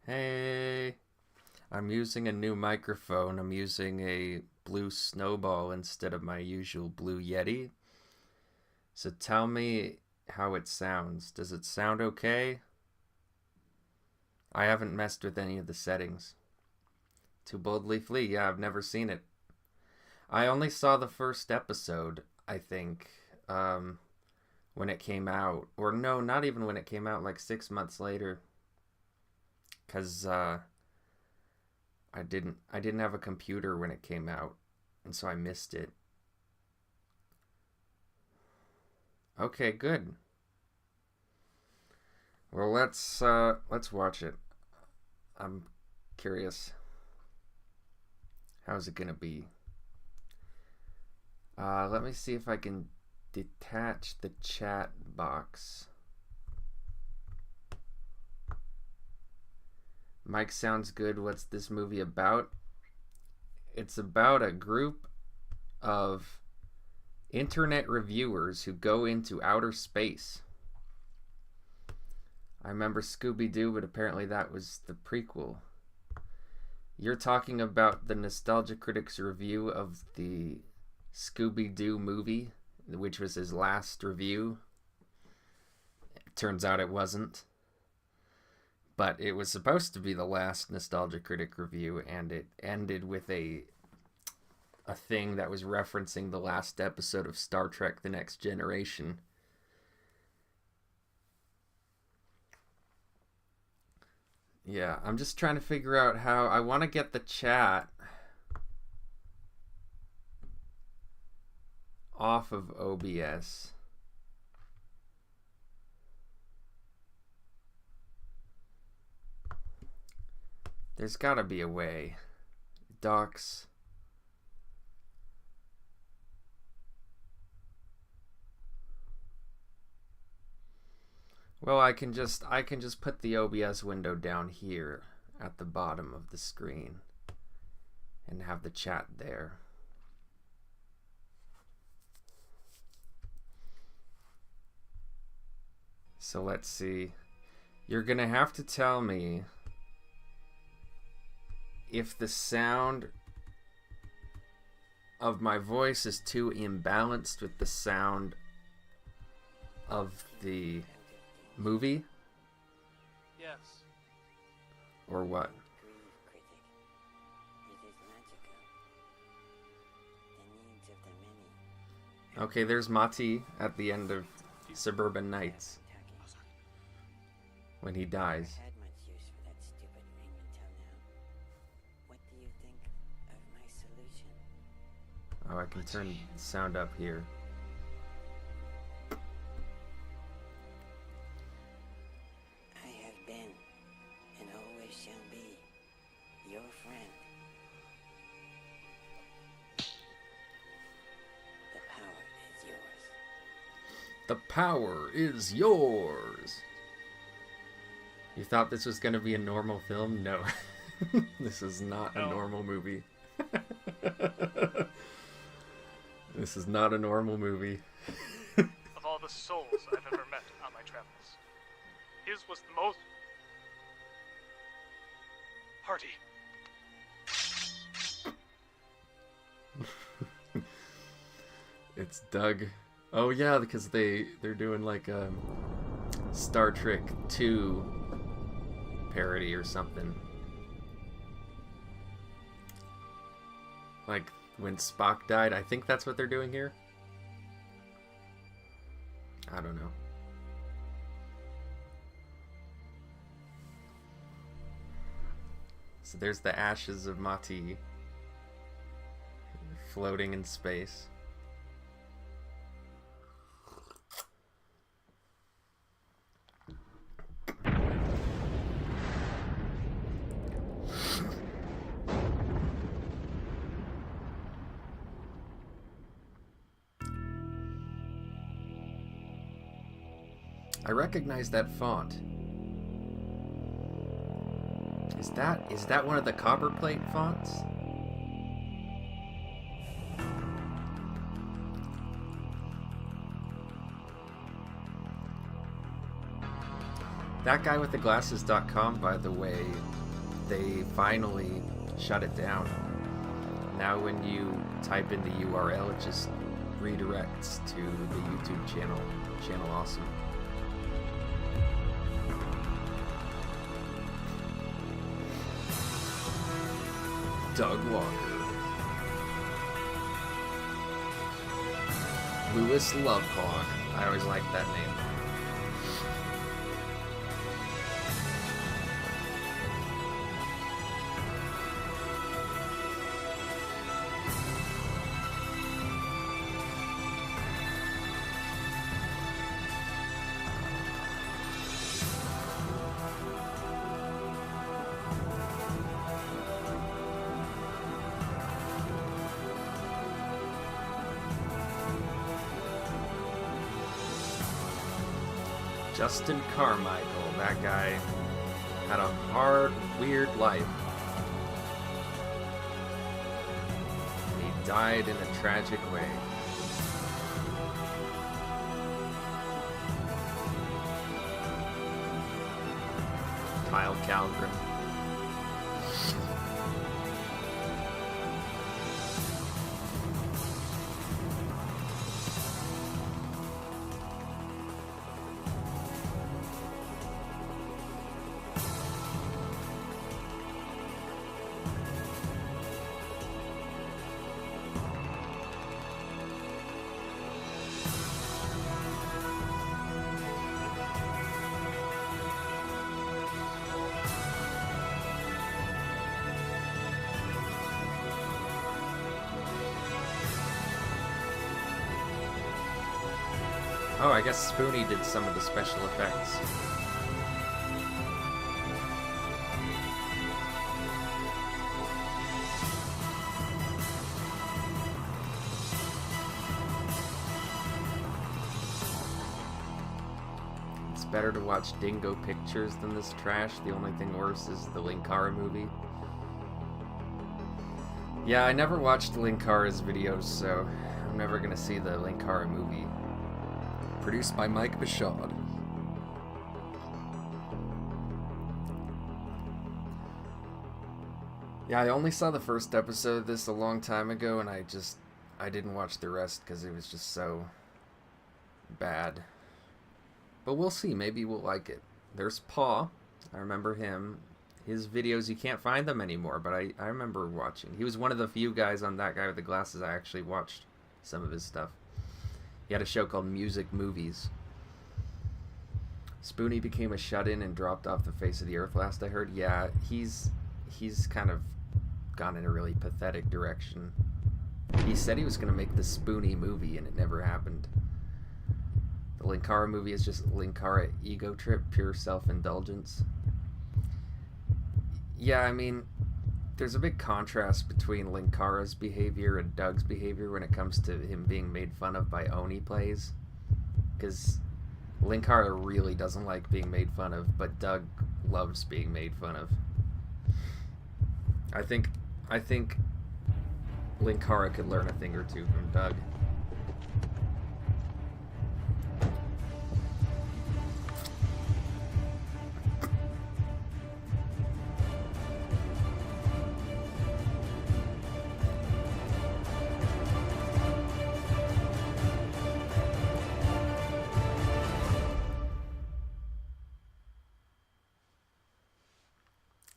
Hey, I'm using a new microphone. I'm using a Blue Snowball instead of my usual Blue Yeti. So tell me how it sounds. Does it sound okay? I haven't messed with any of the settings. Too Boldly Flee, yeah, I've never seen it. I only saw the first episode, I think, when it came out. Or no, not even when it came out, like 6 months later. Because I didn't have a computer when it came out, and so I missed it. Okay, good. Well, let's watch it. I'm curious. How's it gonna be? Let me see if I can detach the chat box. Mike sounds good. What's this movie about? It's about a group of internet reviewers who go into outer space. I remember Scooby Doo, but apparently that was the prequel. You're talking about the Nostalgia Critic's review of the Scooby Doo movie, which was his last review. It turns out it wasn't. But it was supposed to be the last Nostalgia Critic review, and it ended with a thing that was referencing the last episode of Star Trek The Next Generation. Yeah, I'm just trying to figure out how I want to get the chat off of OBS. There's gotta be a way. Docs. Well, I can just put the OBS window down here at the bottom of the screen and have the chat there. So let's see. You're gonna have to tell me if the sound of my voice is too imbalanced with the sound of the movie, Yes. or what? Okay, there's Mati at the end of Suburban Nights when he dies. Oh, I can turn the sound up here. I have been and always shall be your friend. The power is yours. The power is yours. You thought this was gonna be a normal film? No. This is not a No. normal movie. This is not a normal movie. Of all the souls I've ever met on my travels, his was the most hearty. It's Doug. Oh yeah, because they're doing like a Star Trek 2 parody or something. Like when Spock died, I think that's what they're doing here. I don't know. So there's the ashes of Mati floating in space. I recognize that font. Is that one of the copperplate fonts? That guy with the glasses.com, by the way, they finally shut it down. Now when you type in the URL, it just redirects to the YouTube channel, Channel Awesome. Doug Walker. Louis Lovehawk. I always liked that name. Justin Carmichael, that guy had a hard, weird life. He died in a tragic way. Kyle Calgren. Oh, I guess Spoonie did some of the special effects. It's better to watch Dingo Pictures than this trash. The only thing worse is the Linkara movie. Yeah, I never watched Linkara's videos, so I'm never gonna see the Linkara movie. Produced by Mike Bichaud. Yeah, I only saw the first episode of this a long time ago, and I didn't watch the rest because it was just so bad. But we'll see, maybe we'll like it. There's Paw, I remember him. His videos, you can't find them anymore, but I remember watching. He was one of the few guys on That Guy with the Glasses I actually watched some of his stuff. He had a show called Music Movies. Spoonie became a shut-in and dropped off the face of the earth last I heard. Yeah, he's kind of gone in a really pathetic direction. He said he was going to make the Spoonie movie, and it never happened. The Linkara movie is just Linkara ego trip, pure self-indulgence. Yeah, I mean, there's a big contrast between Linkara's behavior and Doug's behavior when it comes to him being made fun of by Oni Plays. Because Linkara really doesn't like being made fun of, but Doug loves being made fun of. I think Linkara could learn a thing or two from Doug.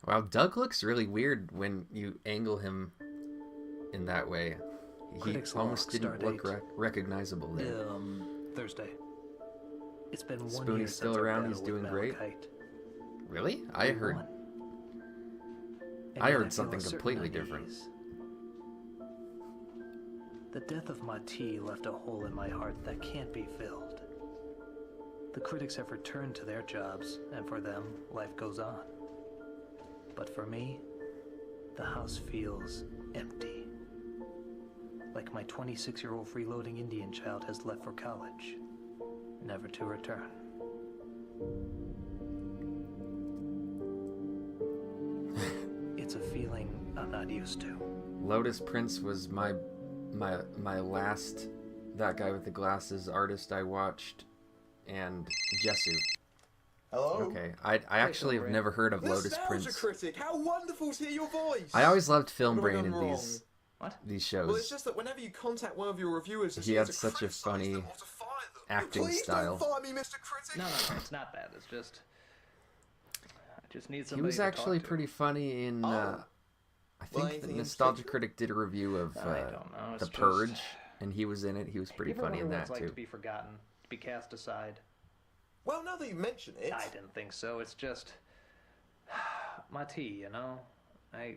Wow, Doug looks really weird when you angle him in that way. He almost didn't look recognizable there. Thursday. It's been 1 year Spoonie's still since around. He's doing great. Really? I heard something completely different. The death of Mati left a hole in my heart that can't be filled. The critics have returned to their jobs, and for them, life goes on. But for me, the house feels empty. Like my 26-year-old freeloading Indian child has left for college, never to return. It's a feeling I'm not used to. Lotus Prince was my last That Guy with the Glasses artist I watched, and Jesu. Hello? Okay, I actually have never heard of Lotus Nostalgia Prince. Critic, how wonderful to hear your voice. I always loved Film What have I Brain done in wrong? these Well, it's shows. just that whenever you contact one of your reviewers, He had such a funny acting Please style. don't fire me, Mr. Critic. No, it's not that. It's just I just need He somebody. was to actually talk to. pretty funny in. Oh. I Well, think the anything in Nostalgia particular? Critic did a review of I don't know. It's The just- Purge, and he was in it. He was pretty You ever funny in wonder what that it's like too. to be forgotten, to be cast aside? Well, now that you mention it, I didn't think so. It's just my tea, you know. I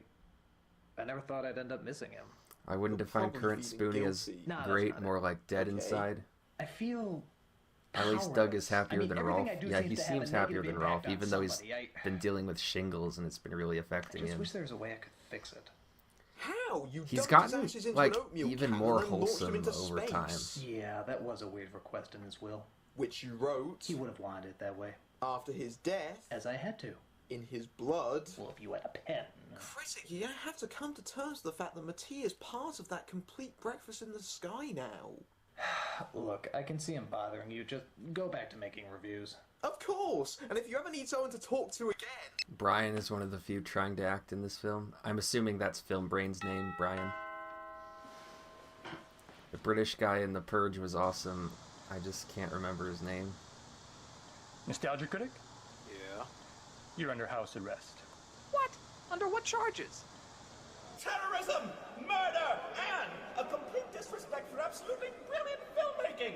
never thought I'd end up missing him. I wouldn't You're define probably Current feeling Spoonie as guilty. No, that's great, not more it. like dead Okay. inside. I feel. At least Doug is powerless. happier I mean, than everything Rolf. I do Yeah, he seems to have seems a happier negative than Rolf, impact on even though he's somebody. been dealing with shingles and it's been really I affecting just him. wish there was a way I could fix it. how you He's dumped his gotten ashes into like an oatmeal even can more and then launched him wholesome into over space, time. Yeah, that was a weird request in his will. which you wrote He would have wanted it that way, after his death as I had to. in his blood. Well, if you had a pen. Critic, you have to come to terms with the fact that Mattia is part of that complete breakfast in the sky now. Look, I can see him bothering you. Just go back to making reviews. Of course, and if you ever need someone to talk to again, Brian is one of the few trying to act in this film. I'm assuming that's Film Brain's name, Brian. The British guy in The Purge was awesome. I just can't remember his name. Nostalgia Critic? yeah. You're under house arrest. What? Under what charges? Terrorism, murder, and a complete disrespect for absolutely brilliant filmmaking.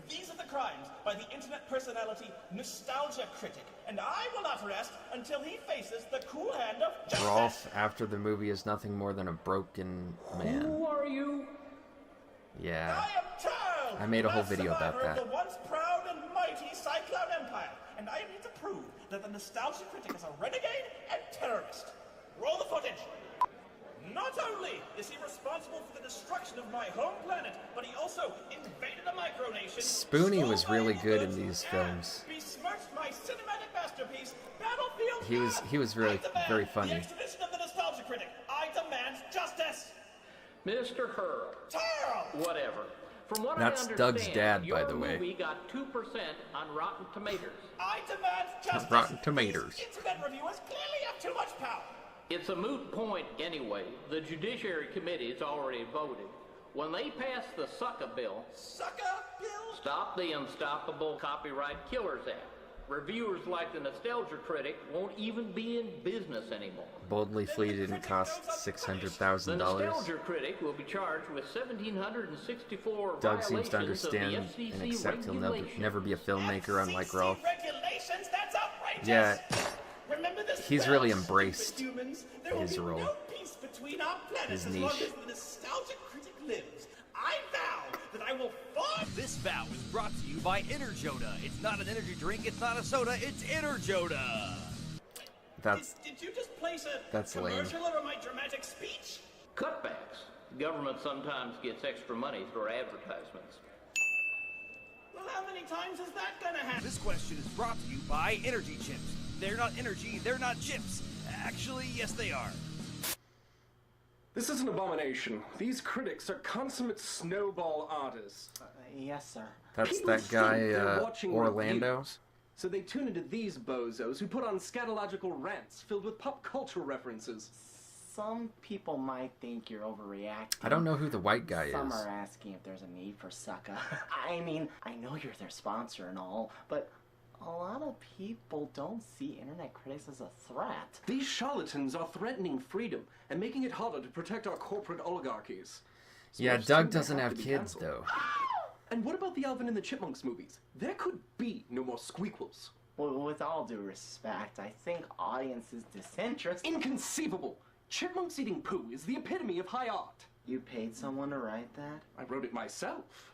These are the crimes by the internet personality Nostalgia Critic, and I will not rest until he faces the cool hand of justice. Rolf, after the movie, is nothing more than a broken man. Who are you? Yeah. I am Charles. I made a whole last video about survivor of that. the once proud and mighty Cyclone Empire, and I am here to prove that the Nostalgia Critic is a renegade and terrorist. Roll the footage. Not only is he responsible for the destruction of my home planet, but he also invaded a micronation. Spoonie was stole really my good in goods, these and films. besmirched my cinematic masterpiece, Battlefield. He was really I demand very funny. The extradition of the Nostalgia Critic. I demand justice. Mr. Hurl, Charles. whatever. From what That's I understand, Doug's dad, your by the way. movie got 2% on Rotten Tomatoes. I demand justice. Rotten Tomatoes. These internet reviewers clearly have too much power. It's a moot point anyway. The Judiciary Committee has already voted. When they pass the Sucka bill, Sucker Bill. Stop the Unstoppable Copyright Killers Act, reviewers like the Nostalgia Critic won't even be in business anymore. Boldly Flee didn't cost The $600,000. Nostalgia Critic will be charged with 1,764 Doug seems to violations of the understand FCC and accept he'll regulations. never be a filmmaker, unlike FCC Rolf. regulations, that's outrageous. Yeah, Remember this he's well, really stupid embraced humans. There his will be role. no peace between our planets His as long niche. as the Nostalgia Critic lives. I vow that I will fight. This vow is brought to you by Enerjoda. It's not an energy drink, it's not a soda, it's Enerjoda. That's Did you just place a That's lame. commercial over my dramatic speech? Cutbacks. Government sometimes gets extra money through advertisements. Well, how many times is that gonna happen? This question is brought to you by Energy Chips. They're not energy, they're not chips. Actually, yes they are. This is an abomination. These critics are consummate snowball artists. Yes, sir. that's People that guy, think they're watching Orlando. reviews, so they tune into these bozos who put on scatological rants filled with pop culture references. Some people might think you're overreacting. I don't know who the white guy Some is. are asking if there's a need for Sucka. I mean, I know you're their sponsor and all, but a lot of people don't see internet critics as a threat. These charlatans are threatening freedom and making it harder to protect our corporate oligarchies. So Yeah, I just Doug think they doesn't have to be kids, cancelled. though. And what about the Alvin and the Chipmunks movies? There could be no more squeakquels. Well, with all due respect, I think audiences disinterest. Inconceivable! Chipmunks eating poo is the epitome of high art. You paid someone to write that? I wrote it myself.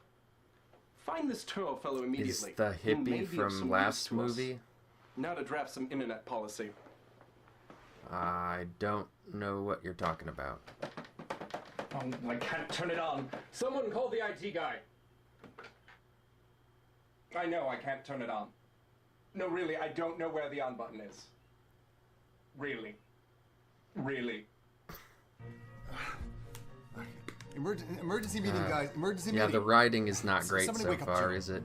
Find this Turo fellow immediately. Is the He may be hippie of from some last use to us. movie? Now to draft some internet policy. I don't know what you're talking about. Oh, I can't turn it on. Someone call the IT guy. I know I can't turn it on. No, really, I don't know where the on button is. Really. Really. Emergency meeting, guys. Emergency Yeah, meeting. the writing is not great Somebody so wake up far, Jim. is it?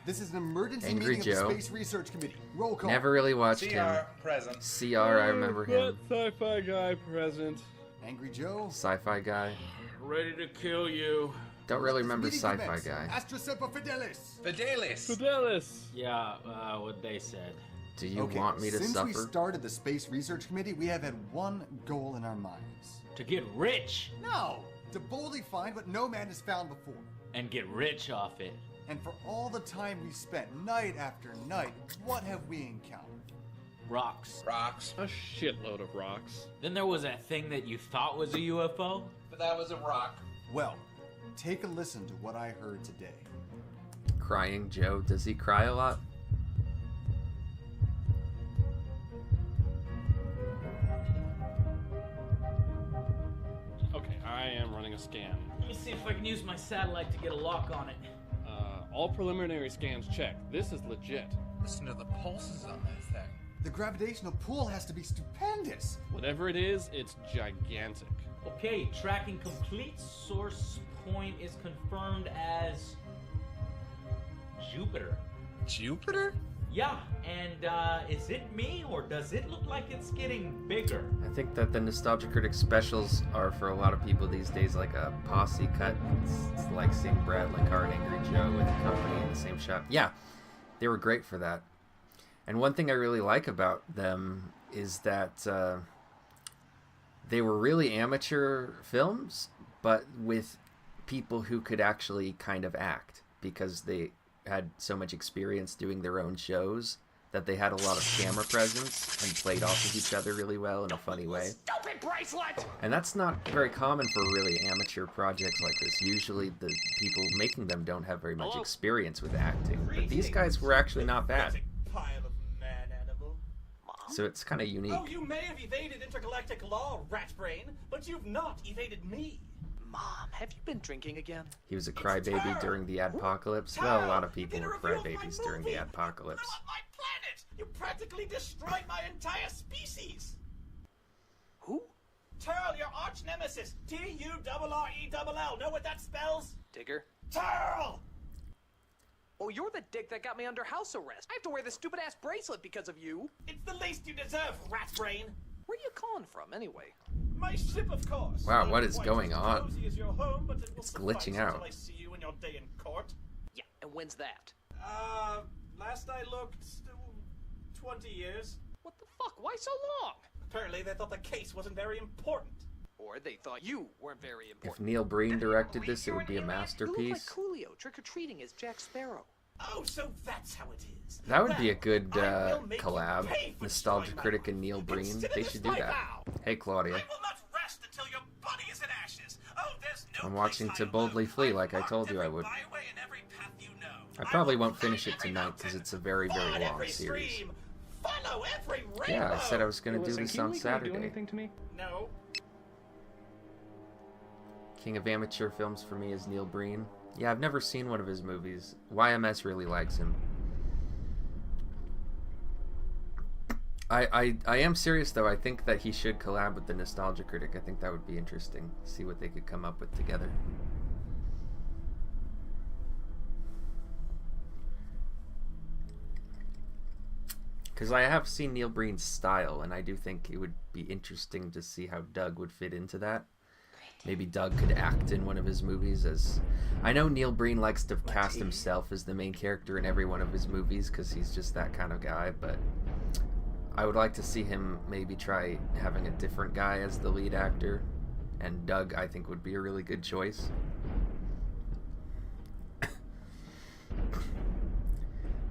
This is an emergency Angry meeting Joe. of the Space Research Committee. Roll call. Never really watched him. present. CR, I remember him. Sci-fi guy present. Angry Joe. Sci-fi guy. Ready to kill you. Don't really remember Meeting sci-fi commence. guy. Astra Semper Fidelis. Fidelis. Yeah, what they said. Do you want me to since suffer? we started the Space Research Committee, we have had one goal in our minds. To get rich. No! To boldly find what no man has found before. And get rich off it. And for all the time we spent, night after night, what have we encountered? Rocks. A shitload of rocks. Then there was that thing that you thought was a UFO. But that was a rock. Well, take a listen to what I heard today. Crying Joe. Does he cry a lot? Okay, I am running a scan. Let me see if I can use my satellite to get a lock on it. All preliminary scans checked. This is legit. Listen to the pulses on that thing. The gravitational pull has to be stupendous. Whatever it is, it's gigantic. Okay, tracking complete. Source point is confirmed as Jupiter. Jupiter? Yeah, and is it me or does it look like it's getting bigger? I think that the Nostalgia Critic specials are for a lot of people these days like a posse cut. It's like seeing Brad Licard and Angry Joe with the company in the same shop. Yeah, they were great for that. And one thing I really like about them is that they were really amateur films, but with people who could actually kind of act because they had so much experience doing their own shows that they had a lot of camera presence and played off of each other really well in a funny way. Stupid bracelet! And that's not very common for really amateur projects like this. Usually the people making them don't have very much experience with acting. But these guys were actually not bad. Pile of man animal. So it's kind of unique. Oh, you may have evaded intergalactic law, rat brain, but you've not evaded me. Mom, have you been drinking again? He was a crybaby during the Adpocalypse. Well, a lot of people were crybabies during the Adpocalypse. Blew up my planet! You practically destroyed my entire species! Who? Turl, your arch nemesis. Turrell. Know what that spells? Digger? Turl! Oh, you're the dick that got me under house arrest. I have to wear this stupid-ass bracelet because of you. It's the least you deserve, rat brain. Where are you calling from, anyway? My ship, of course. Wow, what Not is quite going as on? cozy as your home, but it will It's glitching suffice out. until I see you in your day in court. Yeah, and when's that? Last I looked, 20 years. What the fuck? Why so long? Apparently they thought the case wasn't very important. Or they thought you weren't very If important. Neil Breen directed this, it would be a You look like masterpiece. Coolio trick-or-treating as Jack Sparrow. Oh, so that's how it is. That would be a Well, good I will make you collab. pay for Nostalgia destroying my Critic life. and Neil Breen. Consider They this should do my that. vow. Hey, Claudia. I will not rest until your body is in ashes. Oh, there's no I'm watching place To higher Boldly than Flee I've like I marked told you I every would. byway and every path you know. I probably will won't climb finish it every tonight because mountain, it's a very, very ford long every series. stream, follow every rainbow. Yeah, I said I was going to do Listen, this can you on legally do Saturday. anything to me? No. King of amateur films for me is Neil Breen. Yeah, I've never seen one of his movies. YMS really likes him. I am serious though. I think that he should collab with the Nostalgia Critic. I think that would be interesting. See what they could come up with together. Because I have seen Neil Breen's style, and I do think it would be interesting to see how Doug would fit into that. Maybe Doug could act in one of his movies as... I know Neil Breen likes to cast himself as the main character in every one of his movies because he's just that kind of guy, but I would like to see him maybe try having a different guy as the lead actor, and Doug I think would be a really good choice.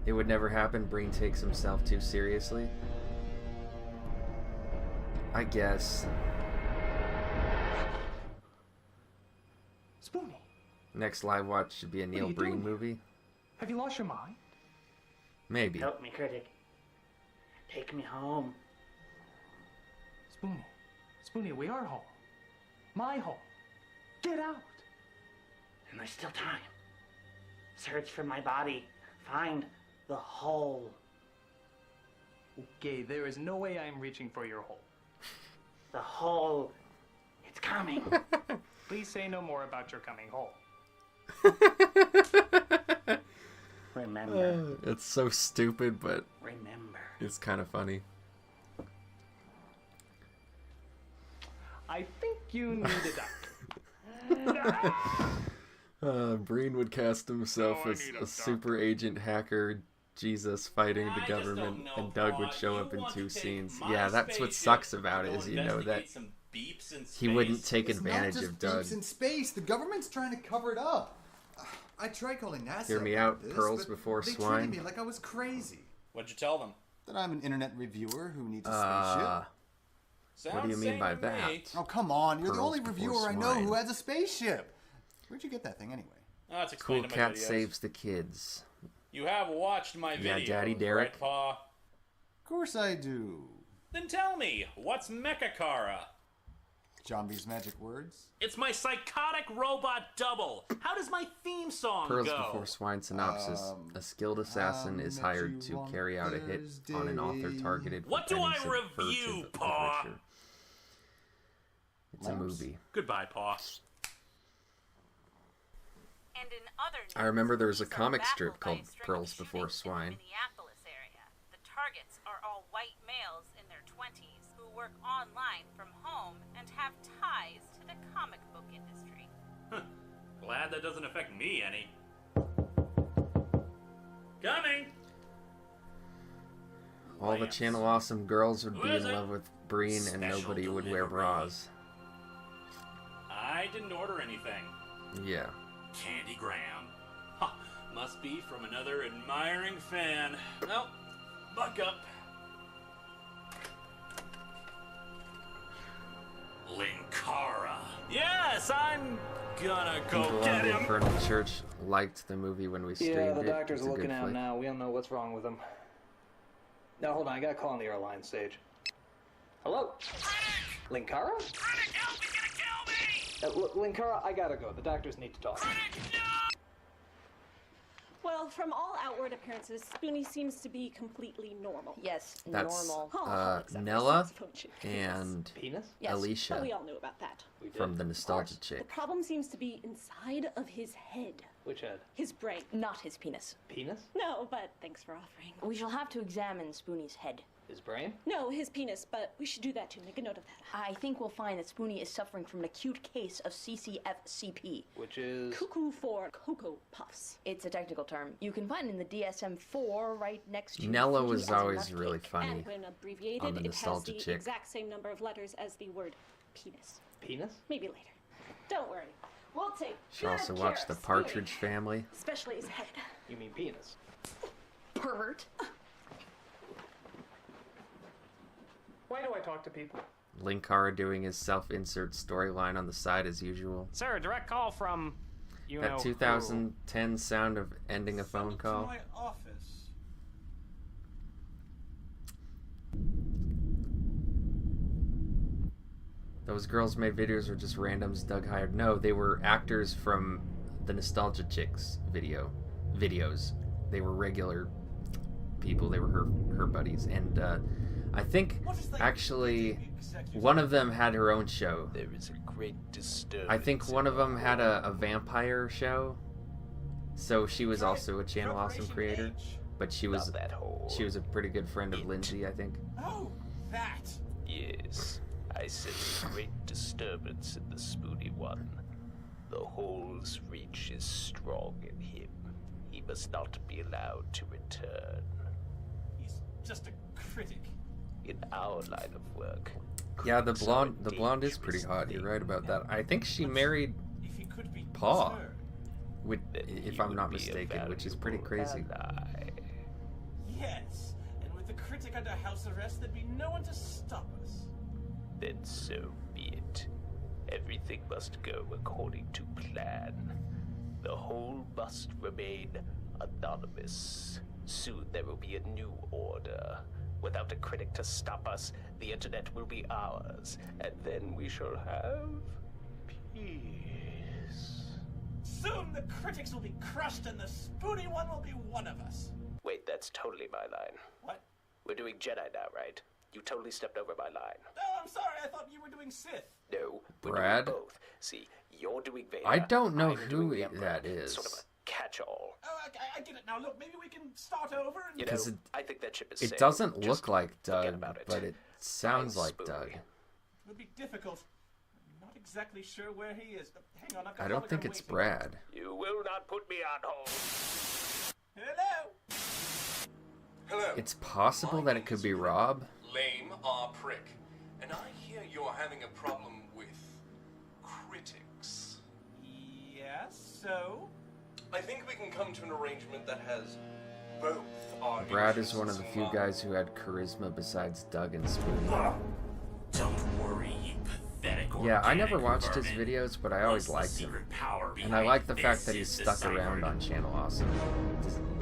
It would never happen. Breen takes himself too seriously. I guess. Spoonie, Next live watch should be a Neil you Breen doing? movie. have you lost your mind? Maybe. Help me, critic. Take me home. Spoonie, we are home. My home. Get out. And there's still time. Search for my body. Find the hole. Okay, there is no way I am reaching for your hole. The hole. It's coming. Please say no more about your coming hole. Remember. It's so stupid, but Remember. it's kind of funny. I think you need a doctor. Breen would cast himself as a super agent hacker Jesus fighting the government, and Doug would show up in 2 scenes. Yeah, that's what sucks about it, is you know that he wouldn't take advantage of Doug. Beeps in space. The government's trying to cover it up. I tried calling NASA. Hear me about out, this, pearls but before they swine. treated me like I was crazy. What'd you tell them? That I'm an internet reviewer who needs a spaceship. What do you mean by that? Oh, come on. You're the Pearls only before reviewer I know swine. who has a spaceship. Where'd you get that thing anyway? Oh, it's Cool explained in my Cat videos. saves the kids. You have watched my Yeah, videos, Daddy Derek. right, Pa? Of course I do. Then tell me, what's Mechakara? Zombie's magic words? It's my psychotic robot double. How does my theme song Pearls go? before swine synopsis. A skilled assassin is hired to carry out a hit on an author targeted for What do penning I subversive review, Pa? literature. It's a movie. Goodbye, Pa. And in other I remember there was a police are comic baffled strip by called a string of Pearls Before shootings in the Swine. Minneapolis area. The targets are all white males in their 20s who work online from home and have ties to the comic book industry. Glad that doesn't affect me any. Coming! All the Channel Awesome girls would Who be is in it? love with Breen, and Special nobody would wear delivery. bras. I didn't order anything. Yeah. Candy Graham. Ha, must be from another admiring fan. Well, buck up. Linkara. Yes, I'm gonna go People get on the him. Infernal Church liked the movie when we streamed Yeah, the it. doctor's It's a looking good out flick. now. We don't know what's wrong with him. Now, hold on. I got a call on the airline stage. Hello? Linkara? Linkara, I gotta go. The doctors need to talk. Well, from all outward appearances, Spoonie seems to be completely normal. Yes, That's normal. Nella and Penis? Alicia But we all knew about that. from the Nostalgia The Chick. problem seems to be inside of his head. Which head? His brain. Not his penis. Penis? No, but thanks for offering. We shall have to examine Spoonie's head. His brain? No, his penis, but we should do that too. Make a note of that. I think we'll find that Spoonie is suffering from an acute case of CCFCP. Which is? Cuckoo for Cocoa Puffs. It's a technical term. You can find it in the DSM-4 right next to Nella Fuji was as a always nut really cake. funny And when abbreviated, on the it has Nostalgia the Chick. exact same number of letters as the word penis. Penis? Maybe later. Don't worry. We'll take Should also good watch care The of Spoonie, Partridge Family. especially his head. You mean penis? Pervert. Why do I talk to people? Linkara doing his self-insert storyline on the side as usual. Sir, direct call from, you know That who. 2010 sound of ending a phone call. My office. Those girls made videos were just randoms Doug hired. No, they were actors from the Nostalgia Chicks videos. They were regular people. They were her buddies. And I think actually one of them had her own show. There is a great disturbance. I think one of them had a vampire show. So she was also a Channel Awesome creator, but she was a pretty good friend of Lindsay, I think. Oh, that. Yes, I sense a great disturbance in the Spoonie one. The hole's reach is strong in him. He must not be allowed to return. He's just a critic. In our line of work. Yeah, the blonde is pretty hot. You're right about that. I think she married If he could be Paul, turned. if I'm not mistaken, which is pretty crazy. Yes, and with the critic under house arrest, there'd be no one to stop us. Then so be it. Everything must go according to plan. The whole must remain anonymous. Soon there will be a new order. Without a critic to stop us, the internet will be ours, and then we shall have peace. Soon the critics will be crushed and the Spoonie one will be one of us. Wait, that's totally my line. What? We're doing Jedi now, right? You totally stepped over my line. Oh, I'm sorry, I thought you were doing Sith. No, we're Brad? doing both. See, you're doing Vader. I don't know I'm who doing the Emperor. that is. Sort of a catch-all. Oh, I get it now. Look, maybe we can start over and... You know, I think that ship is It sailed. doesn't Just look like Doug, about it. but it sounds like Doug. It would be difficult. I'm not exactly sure where he is. Hang on, I've got I don't think it's Brad. You will not put me on hold. Hello? Hello. It's possible that it could be Rob. Lame R. Prick. And I hear you're having a problem with critics. Yes, so? I think we can come to an arrangement that has both our Brad is one of the few guys who had charisma besides Doug and Spoon. Don't worry, you pathetic. Yeah, I never watched his videos, but I always liked him. And I like the fact that he's stuck around on Channel Awesome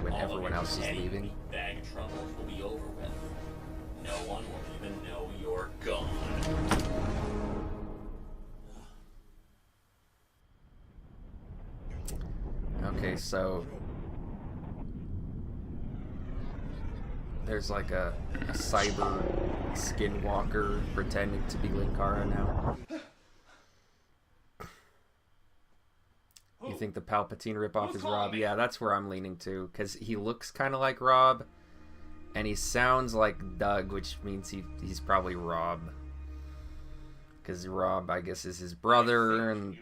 when everyone else is leaving. Bag of troubles will be over with. No one will even know you're gone. Okay, so there's like a cyber skinwalker pretending to be Linkara now. You think the Palpatine ripoff is Rob? Yeah, that's where I'm leaning to, because he looks kind of like Rob, and he sounds like Doug, which means he's probably Rob. Because Rob, I guess, is his brother, and...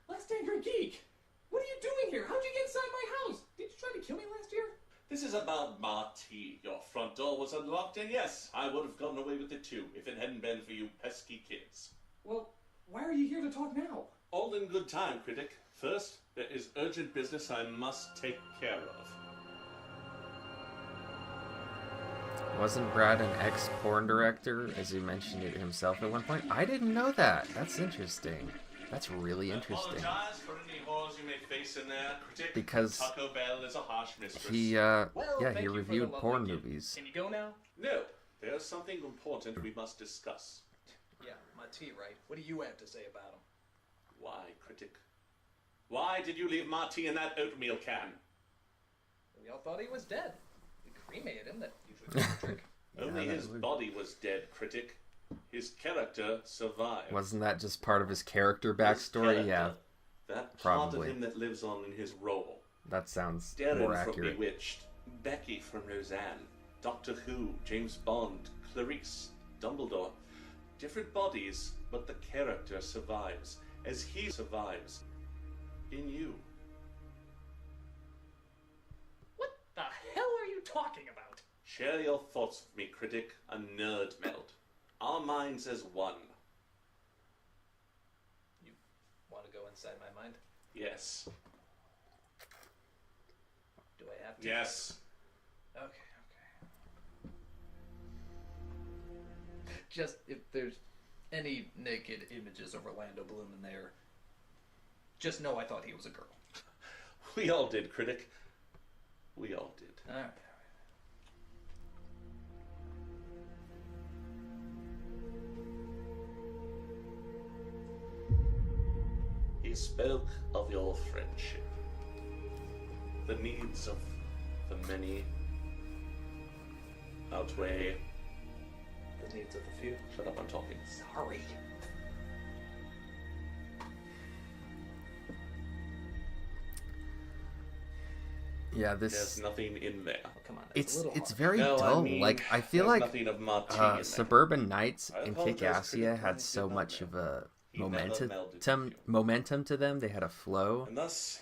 Last Angry Geek! What are you doing here? How'd you get inside my house? Did you try to kill me last year? This is about Marty. Your front door was unlocked, and yes, I would have gotten away with it too, if it hadn't been for you pesky kids. Well, why are you here to talk now? All in good time, critic. First, there is urgent business I must take care of. Wasn't Brad an ex-porn director, as he mentioned it himself at one point? I didn't know that. That's interesting. That's really interesting. Apologize for any holes you may face in there, critic. Because Taco Bell is a harsh mistress. he, yeah, he reviewed porn movies. Can you go now? No, there's something important we must discuss. Yeah, my tea, right? What do you have to say about him? Why, critic? Why did you leave Marty in that oatmeal can? We all thought he was dead. We cremated him. That usually does the trick. Only his body was dead, critic. His character survived. Wasn't that just part of his character backstory? Yeah, that part probably. of him that lives on in his role. That sounds Darren more from accurate. Bewitched, Becky from Roseanne, Doctor Who, James Bond, Clarice, Dumbledore. Different bodies, but the character survives, as he survives in you. What the hell are you talking about? Share your thoughts with me, critic. A nerd meld. Our minds as one. You want to go inside my mind? Yes. Do I have to? Yes. Okay. Just if there's any naked images of Orlando Bloom in there, just know I thought he was a girl. We all did, critic. We all did. All right. He spoke of your friendship. The needs of the many outweigh the needs of the few. Shut up, I'm talking. Sorry. Yeah, this. There's nothing in there. Oh, come on, It's very No, dull. I mean, like I feel there's like nothing of Marty in there. Suburban Nights I and apologize, Kick-Assia critic, had I so did much not of a He never melded momentum to them. They had a flow. And thus,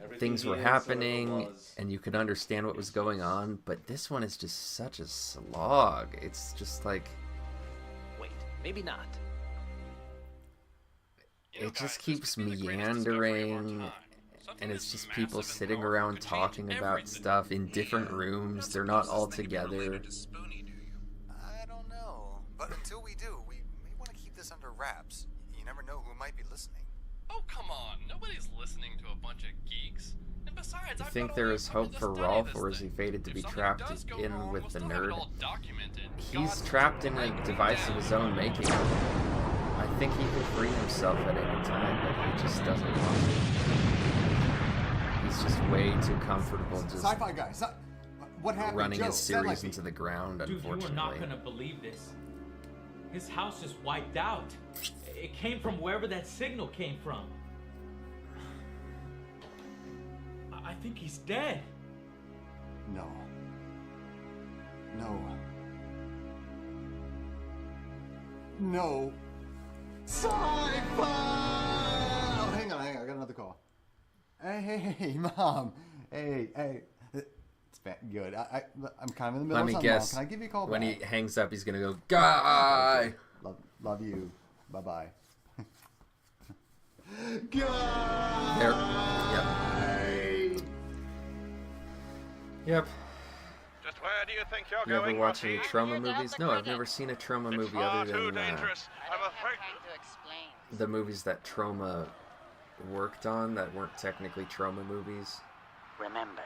everything Things were he is or ever happening, was and you could understand what was going on. But this one is just such a slog. It's just like Wait, maybe not. it just keeps meandering. And it's just people sitting around talking about stuff in different rooms. They're not all together. I don't know. But until we do, we may want to keep this under wraps. You never know who might be listening. Oh, come on. Nobody's listening to a bunch of geeks. And besides, You I've think got there all is the equipment hope to for study Rolf, this or is he thing. fated to be If something trapped does go in wrong, with we'll the still have it nerd? all documented. He's trapped in a device of his own making. I think he could free himself at any time, but he just doesn't want to. He's just way too comfortable just Sci-fi guy, what happened? running Joe, his sound series like into the ground, Dude, you are unfortunately. not gonna believe this. His house just wiped out. It came from wherever that signal came from. I think he's dead. No. No. No. Sci-fi! Oh, hang on. I got another call. Hey, Mom. Hey. It's good. I'm kind of in the middle Let of me something. guess. Mom. Can I give you a call when back? he hangs up, he's gonna go, Guy! Love you. Bye-bye. There. Yep. Just where do you think you're You ever going, watch any Raffi? trauma movies? No, I've never seen a trauma movie Far other too than dangerous. I'm afraid. the movies that Trauma worked on that weren't technically trauma movies. Remember.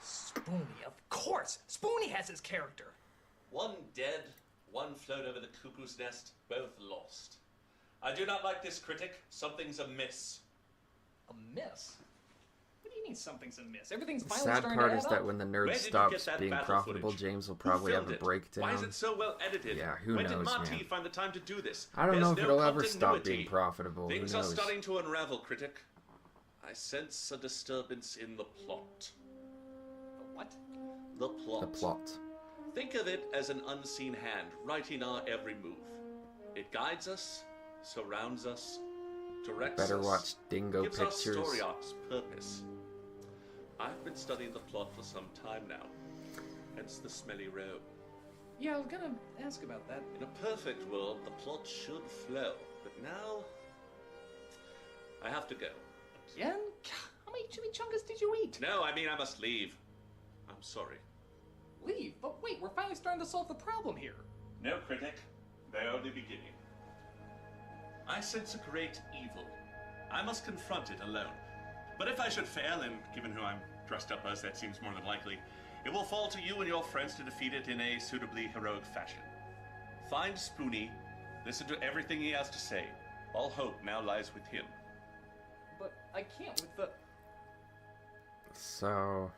Spoonie, of course! Spoonie has his character! One dead, one flown over the cuckoo's nest, both lost. I do not like this, critic. Something's amiss. Amiss? What do you mean something's amiss? Everything's The finally sad starting part to is add that up. when the Where nerd did you stops get that being battle profitable, footage? James will Who probably have filmed a it? breakdown. Why is it so well edited? Yeah, who When knows, did Marty man? find the time to do this? I don't know if There's it'll no ever stop continuity. being profitable. Who Things are knows? starting to unravel, critic. I sense a disturbance in the plot. The what? The plot. The plot. Think of it as an unseen hand writing our every move. It guides us, surrounds us, directs Better us, watch Dingo gives our Pictures. story arcs purpose. I've been studying the plot for some time now. Hence the smelly robe. Yeah, I was gonna ask about that. In a perfect world, the plot should flow, but now I have to go. Again? How many chimichangas did you eat? No, I mean I must leave. I'm sorry. Leave? But wait, we're finally starting to solve the problem here. No, critic. They're only beginning. I sense a great evil. I must confront it alone. But if I should fail, and given who I'm dressed up as, that seems more than likely, it will fall to you and your friends to defeat it in a suitably heroic fashion. Find Spoonie, listen to everything he has to say. All hope now lies with him. But I can't with the... So,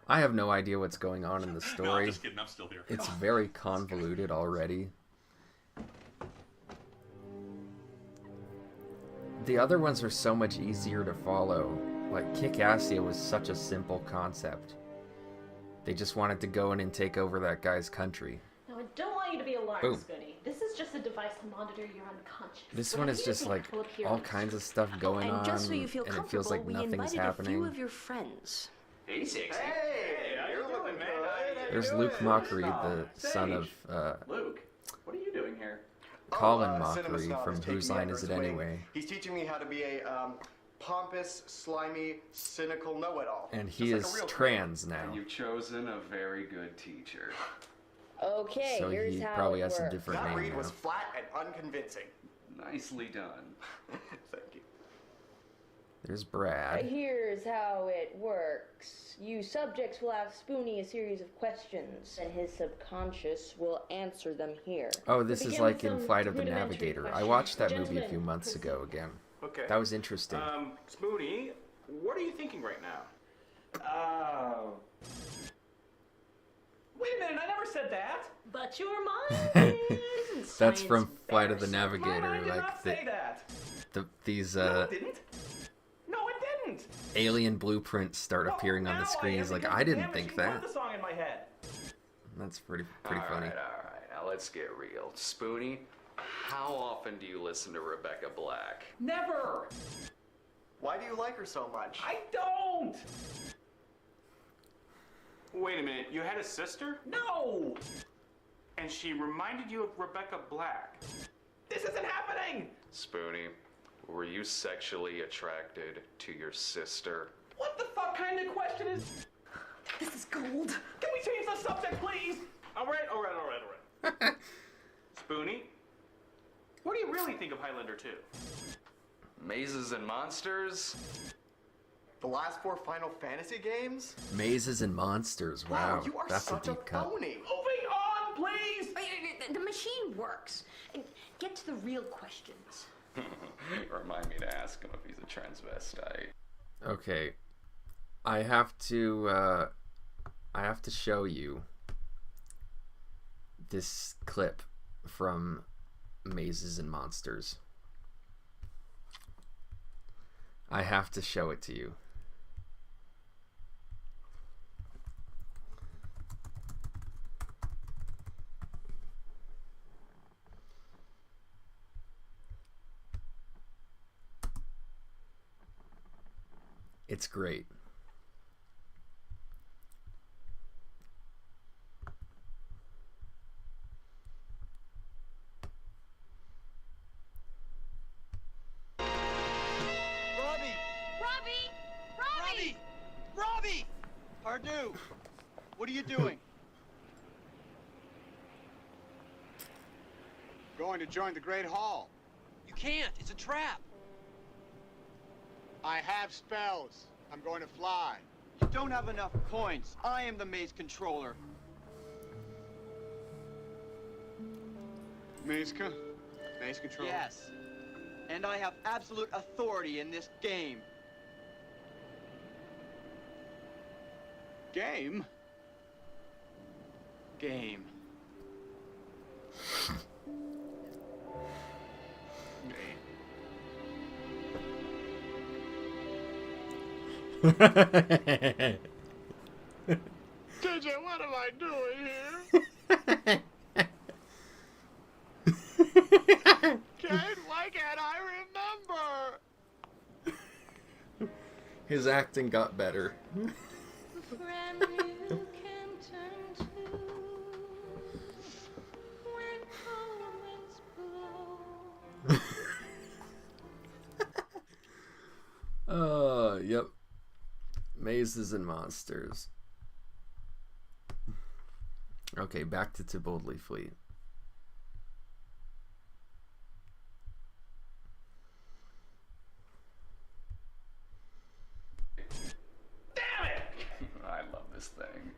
I have no idea what's going on in the No, story. I'm just kidding, I'm still here. It's very convoluted already. The other ones are so much easier to follow. Like, Kick-Assia was such a simple concept. They just wanted to go in and take over that guy's country. No, I don't want you to be alarmed, Boom. Spoonie. This is just a device to monitor your unconscious. This What one I is need just to like pull up here all on- kinds of stuff going on, And just so you feel and it comfortable, feels like we nothing's invited happening. a few of your friends. Hey, sexy. Hey, you're looking good. There's Luke Mockery, the son of Luke, what are you doing here? Colin Cinema Mockery Snob from is taking Whose me Line under Is his It wing. Anyway? He's teaching me how to be a pompous, slimy, cynical know-it-all. And he Just like is a real trans now. And you've chosen a very good teacher. Okay, So here's he how probably it has a works. different That name read now. was flat and unconvincing. Nicely done. Thank you. There's Brad. Here's how it works. You subjects will ask Spoonie a series of questions, and his subconscious will answer them here. Oh, this We'll is begin like with in some Flight of the rudimentary Navigator. I questions. watched that movie a Gentlemen, few months ago again. Okay. That was interesting. Spoonie, what are you thinking right now? Wait a minute, I never said that! But your mind That's from Flight of the Navigator. I did Like not say that! these No, it didn't. No, it didn't! alien blueprints start appearing on the screen. He's like, I didn't think that. The song in my head. That's pretty All funny. right. Now let's get real. Spoonie, how often do you listen to Rebecca Black? Never! Why do you like her so much? I don't! Wait a minute, you had a sister? No! And she reminded you of Rebecca Black. This isn't happening! Spoonie, were you sexually attracted to your sister? What the fuck kind of question is... This is gold. Can we change the subject, please? All right. Spoonie, what do you really think of Highlander 2? Mazes and Monsters? The last 4 Final Fantasy games? Mazes and Monsters. Wow, you are that's such a deep cut. phony. Moving on, please! The machine works. Get to the real questions. Remind me to ask him if he's a transvestite. Okay, I have to show you this clip from Mazes and Monsters. I have to show it to you. It's great. Robbie! Pardue! What are you doing? Going to join the Great Hall. You can't. It's a trap. I have spells. I'm going to fly. You don't have enough points. I am the maze controller. Maze controller? Yes. And I have absolute authority in this game. Game? Game. TJ, what am I doing here? Why can't I remember? His acting got better. Yep. Mazes and monsters. Okay, back to Boldly Fleet. Damn it! I love this thing.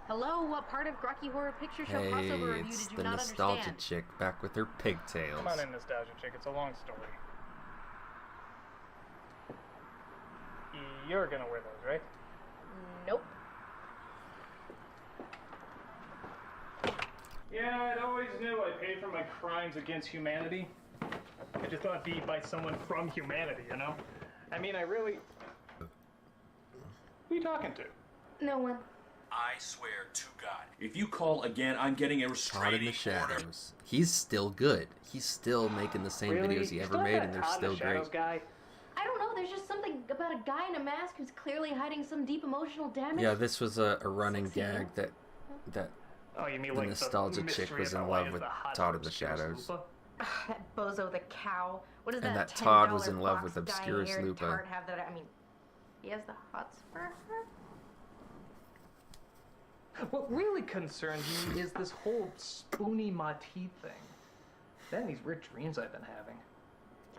Hello, what part of Grucky Horror Picture Show Hey, crossover review it's did you the not nostalgia understand? chick back with her pigtails. Come on in, Nostalgia Chick. It's a long story. You're gonna wear those, right? Nope. Yeah, I always knew I paid for my crimes against humanity. I just thought it'd be by someone from humanity, you know? I mean, I really... Who are you talking to? No one. I swear to God, if you call again, I'm getting a Todd in restraining the order. Shadows. He's still good. He's still making the same Really? videos he You ever still made, that and they're Todd in still the Shadows great. guy? I don't know, there's just something about a guy in a mask who's clearly hiding some deep emotional damage. Yeah, this was a running gag that Oh, you mean the like nostalgia the chick mystery was in about why love is with the hot Todd in the obscure Shadows. Lupa? That bozo the cow. What does And that that Todd was $10 in love with fox Obscurus dye-haired Lupa. tart have that? I mean, he has the hots for her. What really concerns me is this whole Spoonie Mati thing. Then these weird dreams I've been having.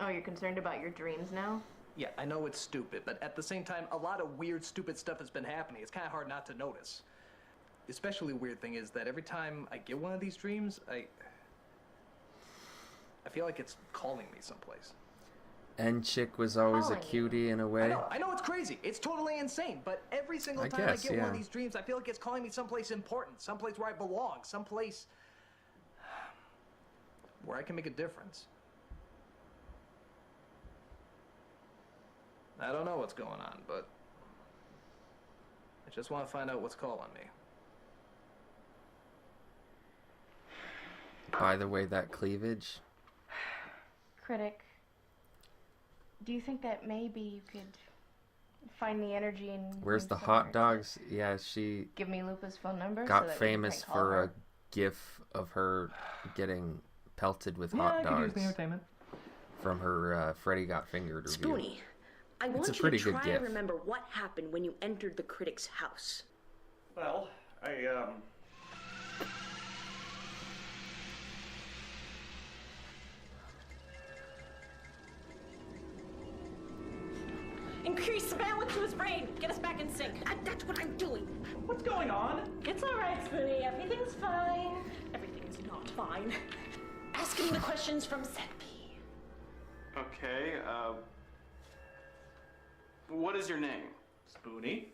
Oh, you're concerned about your dreams now? Yeah, I know it's stupid, but at the same time, a lot of weird, stupid stuff has been happening. It's kind of hard not to notice. The especially weird thing is that every time I get one of these dreams, I feel like it's calling me someplace. And chick was always a Calling you. cutie in a way. I know it's crazy. It's totally insane. But every single I time guess, I get one of yeah. these dreams, I feel like it's calling me someplace important, someplace where I belong, someplace where I can make a difference. I don't know what's going on, but I just want to find out what's calling me. By the way, that cleavage. Critic, do you think that maybe you could find the energy in... Where's the hot dogs? Yeah, she Give me Lupa's phone number so got that we famous can call for her. a gif of her getting pelted with Yeah, hot I could use dogs the entertainment. from her Freddy Got Fingered review. Spoonie, I It's want a you pretty to good try gif. to remember what happened when you entered the critic's house. Well, Increase the bandwidth to his brain. Get us back in sync. That's what I'm doing. What's going on? It's all right, Spoonie. Everything's fine. Everything's not fine. Ask him the questions from Set B. Okay, what is your name? Spoonie.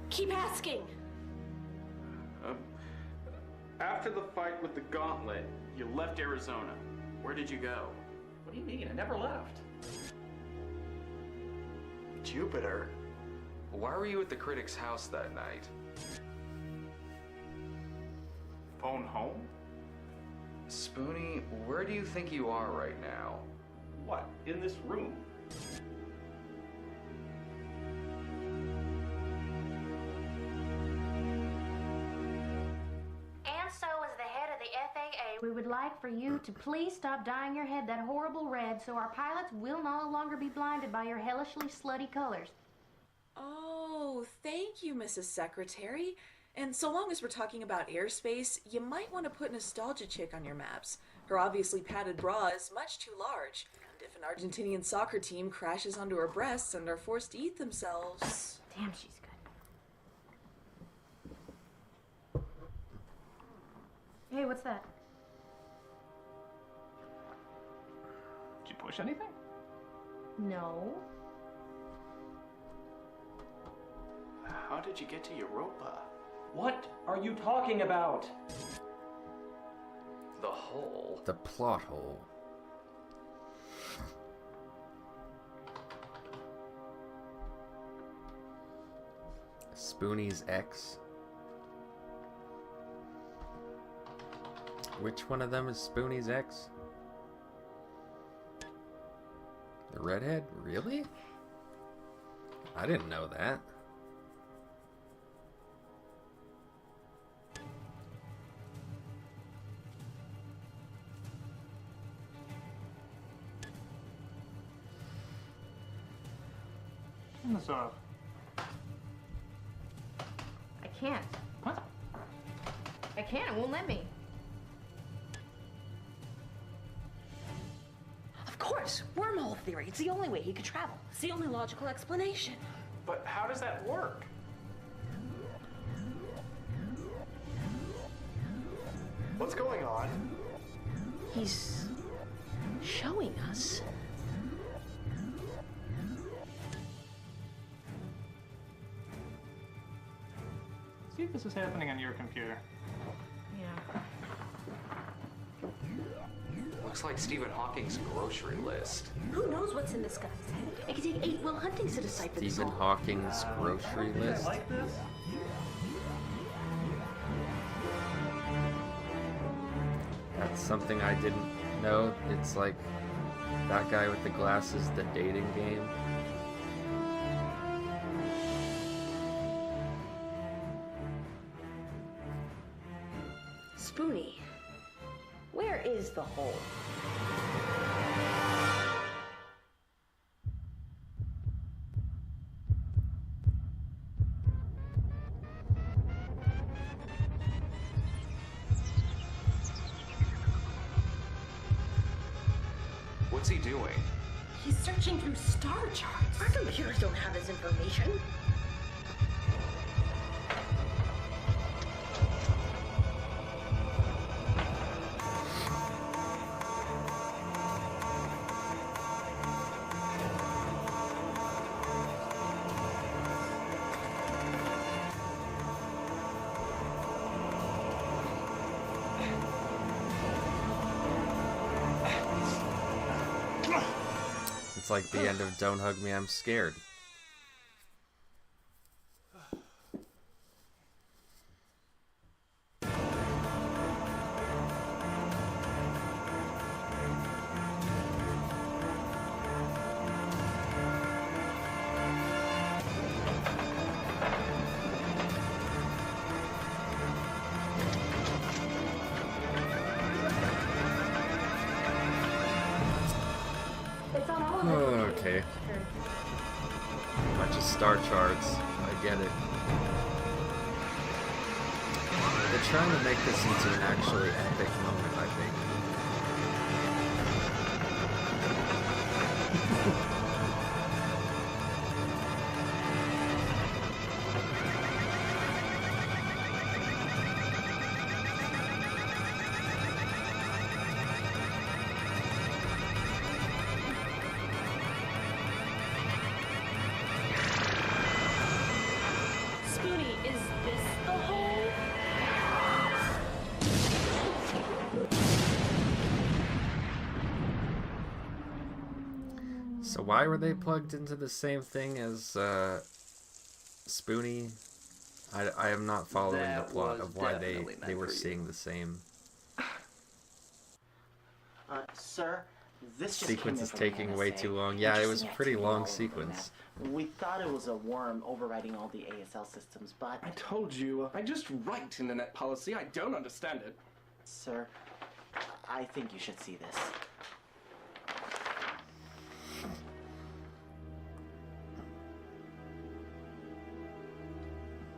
Keep asking. After the fight with the Gauntlet, you left Arizona. Where did you go? What do you mean? I never left. Jupiter? Why were you at the critic's house that night? Phone home? Spoonie, where do you think you are right now? What, in this room? Anso is the head of the FAA. We would like for you to please stop dyeing your head that horrible red so our pilots will no longer be blinded by your hellishly slutty colors. Oh, thank you, Mrs. Secretary. And so long as we're talking about airspace, you might want to put Nostalgia Chick on your maps. Her obviously padded bra is much too large. And if an Argentinian soccer team crashes onto her breasts and are forced to eat themselves... Damn, she's good. Hey, what's that? Did you push anything? No. How did you get to Europa? What are you talking about? The hole. The plot hole. Spoonie's ex. Which one of them is Spoonie's ex? The redhead? Really? I didn't know that. Turn this off. I can't. What? I can't. It won't let me. Of course, wormhole theory. It's the only way he could travel. It's the only logical explanation. But how does that work? What's going on? He's showing us. See if this is happening on your computer. Yeah. Looks like Stephen Hawking's grocery list. Who knows what's in this guy's head? It could take 8 Will Huntings to decipher this Stephen all. Hawking's grocery list. Like this? That's something I didn't know. It's like that guy with the glasses, the dating game. Spoonie, where is the hole? What's he doing? He's searching through star charts. Our computers don't have his information. It's like the end of Don't Hug Me, I'm Scared. It's on all of it. Okay. Bunch of star charts. I get it. They're trying to make this into an actually epic moment, I think. Spoonie, is this the hole? So why were they plugged into the same thing as Spoonie? I am not following the plot of why they were seeing the same. Sir, this just Sequence came in is from taking the way NSA. too long. Yeah, it was a Interesting pretty activity long all over the sequence. map. We thought it was a worm overriding all the ASL systems, but... I told you, I just write internet policy. I don't understand it. Sir, I think you should see this.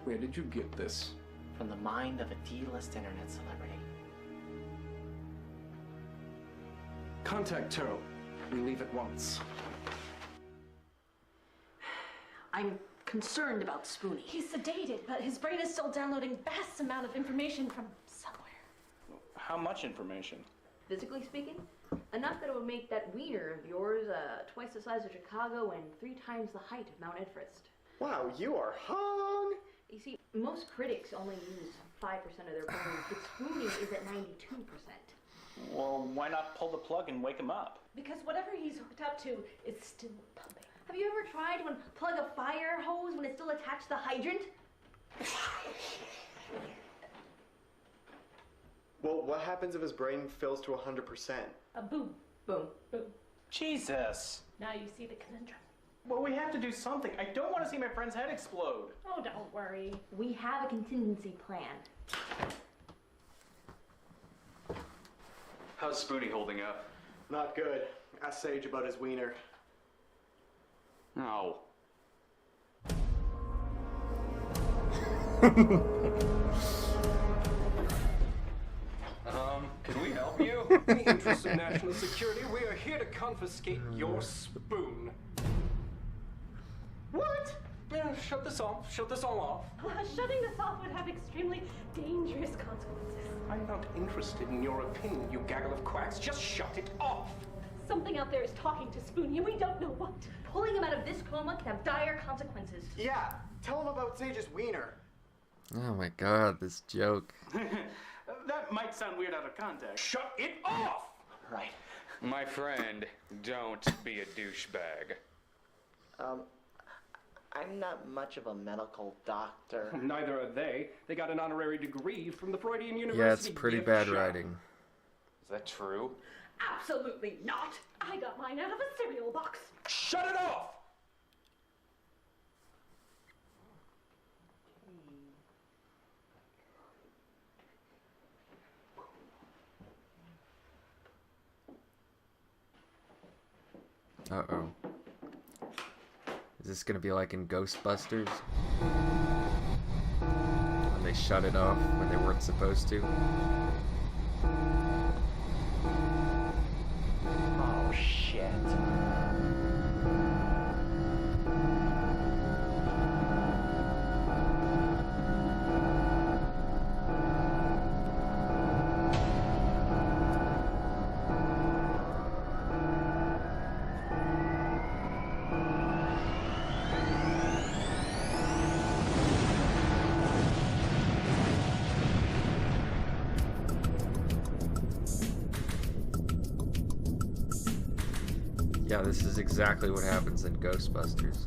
Where did you get this? From the mind of a D-list internet celebrity. Contact Terrell. We leave at once. I'm concerned about Spoonie. He's sedated, but his brain is still downloading vast amount of information from somewhere. How much information? Physically speaking, enough that it would make that wiener of yours twice the size of Chicago and 3 times the height of Mount Everest. Wow, you are hung! You see, most critics only use 5% of their brains, but Spoonie is at 92%. Well, why not pull the plug and wake him up? Because whatever he's hooked up to is still pumping. Have you ever tried to unplug a fire hose when it's still attached to the hydrant? Well, what happens if his brain fills to 100%? Boom. Boom. Boom. Jesus. Now you see the conundrum. Well, we have to do something. I don't want to see my friend's head explode. Oh, don't worry. We have a contingency plan. How's Spoonie holding up? Not good. Ask Sage about his wiener. No. Can we help you? In the interest of national security, we are here to confiscate your spoon. What? Yeah, shut this off. Shut this all off. Shutting this off would have extremely dangerous consequences. I'm not interested in your opinion, you gaggle of quacks. Just shut it off. Something out there is talking to Spoonie and we don't know what. Pulling him out of this coma can have dire consequences. Yeah, tell him about Sage's wiener. Oh my god, this joke. That might sound weird out of context. Shut it off! Right. My friend, don't be a douchebag. I'm not much of a medical doctor. Neither are they. They got an honorary degree from the Freudian University. Yeah, it's pretty Gift bad shop. writing. Is that true? Absolutely not. I got mine out of a cereal box. Shut it off! Uh-oh. Is this gonna be like in Ghostbusters? When they shut it off when they weren't supposed to? Oh, shit. Yeah, this is exactly what happens in Ghostbusters.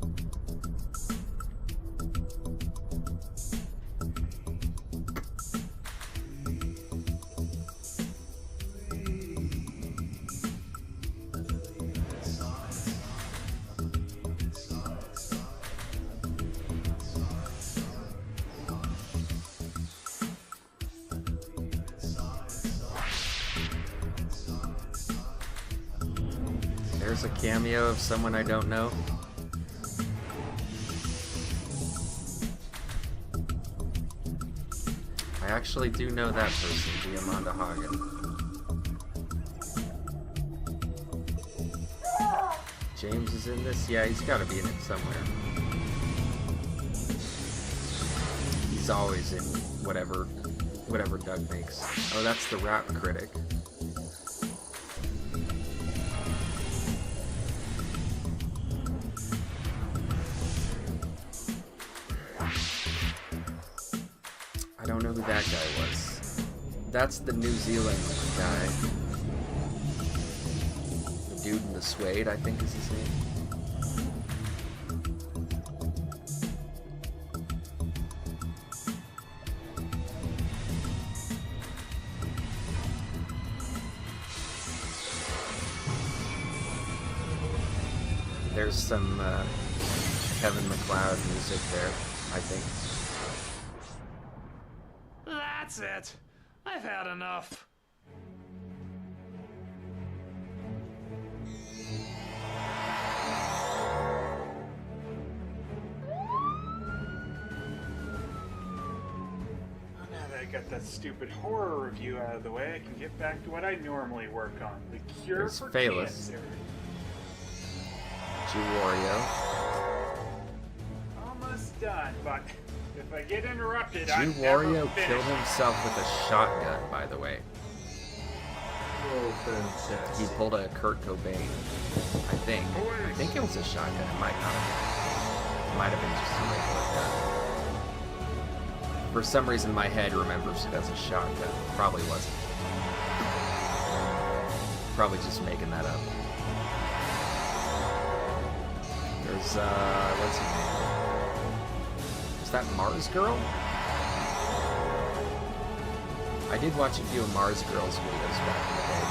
There's a cameo of someone I don't know. I actually do know that person, the Amanda Hagen. James is in this? Yeah, he's gotta be in it somewhere. He's always in whatever Doug makes. Oh, that's the rap critic. I don't know who that guy was. That's the New Zealand guy. Dude in the Suede, I think is his name. There's some Kevin MacLeod music there, I think. That's it. I've had enough. Now that I got that stupid horror review out of the way, I can get back to what I normally work on. The cure There's for Phalus. cancer. Jew Wario. Almost done, but if I get interrupted, Jew I'm Wario never finished. killed himself with a shotgun, by the way. Oh, fantastic. He pulled a Kurt Cobain, I think. I think it was a shotgun. It might not have been. It might have been just a regular gun. For some reason, my head remembers it as a shotgun. Probably wasn't. Probably just making that up. There's, what's her name? Is that Mars Girl? I did watch a few of Mars Girl's videos back in the day.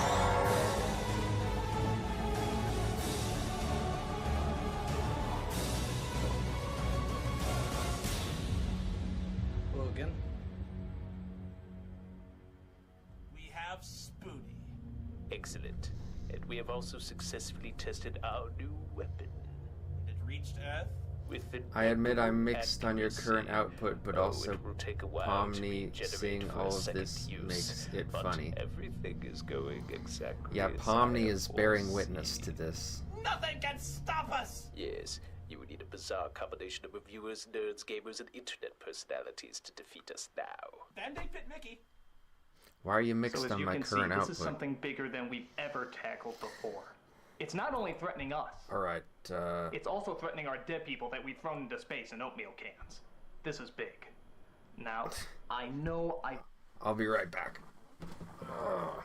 Logan? We have Spoonie. Excellent. And we have also successfully tested our new weapon. It reached Earth. I admit I'm mixed on your current output, but also it will take a while to Pomni regenerate seeing for all a of second this use, makes it but funny. Everything is going exactly Yeah, as Pomni I is have bearing foreseen. witness to this. Nothing can stop us! Yes, you would need a bizarre combination of reviewers, nerds, gamers, and internet personalities to defeat us now. Band-Aid bit Mickey. Why are you So mixed as on you my can current see, this output? is something bigger than we've ever tackled before. It's not only threatening us. Alright, It's also threatening our dead people that we've thrown into space in oatmeal cans. This is big. Now, I know I'll be right back. Ugh.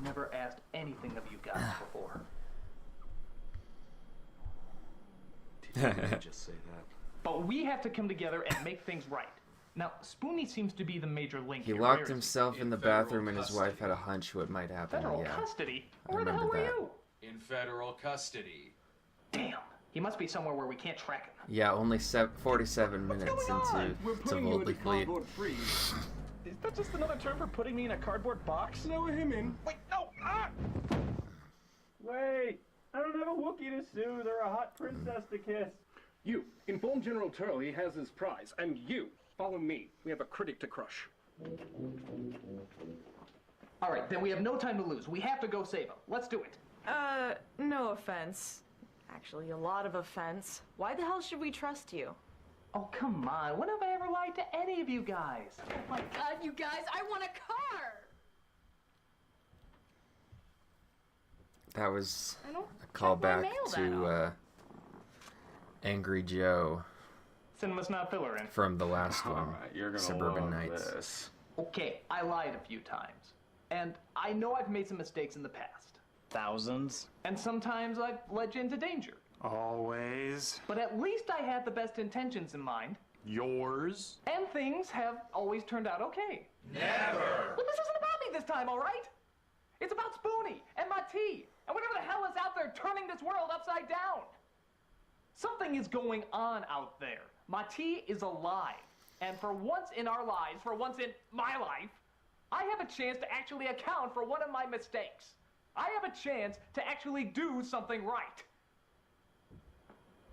never asked anything of you guys before. Did you just say that? But we have to come together and make things right. Now, Spoonie seems to be the major link He here. locked Where is he? himself in the bathroom and his wife had a hunch what might happen. Federal Yeah. custody? I Where the hell remember were that. you? In federal custody. Damn. He must be somewhere where we can't track him. Yeah, only 47 minutes into We're putting you in Boldly the Fleet. cardboard freeze. Is that just another term for putting me in a cardboard box? Lower him in. Wait, no! Ah! Wait, I don't have a Wookiee to soothe or a hot princess to kiss. You, inform General Turle he has his prize, and you, follow me. We have a critic to crush. All right, then we have no time to lose. We have to go save him. Let's do it. No offense. Actually, a lot of offense. Why the hell should we trust you? Oh, come on. When have I ever lied to any of you guys? Oh my god, you guys, I want a car! That was I don't a callback mail that to Angry Joe. Cinema Snob filler in. from the last one, Alright, you're gonna Suburban love Nights. this. Okay, I lied a few times. And I know I've made some mistakes in the past. Thousands. And sometimes I've led you into danger. Always. But at least I had the best intentions in mind. Yours. And things have always turned out okay. Never. But this isn't about me this time, all right? It's about Spoonie and my tea and whatever the hell is out there turning this world upside down. Something is going on out there. My tea is alive. And for once in our lives, for once in my life, I have a chance to actually account for one of my mistakes. I have a chance to actually do something right.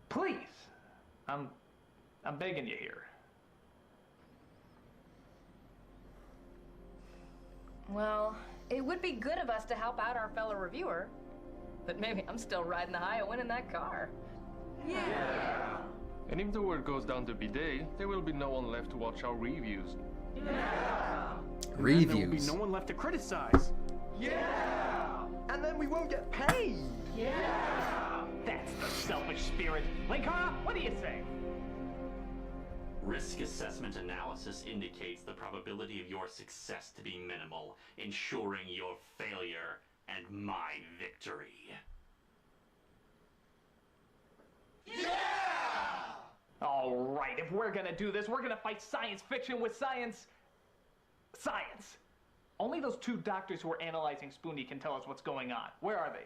Please, I'm begging you here. Well, it would be good of us to help out our fellow reviewer. But maybe I'm still riding the high of winning that car. Yeah. And if the word goes down to bidet, there will be no one left to watch our reviews. Yeah. Reviews. There will be no one left to criticize. Yeah. And then we won't get paid. Yeah. That's the selfish spirit. Linkara, what do you say? Risk assessment analysis indicates the probability of your success to be minimal, ensuring your failure and my victory. All right, if we're gonna do this, we're gonna fight science fiction with science. Only those two doctors who are analyzing Spoonie can tell us what's going on. Where are they?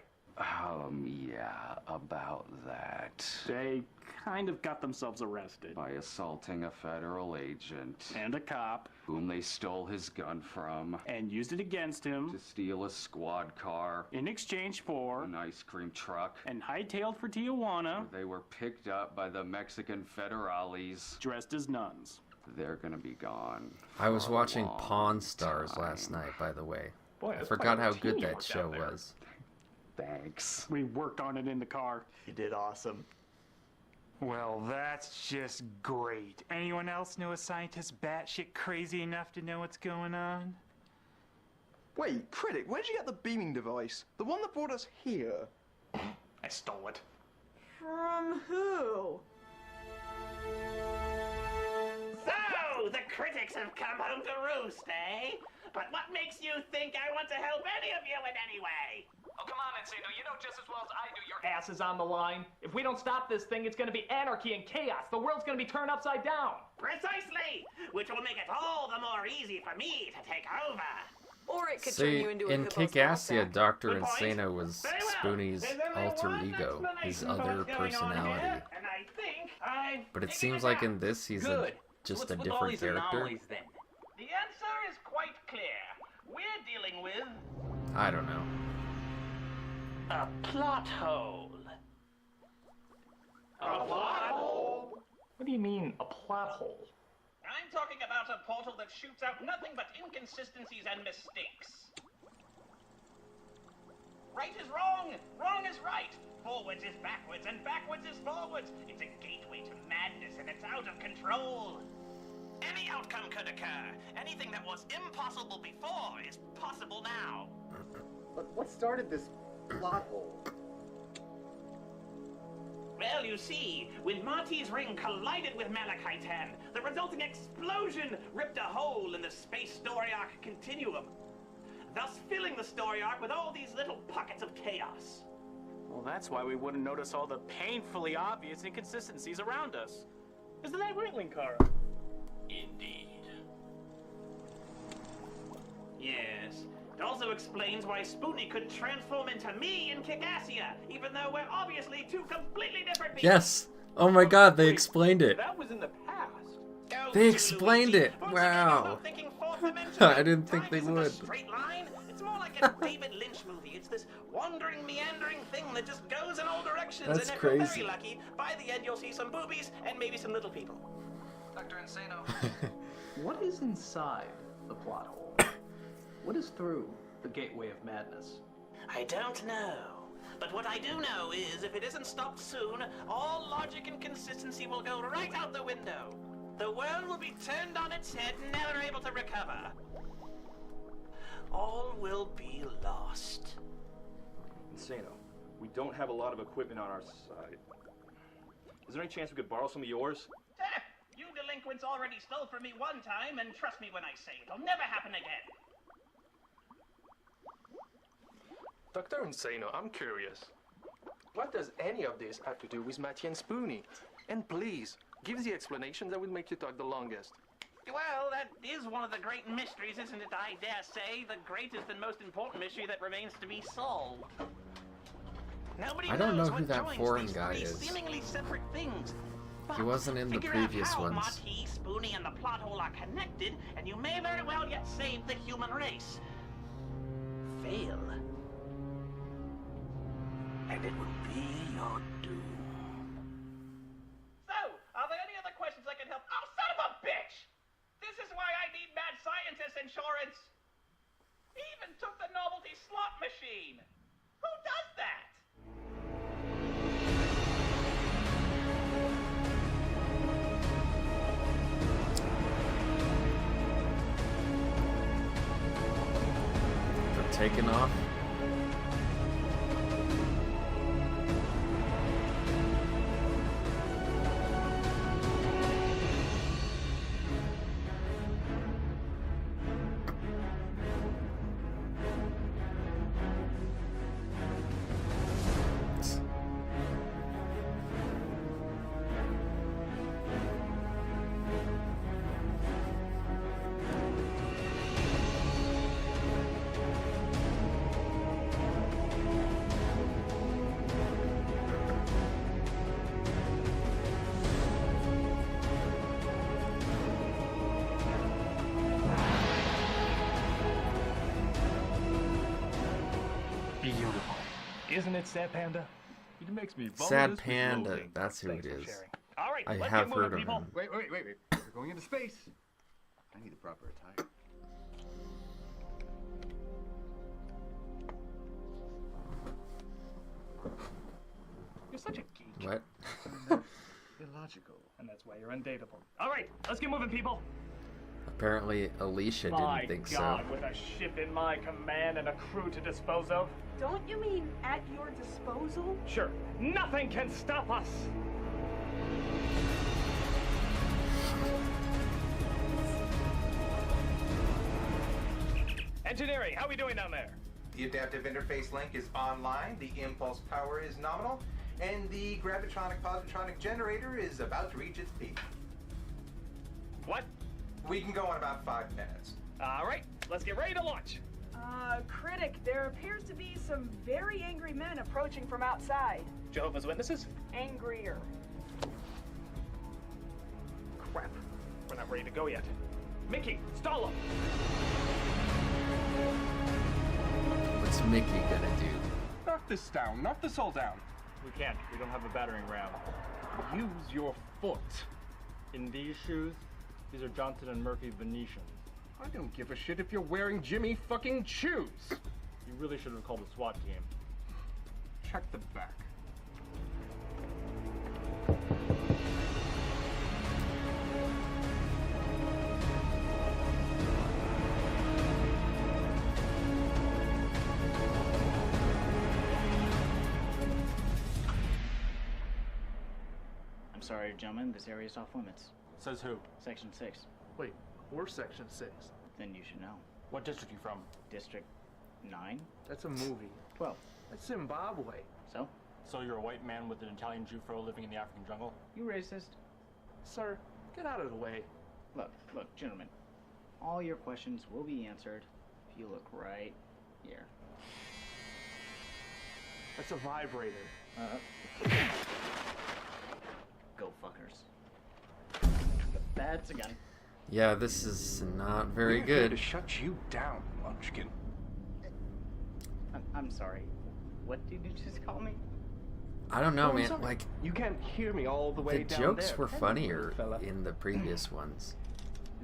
Yeah, about that. They kind of got themselves arrested. By assaulting a federal agent. And a cop. Whom they stole his gun from. And used it against him. To steal a squad car. In exchange for. An ice cream truck. And hightailed for Tijuana. They were picked up by the Mexican federales. Dressed as nuns. They're gonna be gone. I was watching Pawn Stars last night, by the way. Boy, I forgot how good that show was. Thanks. We worked on it in the car. You did awesome. Well, that's just great. Anyone else know a scientist batshit crazy enough to know what's going on? Wait, Critic, where'd you get the beaming device? The one that brought us here? I stole it. From who? So, the critics have come home to roost, eh? But what makes you think I want to help any of you in any way? Oh, come on, Encino. You know just as well as I do your ass is on the line. If we don't stop this thing, it's gonna be anarchy and chaos. The world's gonna be turned upside down. Precisely! Which will make it all the more easy for me to take over. Or it could turn See, you into a in hippo's Kick-Assia, backpack. Dr. Good point. Insano was Very well. Spoonie's There's only alter one ego, his explanation for other what's going on personality. here, and I think I But it figured seems it like out. in this, he's Good. just So a what's with all different these character. anomalies, then? The answer is quite clear. We're dealing with I don't know. a plot hole. A plot hole? What do you mean, a plot hole? I'm talking about a portal that shoots out nothing but inconsistencies and mistakes. Right is wrong, wrong is right. Forwards is backwards, and backwards is forwards. It's a gateway to madness, and it's out of control. Any outcome could occur. Anything that was impossible before is possible now. But what started this plot hole? Well, you see, when Marty's ring collided with Malachi 10, the resulting explosion ripped a hole in the space story arc continuum, thus filling the story arc with all these little pockets of chaos. Well, that's why we wouldn't notice all the painfully obvious inconsistencies around us. Isn't that right, Linkara? Indeed. Yes. It also explains why Spoonie could transform into me in Kick-Assia, even though we're obviously two completely different people. Yes! Oh my god, they explained it! That was in the past. They explained it! Wow! I didn't think they would. Straight line? It's more like a David Lynch movie. It's this wandering, meandering thing that just goes in all directions. That's and if you're crazy. very lucky, by the end you'll see some boobies and maybe some little people. Dr. Insano. What is inside the plot hole? What is through the gateway of madness? I don't know. But what I do know is if it isn't stopped soon, all logic and consistency will go right out the window. The world will be turned on its head, never able to recover. All will be lost. Insano, we don't have a lot of equipment on our side. Is there any chance we could borrow some of yours? delinquents already stole from me one time, and trust me when I say it'll never happen again. Dr. Insano, I'm curious. What does any of this have to do with Matty and Spoonie? And please, give the explanation that would make you talk the longest. Well, that is one of the great mysteries, isn't it? I dare say the greatest and most important mystery that remains to be solved. Nobody I don't know knows who what that joins foreign these guy three is. seemingly separate things. He wasn't in the Figure previous out how ones. Marty, Spoonie, and the plot hole are connected, and you may very well yet save the human race. Fail. And it would be your doom. So, are there any other questions I can help? Oh, son of a bitch! This is why I need mad scientist insurance. He even took the novelty slot machine. Who does that? They're taking off. Beautiful. Isn't it, Sad Panda? It makes me Sad Panda, that's who it is. All right, I let's have get moving, heard of people. him. Wait. We're going into space. I need the proper attire. You're such a geek. What? Illogical. And that's why you're undateable. All right, let's get moving, people. Apparently Alicia My didn't think God, so. with a ship in my command and a crew to dispose of. Don't you mean at your disposal? Sure, nothing can stop us. Engineering, how we doing down there? The adaptive interface link is online, the impulse power is nominal, and the gravitronic-positronic generator is about to reach its peak. What? We can go in about 5 minutes. All right, let's get ready to launch. Critic, there appears to be some very angry men approaching from outside. Jehovah's Witnesses? Angrier. Crap, we're not ready to go yet. Mickey, stall them. What's Mickey gonna do? Knock this down. Knock this all down. We can't. We don't have a battering ram. Use your foot. In these shoes, these are Johnson and Murphy Venetians. I don't give a shit if you're wearing Jimmy fucking shoes. You really should have called a SWAT team. Check the back. I'm sorry, gentlemen, this area is off limits. Says who? Section 6. Wait, we're Section 6. Then you should know. What district you from? District 9? That's a movie. 12. That's Zimbabwe. So? So you're a white man with an Italian Jew fro living in the African jungle? You racist? Sir, get out of the way. Look, gentlemen. All your questions will be answered if you look right here. That's a vibrator. Go fuckers. That's a gun. Yeah, this is not very We're here good. to shut you down, Munchkin. I'm sorry. What did you just call me? I don't know, Oh, I'm man. sorry. Like, you can't hear me all the way the down jokes there. were funnier in the previous ones.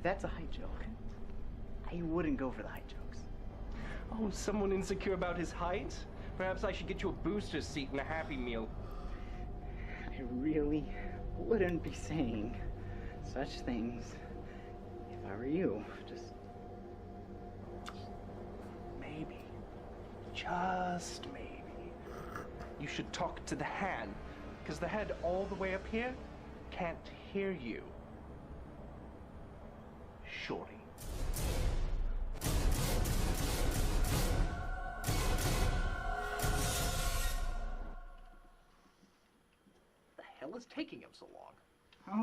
That's a height joke. I wouldn't go for the height jokes. Oh, someone insecure about his height? Perhaps I should get you a booster seat and a Happy Meal. I really wouldn't be saying such things if I were you. Just maybe, just maybe, you should talk to the hand, because the head all the way up here can't hear you. Shorty. The hell is taking him so long?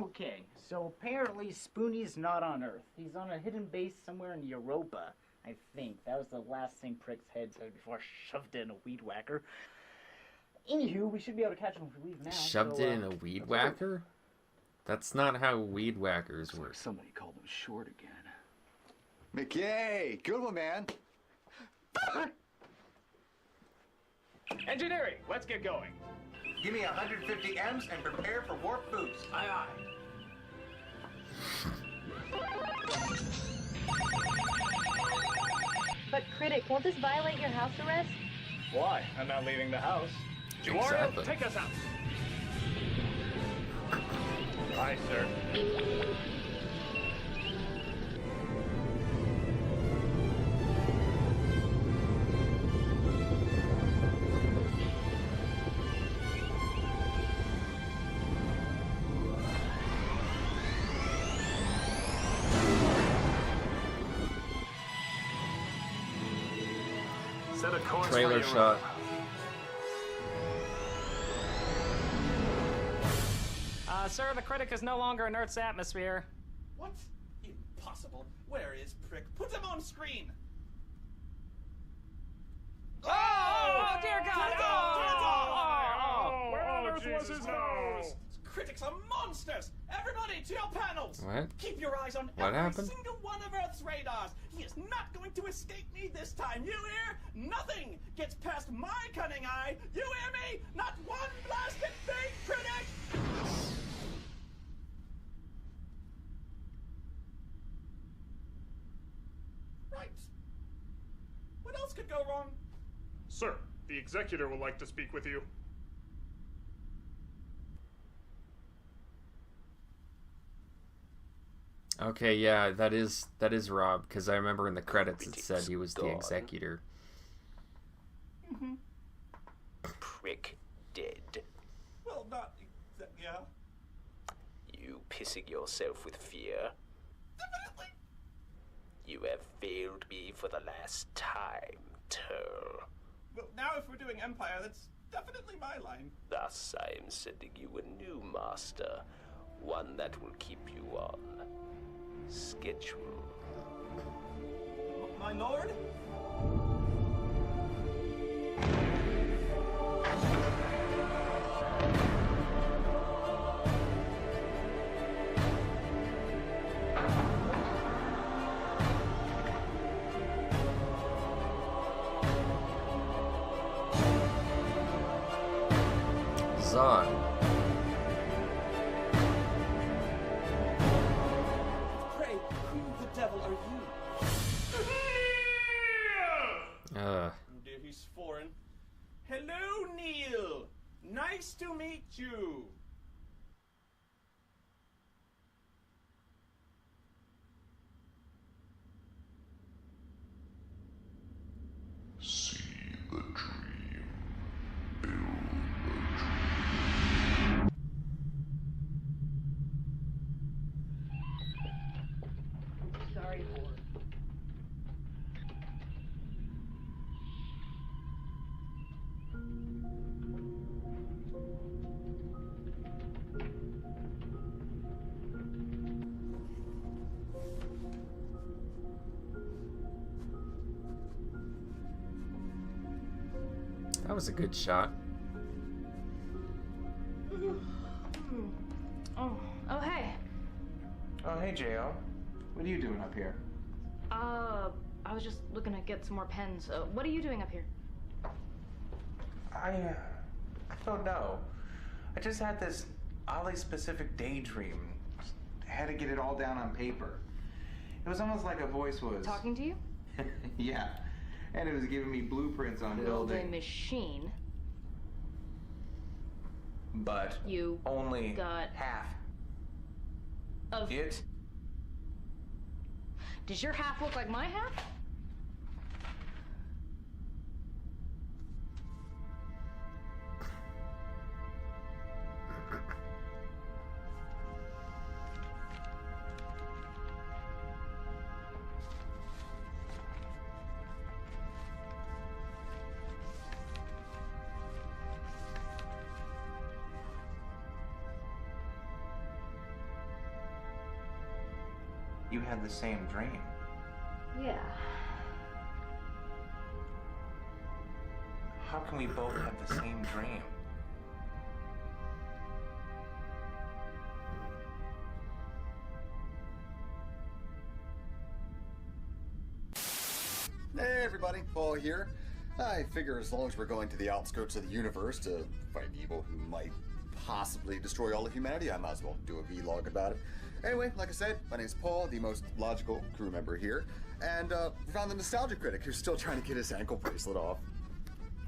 Okay, so apparently Spoonie's not on Earth. He's on a hidden base somewhere in Europa, I think. That was the last thing Prick's head said before I shoved it in a weed whacker. Anywho, we should be able to catch him if we leave now. Shoved it in a weed whacker? That's not how weed whackers work. Somebody called him short again. McKay, good one, man. Engineering, let's get going. Give me 150 M's and prepare for warp boost. Aye, aye. But Critic, won't this violate your house arrest? Why? I'm not leaving the house. Exactly. Juario, take us out. Aye, sir. Set a course Trailer for your shot. Sir, the Critic is no longer in Earth's atmosphere. What? Impossible. Where is Prick? Put him on screen! Oh, dear God! Where on Earth was his nose? Critics are monsters! Everybody to your panels! What? Keep your eyes on What every happened? single one of Earth's radars! He is not going to escape me this time, you hear? Nothing gets past my cunning eye! You hear me? Not one blasted thing, Critic! Right. What else could go wrong? Sir, the Executor would like to speak with you. Okay, yeah, that is Rob, because I remember in the credits it said he was the Executor. Prick dead. Well, not yeah. You pissing yourself with fear? Definitely. You have failed me for the last time, Turl. Well, now if we're doing Empire, that's definitely my line. Thus, I am sending you a new master, one that will keep you on schedule. My lord? Zod. Pray, who the devil are you? Dear, he's foreign. Hello, Neil. Nice to meet you. See the dream. Sorry, Ward. That was a good shot. Oh, hey. Oh, hey, J.O. What are you doing up here? I was just looking to get some more pens. What are you doing up here? I don't know. I just had this oddly specific daydream. I had to get it all down on paper. It was almost like a voice was... Talking to you? Yeah. And it was giving me blueprints on Build a building. machine. But You only got half. of It? Does your half look like my half? you had the same dream. Yeah. How can we both have the same dream? Hey everybody, Paul here. I figure as long as we're going to the outskirts of the universe to fight evil who might possibly destroy all of humanity, I might as well do a vlog about it. Anyway, like I said, my name's Paul, the most logical crew member here, and we found the Nostalgia Critic who's still trying to get his ankle bracelet off.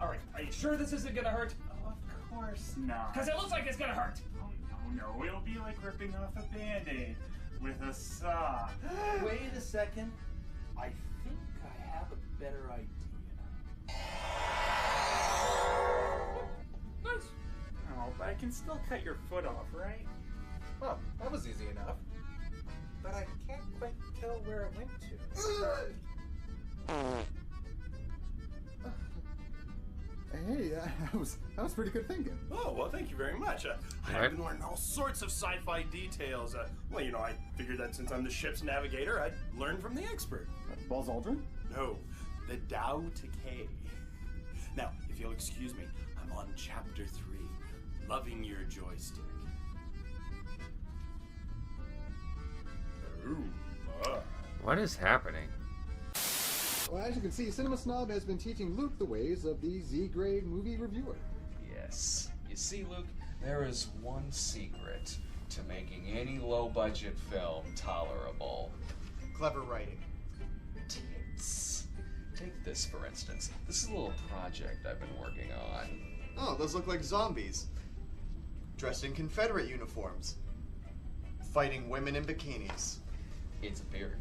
Alright, are you sure this isn't gonna hurt? Oh, of course not. Because it looks like it's gonna hurt. Oh, no, it'll be like ripping off a Band-Aid with a saw. Wait a second. I think I have a better idea. Nice. Oh, but I can still cut your foot off, right? Well, that was easy enough. But I can't quite tell where it went to. Hey, that was pretty good thinking. Oh, well, thank you very much. I've been learning all sorts of sci-fi details. Well, you know, I figured that since I'm the ship's navigator, I'd learn from the expert. Buzz Aldrin? No, the Tao Decay. Now, if you'll excuse me, I'm on chapter 3, Loving Your Joystick. What is happening? Well, as you can see, Cinema Snob has been teaching Luke the ways of the Z-grade movie reviewer. Yes. You see, Luke, there is one secret to making any low-budget film tolerable. Clever writing. Tits. Take this, for instance. This is a little project I've been working on. Oh, those look like zombies. Dressed in Confederate uniforms. Fighting women in bikinis. It's a period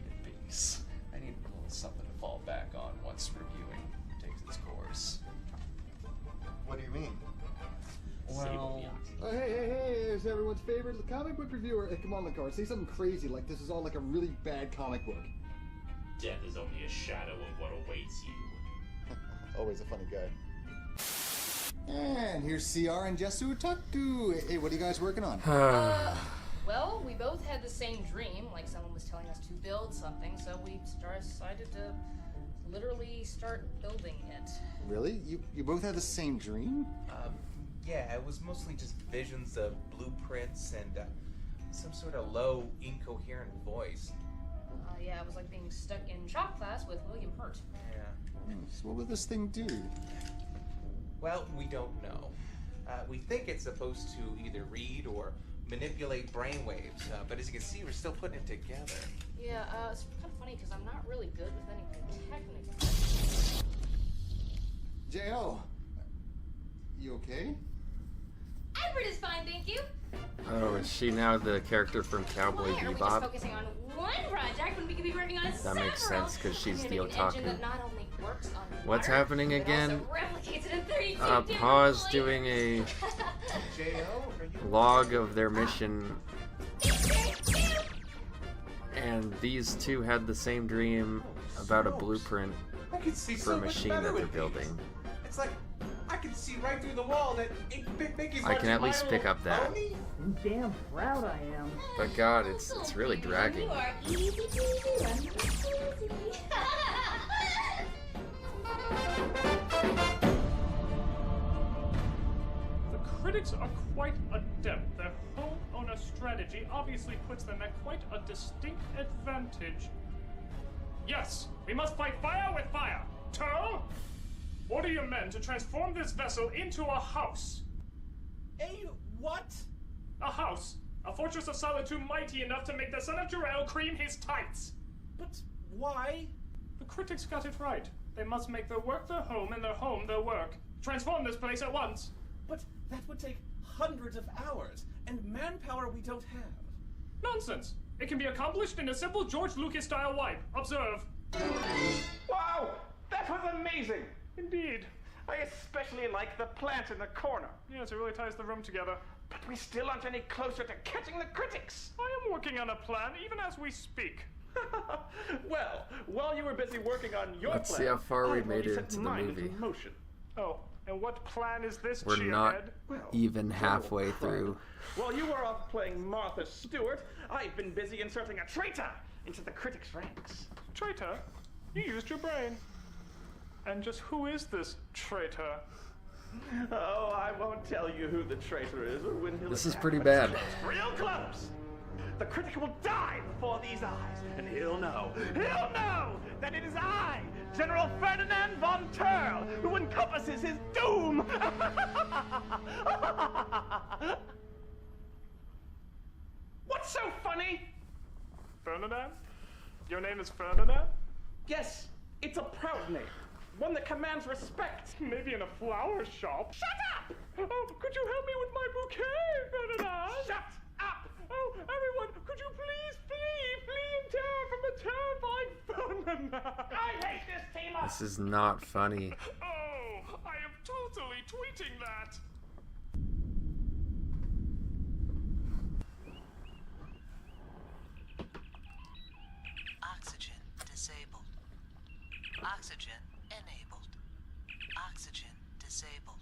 piece. I need a little something to fall back on once reviewing takes its course. What do you mean? Well... Hey, there's everyone's favorite comic book reviewer. Hey, come on, Lakar, say something crazy like this is all like a really bad comic book. Death is only a shadow of what awaits you. Always a funny guy. And here's CR and Jesu Taku. Hey, what are you guys working on? Well, we both had the same dream, like someone was telling us to build something, so we decided to literally start building it. Really? You both had the same dream? Yeah, it was mostly just visions of blueprints and some sort of low, incoherent voice. Yeah, it was like being stuck in shop class with William Hurt. Yeah. So what would this thing do? Well, we don't know. We think it's supposed to either read or manipulate brainwaves, but as you can see, we're still putting it together. Yeah, it's kind of funny because I'm not really good with anything technical. J.O., you okay? Albert is fine, thank you. Oh, is she now the character from Cowboy Why are we just Bebop? focusing on one project when we could be working on several? That makes sense because she's the An engine otaku. that not only works on What's water, happening but again? also replicates it in 32 Pause different doing a J.O., log of their mission. And these two had the same dream about a blueprint I can see for so a much machine better that they're with building. these. It's like I can see right through the wall that Mickey's I can at least pick up that. I'm damn proud I am. But God, it's really dragging. You are easy peasy, lemon squeezy. The critics are quite adept. Their homeowner strategy obviously puts them at quite a distinct advantage. Yes, we must fight fire with fire. Tow, order your men to transform this vessel into a house. A what? A house. A fortress of solitude mighty enough to make the son of Jor-El cream his tights. But why? The critics got it right. They must make their work their home and their home their work. Transform this place at once. But that would take hundreds of hours, and manpower we don't have. Nonsense. It can be accomplished in a simple George Lucas-style wipe. Observe. Wow! That was amazing! Indeed. I especially like the plant in the corner. Yes, it really ties the room together. But we still aren't any closer to catching the critics. I am working on a plan, even as we speak. Well, while you were busy working on your Let's plan, see how far we I've made already it set into the mine movie. into motion. Oh, and what plan is this, We're not Cheerhead? Well, even halfway crap. through. While you were off playing Martha Stewart, I've been busy inserting a traitor into the critics' ranks. Traitor, you used your brain. And just who is this traitor? Oh, I won't tell you who the traitor is or when he'll This is attack, pretty but bad. it's close, real close. The critic will die before these eyes, and he'll know that it is I, General Ferdinand von Terl, who encompasses his doom. What's so funny? Ferdinand? Your name is Ferdinand? Yes, it's a proud name. One that commands respect. Maybe in a flower shop. Shut up! Oh, could you help me with my bouquet, Ferdinand? Shut up! Oh, everyone, could you please flee in terror from the terrifying Ferdinand? I hate this team up! This is not funny. Oh, I am totally tweeting that. Oxygen disabled. Oxygen enabled. Oxygen disabled.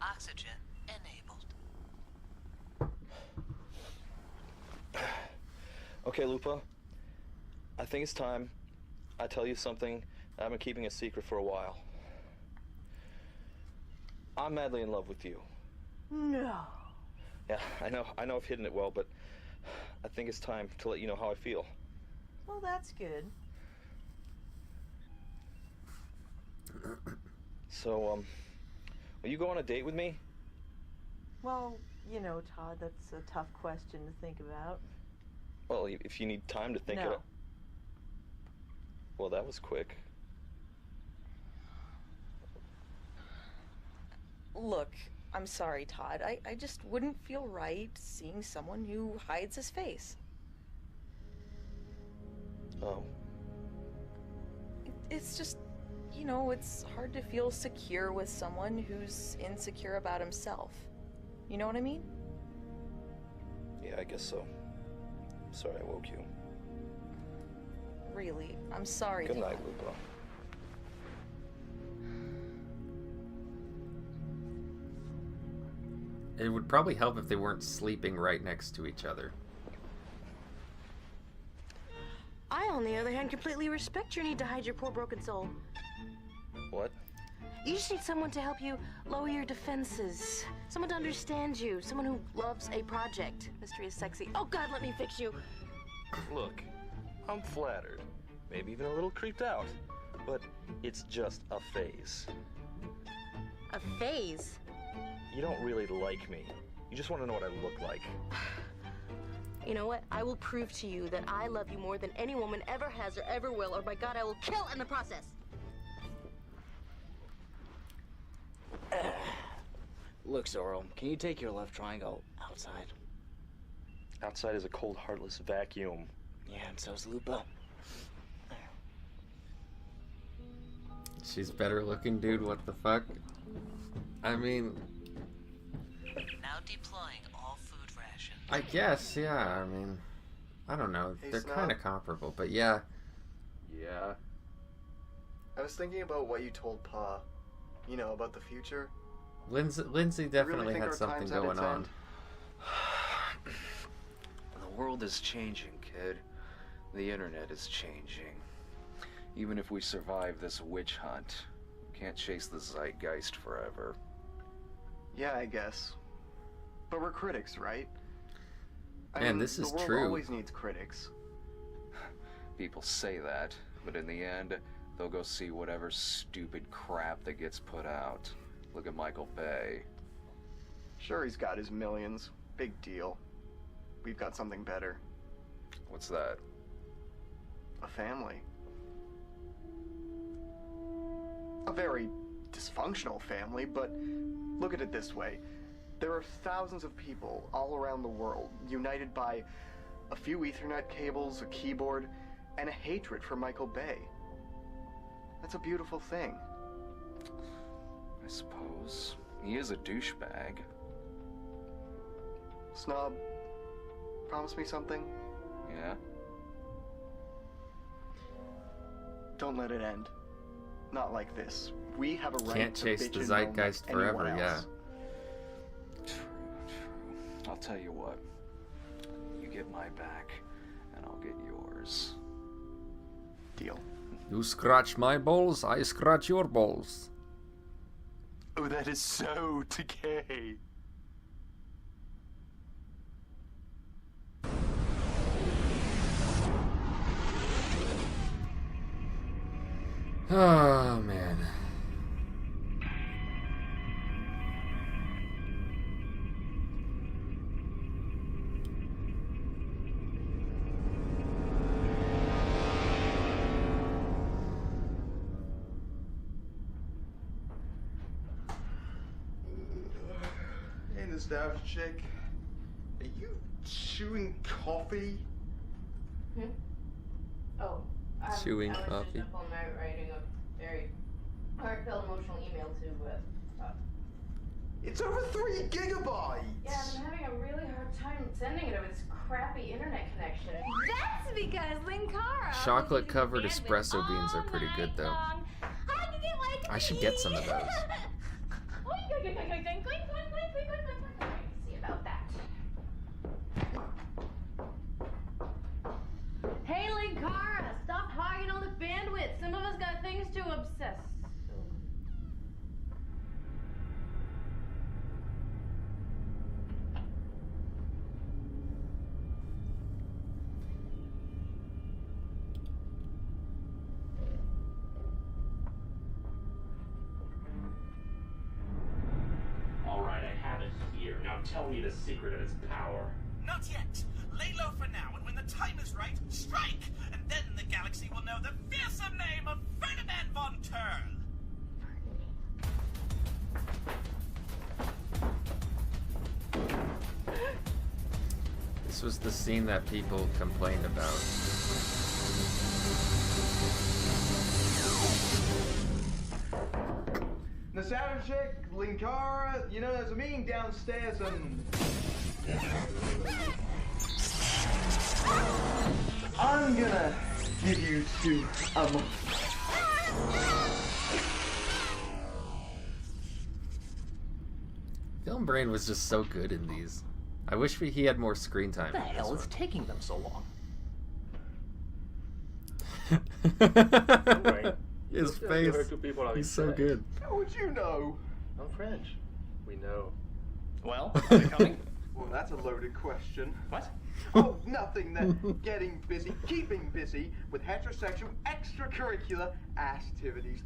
Oxygen enabled. Okay, Lupa. I think it's time I tell you something I've been keeping a secret for a while. I'm madly in love with you. No. Yeah, I know I've hidden it well, but I think it's time to let you know how I feel. Well, that's good. So, will you go on a date with me? Well, you know, Todd, that's a tough question to think about. Well, if you need time to think No. of it. Well, that was quick. Look, I'm sorry, Todd. I just wouldn't feel right seeing someone who hides his face. Oh. It's just, you know, it's hard to feel secure with someone who's insecure about himself. You know what I mean? Yeah, I guess so. Sorry I woke you. Really, I'm sorry, Good Todd. night, Lupa. It would probably help if they weren't sleeping right next to each other. I, on the other hand, completely respect your need to hide your poor broken soul. What? You just need someone to help you lower your defenses. Someone to understand you. Someone who loves a project. Mystery is sexy. Oh, God, let me fix you. Look, I'm flattered. Maybe even a little creeped out. But it's just a phase. A phase? You don't really like me. You just want to know what I look like. You know what? I will prove to you that I love you more than any woman ever has or ever will, or by God, I will kill in the process. Look, Zoro, can you take your love triangle outside? Outside is a cold, heartless vacuum. Yeah, and so's Lupa. She's better looking, dude. What the fuck? I mean, Now deploying all food rations. I guess, yeah. I mean, I don't know. Hey, They're Snob. kind of comparable, but yeah. Yeah. I was thinking about what you told Pa. You know, about the future. Lindsay definitely think had our something time's at going its on. end? The world is changing, kid. The internet is changing. Even if we survive this witch hunt, we can't chase the zeitgeist forever. Yeah, I guess. But we're critics, right? I Man, mean, this is the world true. always needs critics. People say that, but in the end, they'll go see whatever stupid crap that gets put out. Look at Michael Bay. Sure, he's got his millions. Big deal. We've got something better. What's that? A family. A very dysfunctional family, but look at it this way. There are thousands of people all around the world, united by a few Ethernet cables, a keyboard, and a hatred for Michael Bay. That's a beautiful thing. I suppose. He is a douchebag. Snob, promise me something? Yeah? Don't let it end. Not like this. We have a right Can't to chase bitch the and moan zeitgeist like anyone forever, yeah. else. True. I'll tell you what. get my back, and I'll get yours. Deal. You scratch my balls, I scratch your balls. Oh, that is so decay. Oh, man. Hey, nostalgia chick. Are you chewing coffee? Oh, Chewing I was coffee. just up all night writing a very heartfelt, emotional email to It's over 3 gigabytes! Yeah, I've been having a really hard time sending it over this crappy internet connection. That's because Linkara. Chocolate covered espresso beans are pretty good though. I should get some of those. See about that. Hey, Linkara, stop hogging all the bandwidth. Some of us got things to obsess. All right, I have it here. Now tell me the secret of its power. Not yet. Lay low for now, and when the time is right, strike! And then the galaxy will know the fearsome name of Ferdinand von Turl. This was the scene that people complained about. Nostalgia chick, Linkara, you know, there's a meeting downstairs and... I'm gonna give you 2 a month. Film Brain was just so good in these. I wish he had more screen time. What the hell is taking them so long? His face. He's so good. How would you know? I'm French. We know. Well, are they coming? Well, that's a loaded question. What? Oh, nothing then. Getting busy, keeping busy with heterosexual extracurricular activities.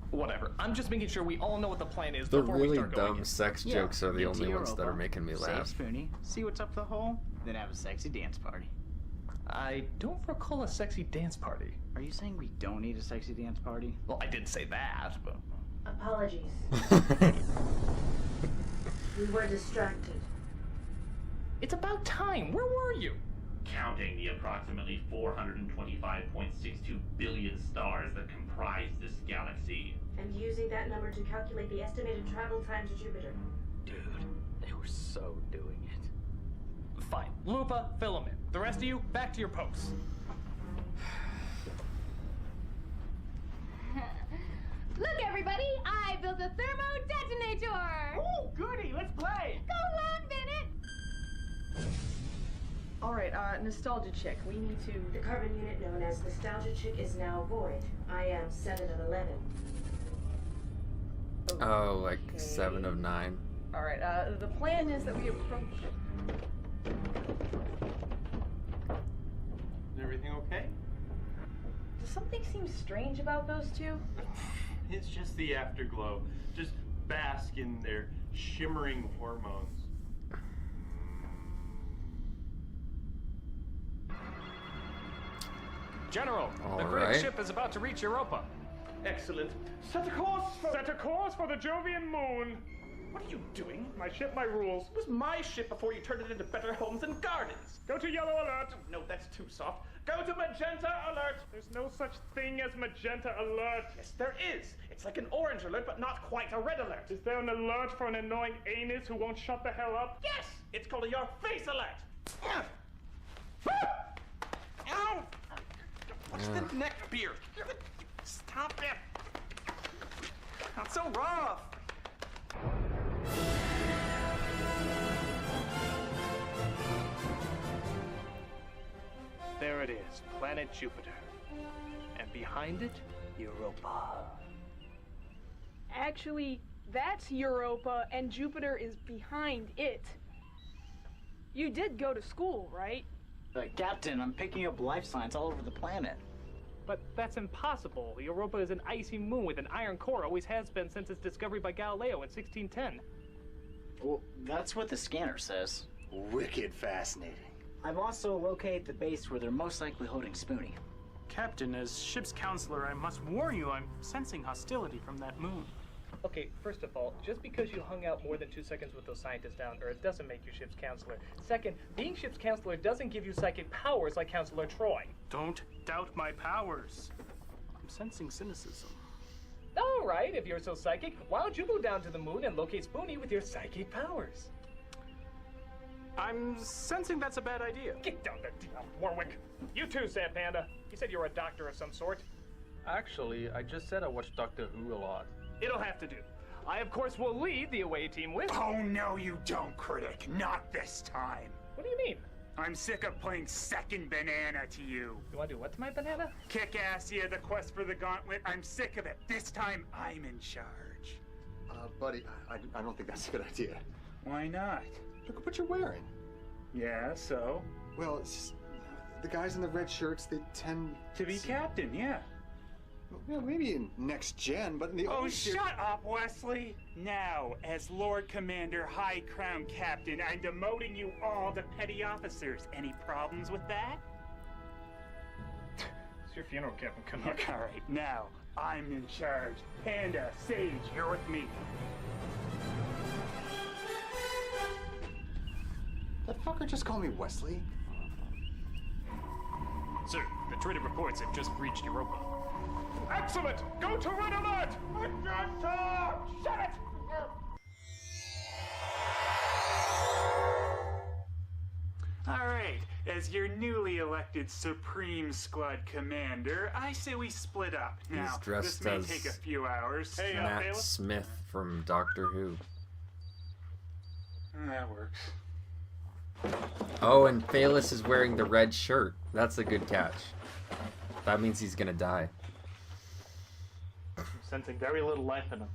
Whatever. I'm just making sure we all know what the plan is The before we really start going dumb in. sex jokes are the Get to only ones that Europa, are making me save laugh. Spoonie, see what's up the hole, then have a sexy dance party. I don't recall a sexy dance party. Are you saying we don't need a sexy dance party? Well, I did say that, but... Apologies. We were distracted. It's about time. Where were you? Counting the approximately 425.62 billion stars that comprise this galaxy. And using that number to calculate the estimated travel time to Jupiter. Dude, they were so doing it. Fine. Lupa, fill them in. The rest of you, back to your posts. Look, everybody! I built a thermo detonator! Oh, goody! Let's play! Go on, Bennett! Alright, Nostalgia Chick, we need to... The carbon unit known as Nostalgia Chick is now void. I am 7 of 11. Oh, like 7 of 9. Alright, the plan is that we approach... Is everything okay? Does something seem strange about those two? It's just the afterglow. Just bask in their shimmering hormones. General, the All critic right. ship is about to reach Europa. Excellent. Set a course for... Set a course for the Jovian moon. What are you doing? My ship, my rules. It was my ship before you turned it into Better Homes and Gardens. Go to yellow alert. No, that's too soft. Go to magenta alert. There's no such thing as magenta alert. Yes, there is. It's like an orange alert, but not quite a red alert. Is there an alert for an annoying anus who won't shut the hell up? Yes! It's called a your face alert. Ow! What's the neck beard? Stop it! Not so rough. is planet Jupiter. And behind it, Europa. Actually, that's Europa, and Jupiter is behind it. You did go to school, right? Captain, I'm picking up life signs all over the planet. But that's impossible. Europa is an icy moon with an iron core, always has been since its discovery by Galileo in 1610. Well, that's what the scanner says. Wicked fascinating. I've also located the base where they're most likely holding Spoonie. Captain, as ship's counselor, I must warn you, I'm sensing hostility from that moon. Okay, first of all, just because you hung out more than 2 seconds with those scientists down Earth doesn't make you ship's counselor. Second, being ship's counselor doesn't give you psychic powers like Counselor Troy. Don't doubt my powers. I'm sensing cynicism. All right, if you're so psychic, why don't you go down to the moon and locate Spoonie with your psychic powers? I'm sensing that's a bad idea. Get down there, Warwick. You too, Sad Panda. You said you were a doctor of some sort. Actually, I just said I watched Doctor Who a lot. It'll have to do. I, of course, will lead the away team with... Oh, no, you don't, Critic. Not this time. What do you mean? I'm sick of playing second banana to you. You want to do what to my banana? Kick ass, yeah, the quest for the gauntlet. I'm sick of it. This time, I'm in charge. Buddy, I don't think that's a good idea. Why not? Look at what you're wearing. Yeah, so? Well, it's just, the guys in the red shirts, they tend to be captain, yeah. Well, maybe in next gen, but in the Oh, shut up, Wesley! Now, as Lord Commander High Crown Captain, I'm demoting you all to petty officers. Any problems with that? It's your funeral, Captain Canuck. All right, now, I'm in charge. Panda, Sage, you're with me. That fucker just called me Wesley. Sir, the Twitter reports have just reached Europa. Excellent! Go to red alert! I can't talk! Shut it! All right, as your newly elected Supreme Squad Commander, I say we split up. Now, He's dressed this may as take a few hours. Hey, Matt Bailiff? Smith from Doctor Who. That works. Oh, and Phaelus is wearing the red shirt. That's a good catch. That means he's gonna die. I'm sensing very little life in him.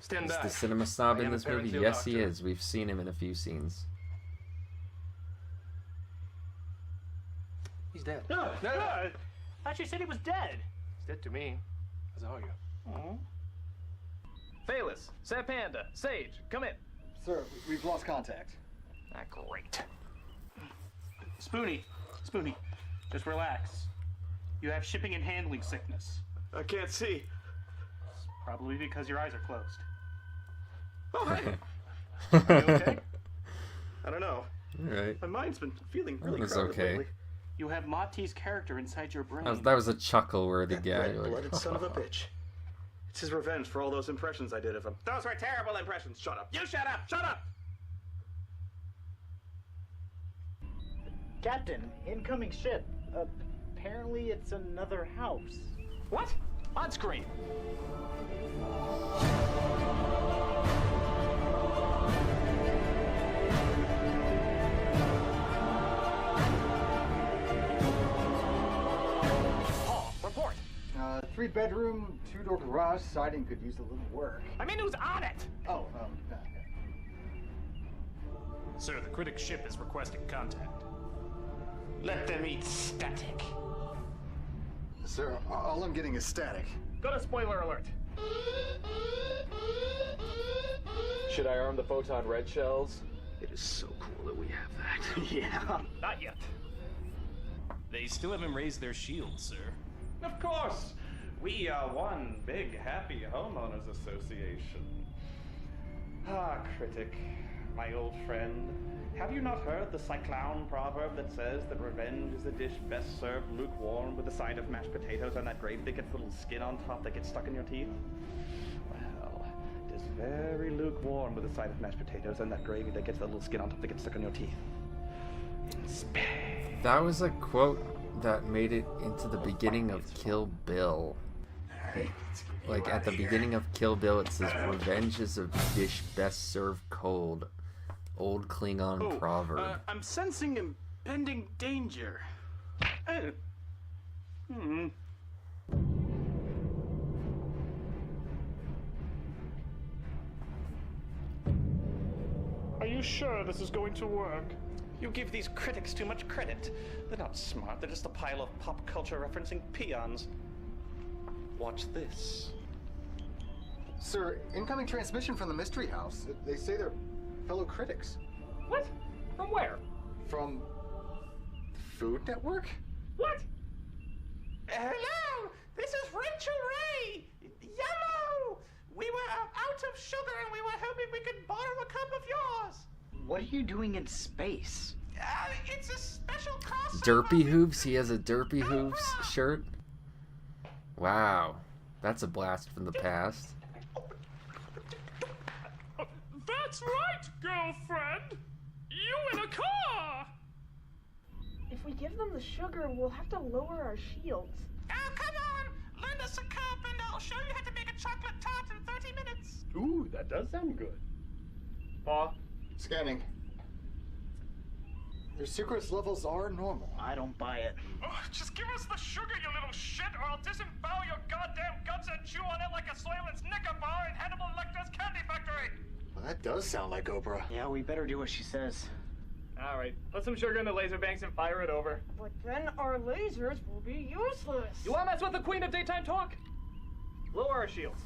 Stand Is back. the cinema snob I in am this a movie? Parentio Yes, he doctor. is. We've seen him in a few scenes. He's dead. No. I thought you said he was dead. He's dead to me. As are you. Oh. Phaelus, Sad Panda, Sage, come in. Sir, we've lost contact. Ah, great. Spoonie, just relax. You have shipping and handling sickness. I can't see. It's probably because your eyes are closed. Oh, hey. Are you okay? I don't know. Alright. My mind's been feeling really That was crowded okay. lately. You have Monty's character inside your brain. That was a chuckle-worthy gag. Red-blooded son of a bitch. It's his revenge for all those impressions I did of him. Those were terrible impressions. Shut up. You shut up. Shut up. Captain, incoming ship. Apparently it's another house. What? On screen. Paul, report. 3-bedroom, 2-door garage. Siding could use a little work. I mean, who's on it? Oh, Sir, the critic ship is requesting contact. Let them eat static. Sir, all I'm getting is static. Go to spoiler alert. Should I arm the photon red shells? It is so cool that we have that. Yeah. Not yet. They still haven't raised their shields, sir. Of course! We are one big happy homeowners association. Ah, Critic, my old friend. Have you not heard the Cyclown proverb that says that revenge is a dish best served lukewarm with a side of mashed potatoes and that gravy that gets a little skin on top that gets stuck in your teeth? Well, it is very lukewarm with a side of mashed potatoes and that gravy that gets a little skin on top that gets stuck in your teeth. In space. That was a quote that made it into the beginning of Kill Bill. Like at the beginning of Kill Bill, it says, "Revenge is a dish best served cold." Old Klingon proverb. I'm sensing impending danger. Are you sure this is going to work? You give these critics too much credit. They're not smart, they're just a pile of pop culture referencing peons. Watch this. Sir, incoming transmission from the Mystery House. They say they're fellow critics. What? From where? From Food Network? What? Hello, this is Rachel Ray. Yellow. We were out of sugar and we were hoping we could borrow a cup of yours. What are you doing in space? It's a special crossover. Derpy Hooves? He has a Derpy Hooves shirt? Wow. That's a blast from the past. That's right, girlfriend! You in a car! If we give them the sugar, we'll have to lower our shields. Oh, come on! Lend us a cup and I'll show you how to make a chocolate tart in 30 minutes. Ooh, that does sound good. Pa? Scanning. Their sucrose levels are normal. I don't buy it. Oh, just give us the sugar, you little shit, or I'll disembowel your goddamn guts and chew on it like a Soylent Snicker bar in Hannibal Lecter's candy factory! Well, that does sound like Oprah. Yeah, we better do what she says. Alright, put some sugar in the laser banks and fire it over. But then our lasers will be useless. You wanna mess with the queen of daytime talk? Lower our shields.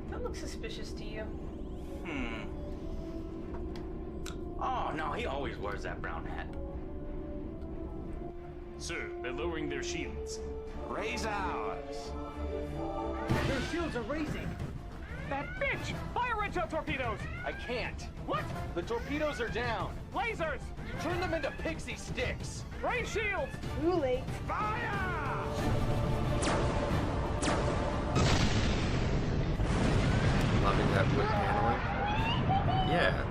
That looks suspicious to you. Oh, no, he always wears that brown hat. Sir, they're lowering their shields. Raise ours. Their shields are raising. That bitch! Fire red shell torpedoes! I can't. What? The torpedoes are down. Lasers! Turn them into pixie sticks. Raise shields! Too late. Fire! Loving that wood paneling. Yeah.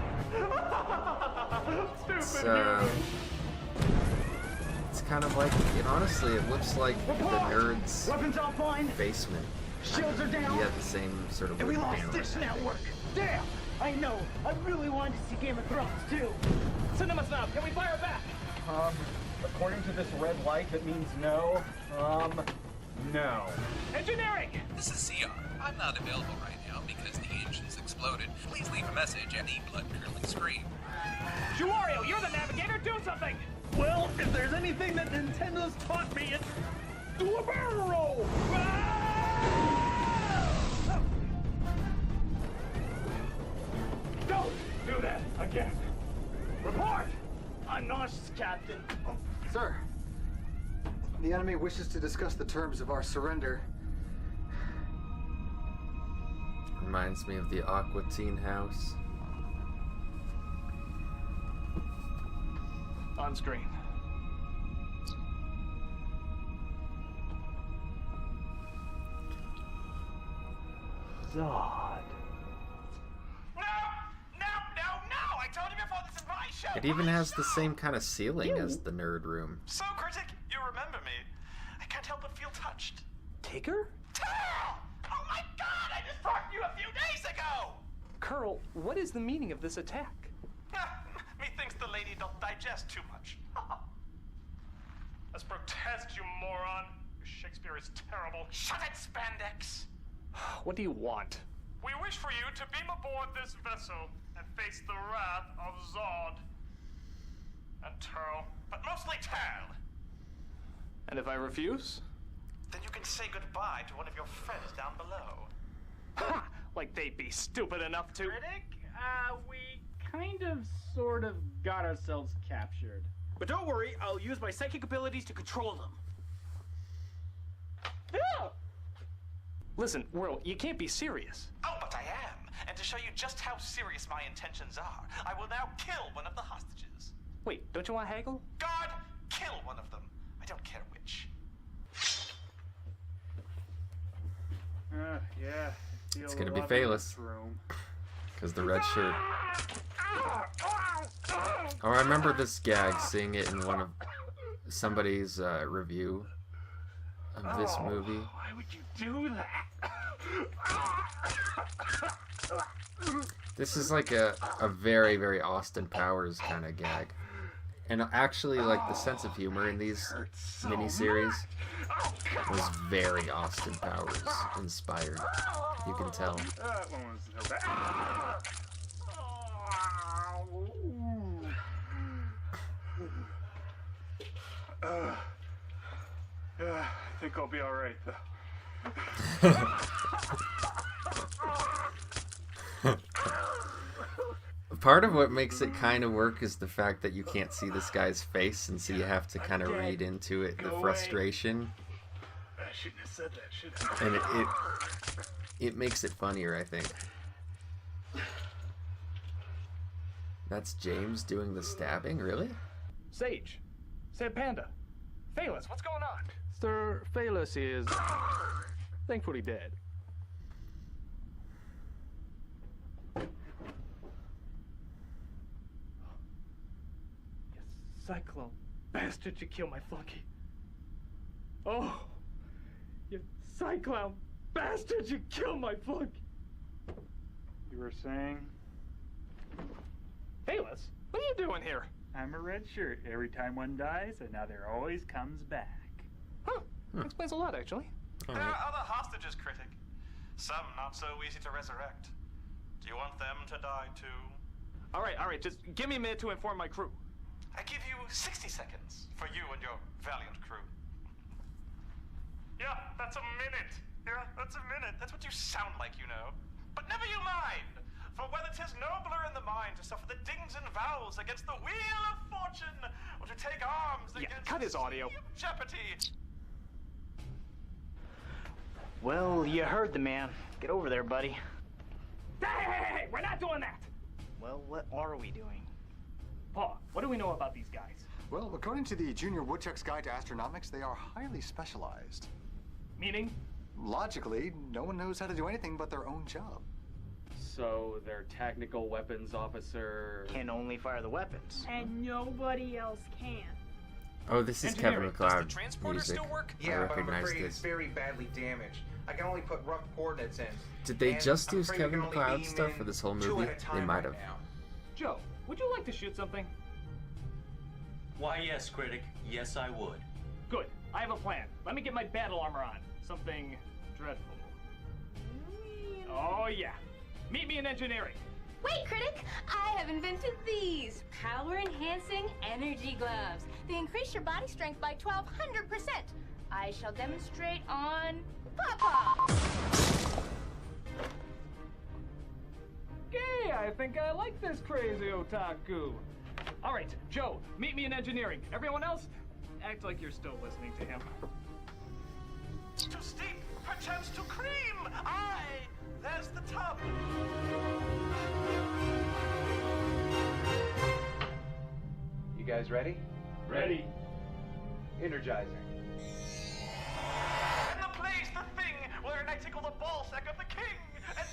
It's kind of like, honestly, it looks like the nerds' Weapons offline. basement. Shields are down. He had the same sort of And we wood lost paneling. Dish Network. Damn! I know. I really wanted to see Game of Thrones too. Cinema Snob, can we fire back? According to this red light, that means no. No. Engineering! This is Xeon. I'm not available right now because the engine's exploded. Please leave a message at a blood-curdling scream. Juario, you're the navigator, do something! Well, if there's anything that Nintendo's taught me, it's do a barrel roll. Don't do that again. Report! I'm nauseous, Captain. Sir, the enemy wishes to discuss the terms of our surrender. Reminds me of the Aqua Teen House. On screen. Zod. No! I told you before, this is my show! It even has the same kind of ceiling as the nerd room. So, Critic, you remember me. I can't help but feel touched. Tigger? Tell! Oh my god, I just talked to you a few days ago! Curl, what is the meaning of this attack? Methinks the lady don't digest too much. Let's protest, you moron. Shakespeare is terrible. Shut it, Spandex! What do you want? We wish for you to beam aboard this vessel and face the wrath of Zod. And Turl. But mostly Tal. And if I refuse? Then you can say goodbye to one of your friends down below. Ha! Like they'd be stupid enough to. Critic, we kind of, sort of got ourselves captured. But don't worry, I'll use my psychic abilities to control them. Yeah! Listen, Whirl, you can't be serious. Oh, but I am. And to show you just how serious my intentions are, I will now kill one of the hostages. Wait, don't you want to haggle? God, kill one of them. I don't care which. Yeah. It's gonna be Phaelus. Because the red shirt. Oh, I remember this gag, seeing it in one of somebody's review. of this movie. Why would you do that? This is like a very, very Austin Powers kind of gag. And actually, like, the sense of humor in these miniseries was very Austin Powers inspired. You can tell. That one was so bad. I think I'll be alright, though. Part of what makes it kind of work is the fact that you can't see this guy's face, and so you have to kind of read into it the frustration. I shouldn't have said that, should I? And it makes it funnier, I think. That's James doing the stabbing, really? Sage, Sad Panda, Phaelus, what's going on? Sir, Phaelus is thankfully dead. Cyclone bastard, you killed my flunky. Oh, you Cyclone bastard, you killed my flunky. You were saying? Phaelus, what are you doing here? I'm a red shirt. Every time one dies, another always comes back. Huh, explains a lot, actually. There are other hostages, Critic. Some not so easy to resurrect. Do you want them to die too? All right, just give me a minute to inform my crew. I give you 60 seconds for you and your valiant crew. Yeah, that's a minute. Yeah, that's a minute. That's what you sound like, you know. But never you mind. For whether 'tis nobler in the mind to suffer the dings and vows against the wheel of fortune, or to take arms against cut his audio. jeopardy. Well, you heard the man. Get over there, buddy. Hey, we're not doing that. Well, what are we doing? Paul, what do we know about these guys? Well, according to the Junior Woodchuck's Guide to Astronomics, they are highly specialized. Meaning? Logically, no one knows how to do anything but their own job. So their technical weapons officer Can only fire the weapons. And nobody else can. Oh, this is Kevin MacLeod Does the transporter music. still work? I Yeah, but I'm recognize afraid this. it's very badly damaged. I can only put rough coordinates in. Did they And just I'm use afraid we Kevin can only MacLeod beam stuff in for this whole 2 movie? at a time They might right have. now. Joe, would you like to shoot something? Why, yes, Critic. Yes, I would. Good. I have a plan. Let me get my battle armor on. Something dreadful. Oh, yeah. Meet me in engineering. Wait, Critic! I have invented these power-enhancing energy gloves. They increase your body strength by 1,200%. I shall demonstrate on Papa. Okay, I think I like this crazy otaku. All right, Joe, meet me in engineering. Everyone else, act like you're still listening to him. Too steep, perchance too cream. Aye, there's the tub. You guys ready? Ready. Energizing. And the place, the thing, wherein I tickle the ball sack of the king. And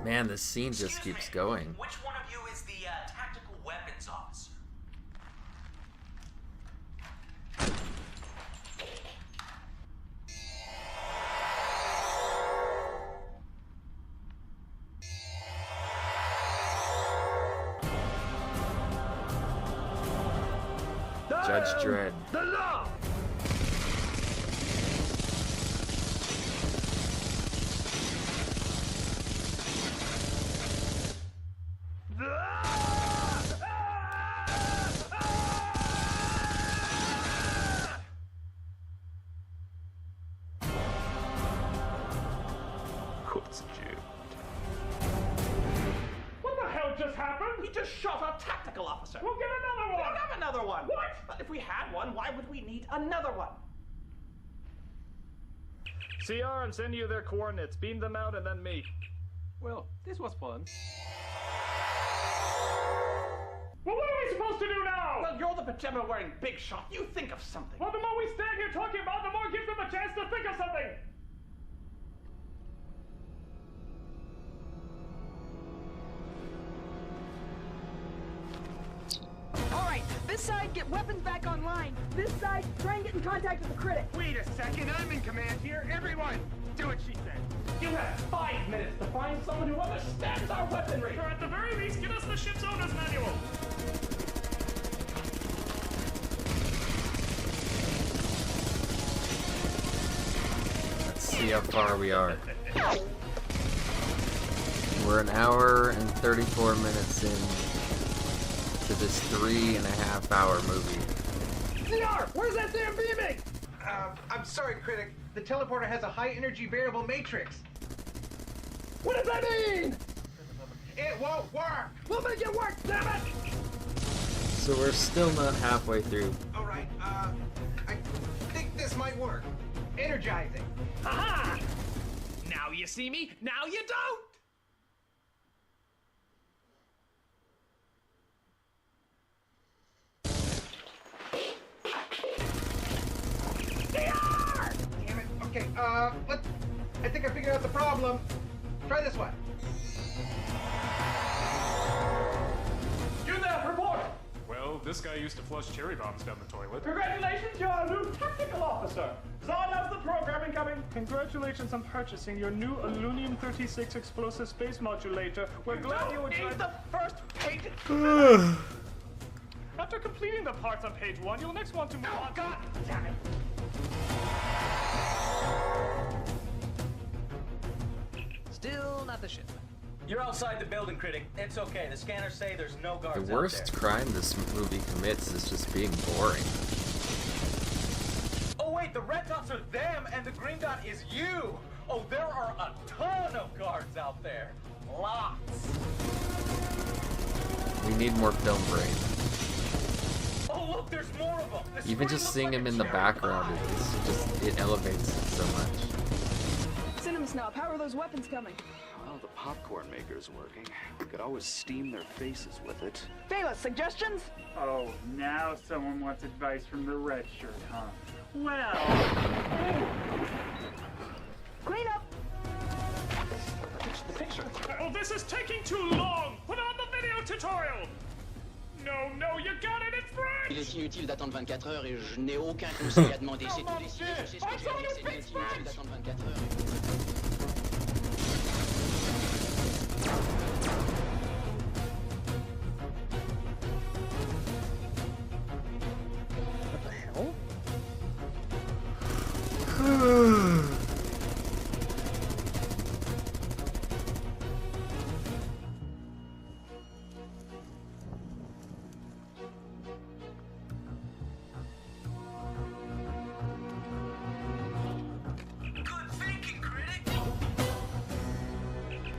Man, this scene just keeps going. Which one of you is the tactical weapons officer? Judge Dredd. The law! What the hell just happened? We just shot our tactical officer. We'll get another We one. don't have another one. What? But if we had one, why would we need another one? CR, I'm sending you their coordinates. Beam them out and then me. Well, this was fun. Well, what are we supposed to do now? Well, you're the pajama-wearing big shot. You think of something. Well, the more we stand here talking about, the more it gives them a chance to think of something. All right, this This side, get weapons back online. This side, try and get in contact with the critic. Wait a second, I'm in command here. Everyone, do what she said. You have 5 minutes to find someone who understands our weaponry. Or at the very least, give us the ship's owner's manual. Let's see how far we are. We're an hour and 34 minutes in to this 3.5-hour movie. CR, where's that damn beaming? I'm sorry, Critic. The teleporter has a high energy variable matrix. What does that mean? It won't work. We'll make it work, damn it! So we're still not halfway through. All right. I think this might work. Energizing. Aha! Now you see me. Now you don't. Damn it. Okay, I think I figured out the problem. Try this one. You there, report! Well, this guy used to flush cherry bombs down the toilet. Congratulations, you're a new tactical officer. Zod has the program incoming. Congratulations on purchasing your new Aluminum-36 explosive space modulator. We're glad you would Don't need the first page. After completing the parts on page 1, you'll next want to move on. God damn it! Still not the ship. You're outside the building, Critic. It's okay. The scanners say there's no guards The worst crime this movie commits is just being boring. Oh wait, the red dots are them and the green dot is you! Oh, there are a ton of guards out there. Lots. We need more film brain. Oh look, there's more of them! The Even screen just looks seeing like him a in the cherry background, pie. it elevates it so much. Cinema Snob, how are those weapons coming? Well, the popcorn maker's working. We could always steam their faces with it. Bayless, suggestions? Oh, now someone wants advice from the red shirt, huh? Well... Clean up! The picture. Oh, this is taking too long! Put on the video tutorial! No, you got it in French! Il est inutile d'attendre 24 heures et je n'ai aucun conseil à demander. C'est tout décidé. Je sais ce que j'ai à dire. C'est inutile d'attendre 24 heures. What the hell?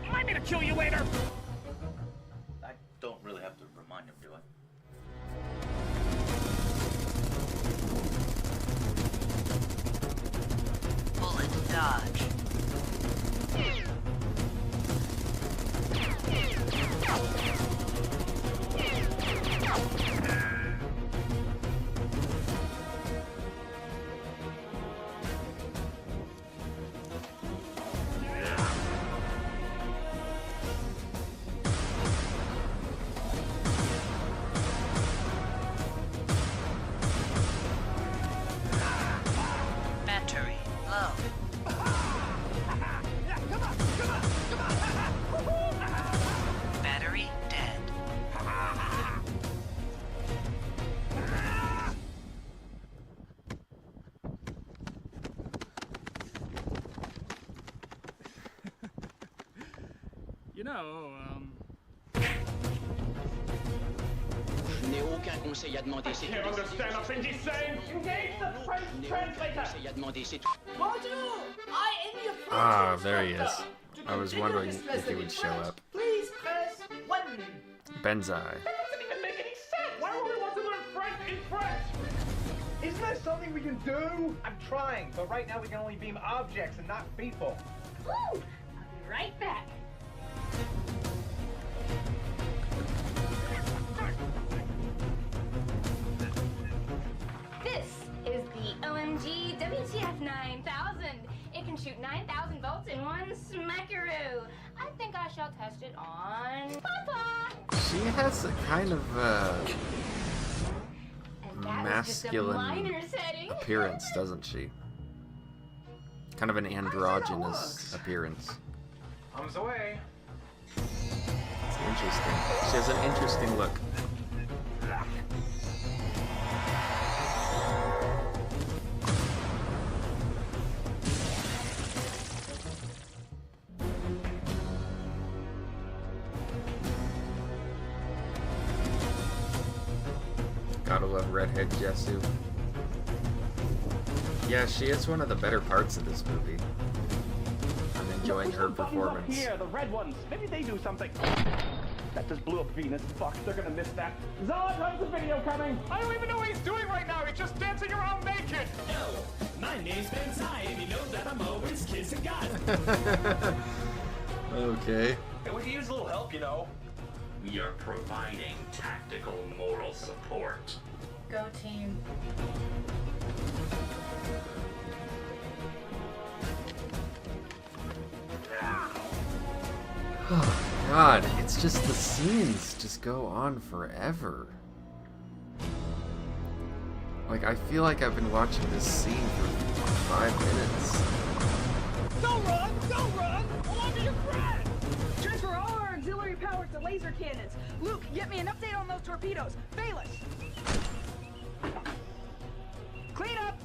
Remind me to kill you later! I don't really have to remind him, do I? Bullet dodge. Battery low. Battery dead. You know, Je n'ai aucun conseil à demander. C'est Can't understand a thing he's saying. Engage the French translator. conseil à demander. C'est tout. Bonjour, I am your French Ah, there he is. instructor. I was wondering if he would show up. Please press 1. Benzai. That doesn't even make any sense. Why would we want to learn French in French? Isn't there something we can do? I'm trying, but right now we can only beam objects and not people. Woo! I'll be right back. This is the OMG WTF 9000. It can shoot 9,000 volts in one smackaroo. I think I shall test it on Papa. She has a kind of masculine minor setting. appearance, doesn't she? Kind of an androgynous appearance. Arms away. It's interesting. She has an interesting look. Gotta love redhead Jessu. Yeah, she is one of the better parts of this movie. I'm enjoying her performance. Here, the red ones. Maybe they do something. That just blew up Venus. Fuck, they're gonna miss that. Zod, when's the video coming? I don't even know what he's doing right now. He's just dancing around naked. No, my name's Ben Tsai, and you know that I'm always kissing God. Okay. Hey, we could use a little help, you know. We are providing tactical moral support. Go team. Oh God, it's just the scenes just go on forever. Like, I feel like I've been watching this scene for 5 minutes. Don't run! Don't run! Hold on to your friend! Transfer all our auxiliary power to laser cannons. Luke, get me an update on those torpedoes. Bayless! Clean up!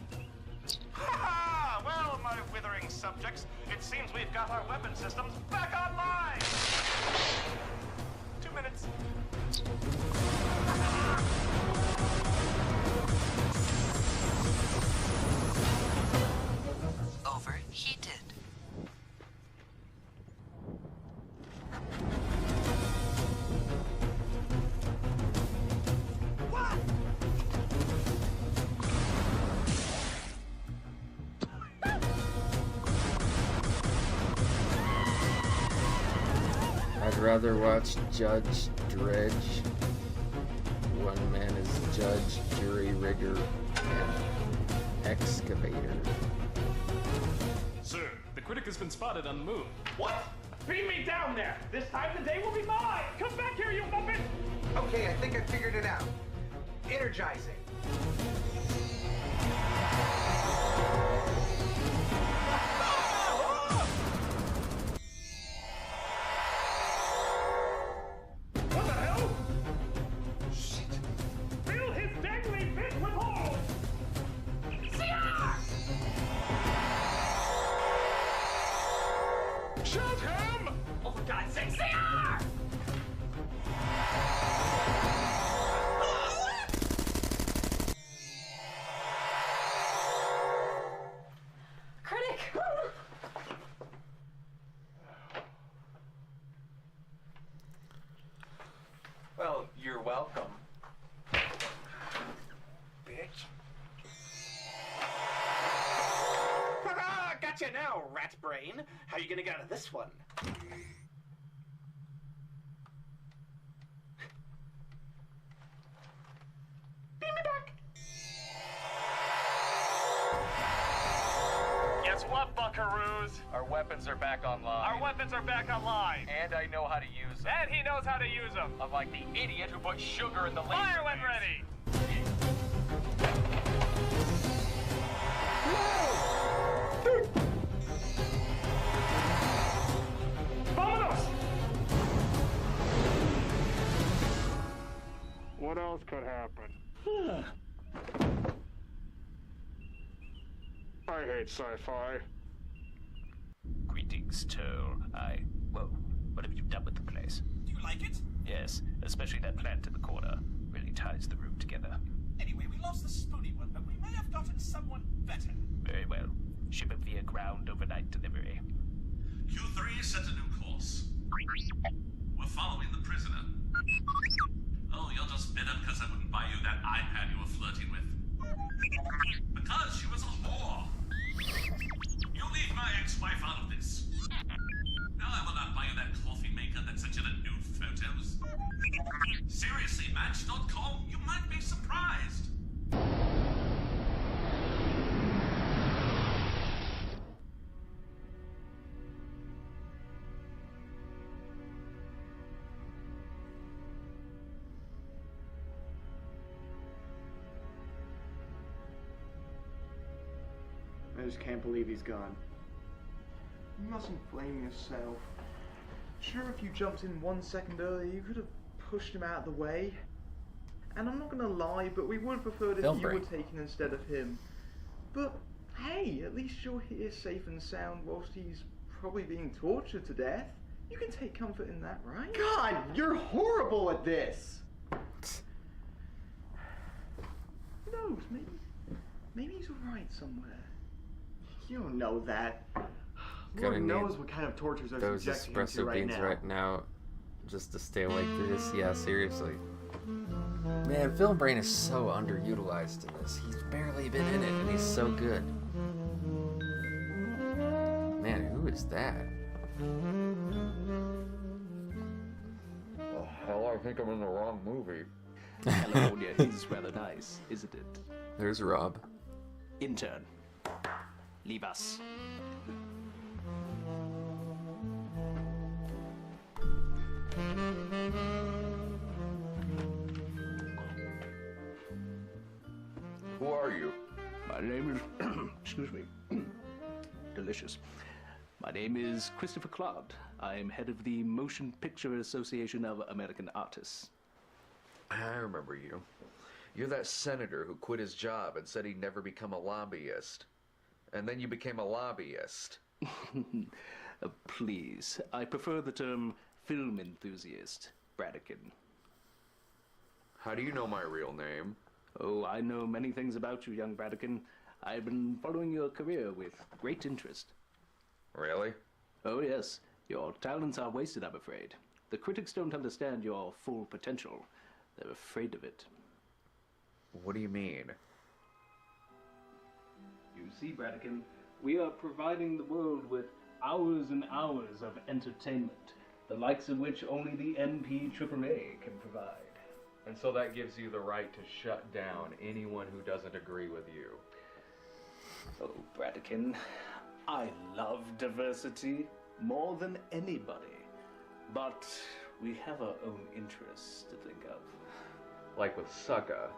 Ha! Well, my withering subjects, it seems we've got our weapon systems back online! 2 minutes. Overheated. I'd rather watch Judge Dredge. One man is judge, jury, rigger, and excavator. Sir, the critic has been spotted on the moon. What? Beam me down there! This time the day will be mine! Come back here, you muppet! Okay, I think I figured it out. Energizing. What the hell? Shit. Fill his dangly bit with holes! CR! Shoot him! Oh, for God's sake, CR! Critic! Well, you're welcome. Bitch. Ta-da! Gotcha now, rat brain. How you gonna get out of this one? Beam me back! Guess what, buckaroos? Our weapons are back online. Our weapons are back online. And I know how to use them. And he knows how to use them. Unlike the idiot who put sugar in the laser. Fire when ready! Vámonos! What else could happen? I hate sci-fi. Greetings, Toll. Whoa, what have you done with the place? Do you like it? Yes, especially that plant in the corner. Really ties the room together. Anyway, we lost the spoony one, but we may have gotten someone better. Very well. Ship it via ground overnight delivery. Q3 set a new course. We're following the prisoner. Oh, you're just bitter because I wouldn't buy you that iPad you were flirting with. Because she was a whore. You leave my ex-wife out of this. Now I will not buy you that coffee maker that sent you the nude photos. Seriously, Match.com, you might be surprised. just can't believe he's gone. You mustn't blame yourself. Sure, if you jumped in 1 second earlier, you could have pushed him out of the way. And I'm not gonna lie, but we would have preferred if you were taken instead of him. But hey, at least you're here safe and sound whilst he's probably being tortured to death. You can take comfort in that, right? God, you're horrible at this! Who knows, maybe he's alright somewhere. You don't know that. Gonna Lord need knows what kind of tortures are those subjecting him to espresso right beans now. right now just to stay awake through this. Yeah, seriously. Man, Phil Brain is so underutilized in this. He's barely been in it, and he's so good. Man, who is that? Oh, hell, I think I'm in the wrong movie. California is rather nice, isn't it? There's Rob. Intern, leave us. Who are you? My name is... excuse me. Delicious. My name is Christopher Cloud. I am head of the Motion Picture Association of American Artists. I remember you. You're that senator who quit his job and said he'd never become a lobbyist. And then you became a lobbyist. Please, I prefer the term film enthusiast, Bradigan. How do you know my real name? Oh, I know many things about you, young Bradigan. I've been following your career with great interest. Really? Oh, yes. Your talents are wasted, I'm afraid. The critics don't understand your full potential. They're afraid of it. What do you mean? You see, Bradigan, we are providing the world with hours and hours of entertainment, the likes of which only the MPAAA can provide. And so that gives you the right to shut down anyone who doesn't agree with you. Oh, Bradigan, I love diversity more than anybody. But we have our own interests to think of. Like with Sucka.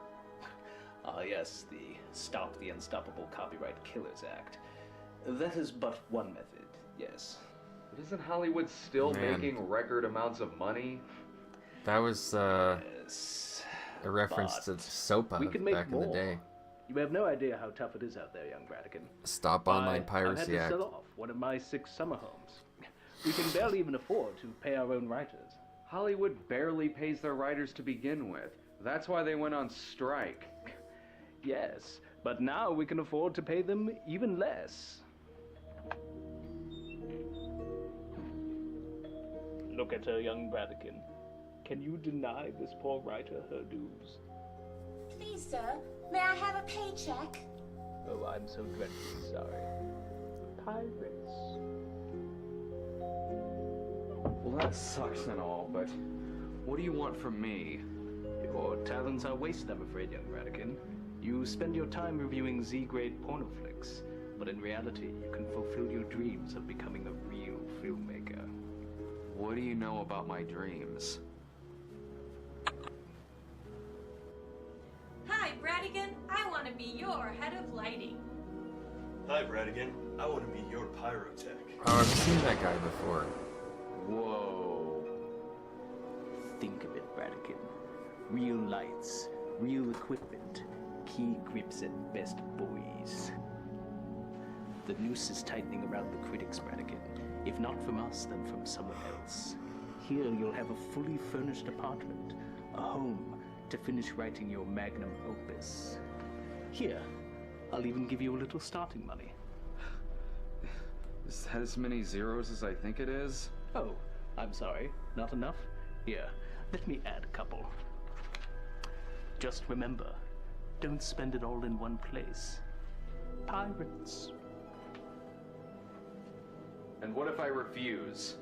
Ah, yes, the Stop the Unstoppable Copyright Killers Act. That is but one method, yes. But isn't Hollywood still making record amounts of money? That was Yes, a reference to SOPA we can make back more. in the day. You have no idea how tough it is out there, young Bradigan. Stop Online I've Piracy had to Act. sell off one of my 6 summer homes. We can barely even afford to pay our own writers. Hollywood barely pays their writers to begin with. That's why they went on strike. Yes, but now we can afford to pay them even less. Look at her, young Bradigan. Can you deny this poor writer her dues? Please, sir, may I have a paycheck? Oh, I'm so dreadfully sorry. Pirates. Well, that sucks and all, but what do you want from me? Your talents are wasted, I'm afraid, young Bradigan. You spend your time reviewing Z-grade porno flicks, but in reality, you can fulfill your dreams of becoming a real filmmaker. What do you know about my dreams? Hi, Bradigan. I want to be your head of lighting. Hi, Bradigan. I want to be your pyrotech. Oh, I've seen that guy before. Whoa. Think of it, Bradigan. Real lights, real equipment, key grips and best boys. The noose is tightening around the critics, Bradigan. If not from us, then from someone else. Here you'll have a fully furnished apartment, a home to finish writing your magnum opus. Here, I'll even give you a little starting money. Is that as many zeros as I think it is? Oh, I'm sorry. Not enough? Here, let me add a couple. Just remember, don't spend it all in one place. Pirates. And what if I refuse?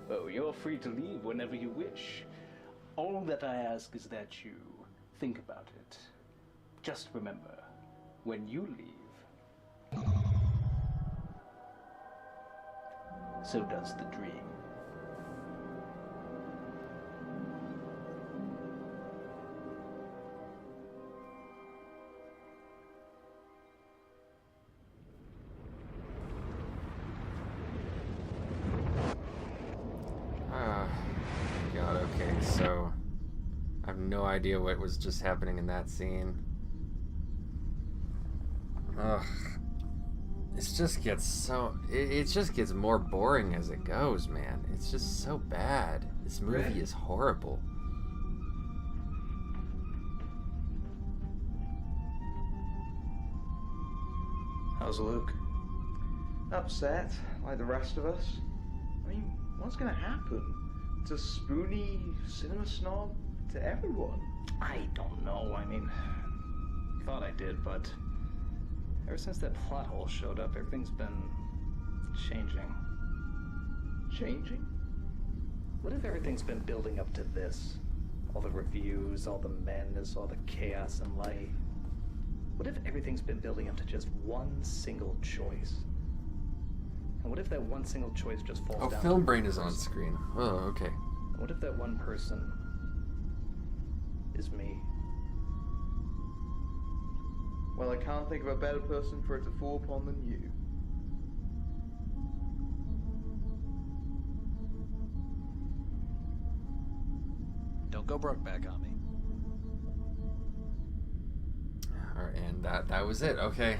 Oh, you're free to leave whenever you wish. All that I ask is that you think about it. Just remember, when you leave, so does the dream. idea what was just happening in that scene. Ugh. It just gets more boring as it goes, man. It's just so bad. This movie is horrible. How's Luke? Upset, like the rest of us. I mean, what's gonna happen? To Spoonie, Cinema Snob, to everyone? I don't know. I mean, thought I did, but ever since that plot hole showed up, everything's been changing. Changing? What if everything's been building up to this? All the reviews, all the madness, all the chaos and light. What if everything's been building up to just one single choice? And what if that one single choice just falls down? Oh, Film Brain is on screen. Oh, okay. What if that one person is me? Well, I can't think of a better person for it to fall upon than you. Don't go Brokeback on me. Alright, and that was it. Okay.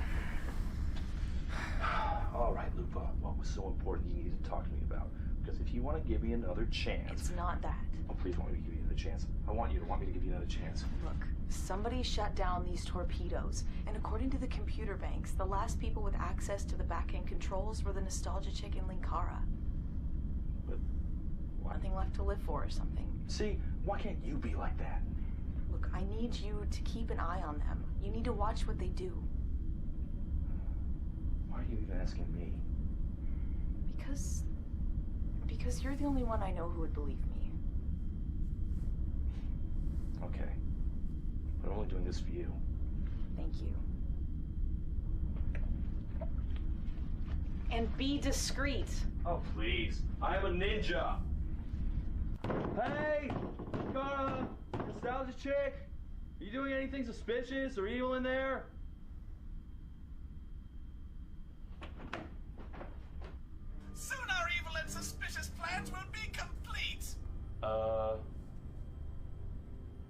All right, Lupa. What was so important you needed to talk to me about? Because if you want to give me another chance... It's not that. Oh, please want me to give you another chance. I want you to want me to give you another chance. Look, somebody shut down these torpedoes, and according to the computer banks, the last people with access to the back-end controls were the nostalgia chick and Linkara. But why? Nothing left to live for or something. See, why can't you be like that? Look, I need you to keep an eye on them. You need to watch what they do. Why are you even asking me? Because you're the only one I know who would believe me. Okay. But I'm only doing this for you. Thank you. And be discreet. Oh, please. I am a ninja. Hey! Kara! Nostalgia chick! Are you doing anything suspicious or evil in there? Soon our evil and suspicious plans will be complete.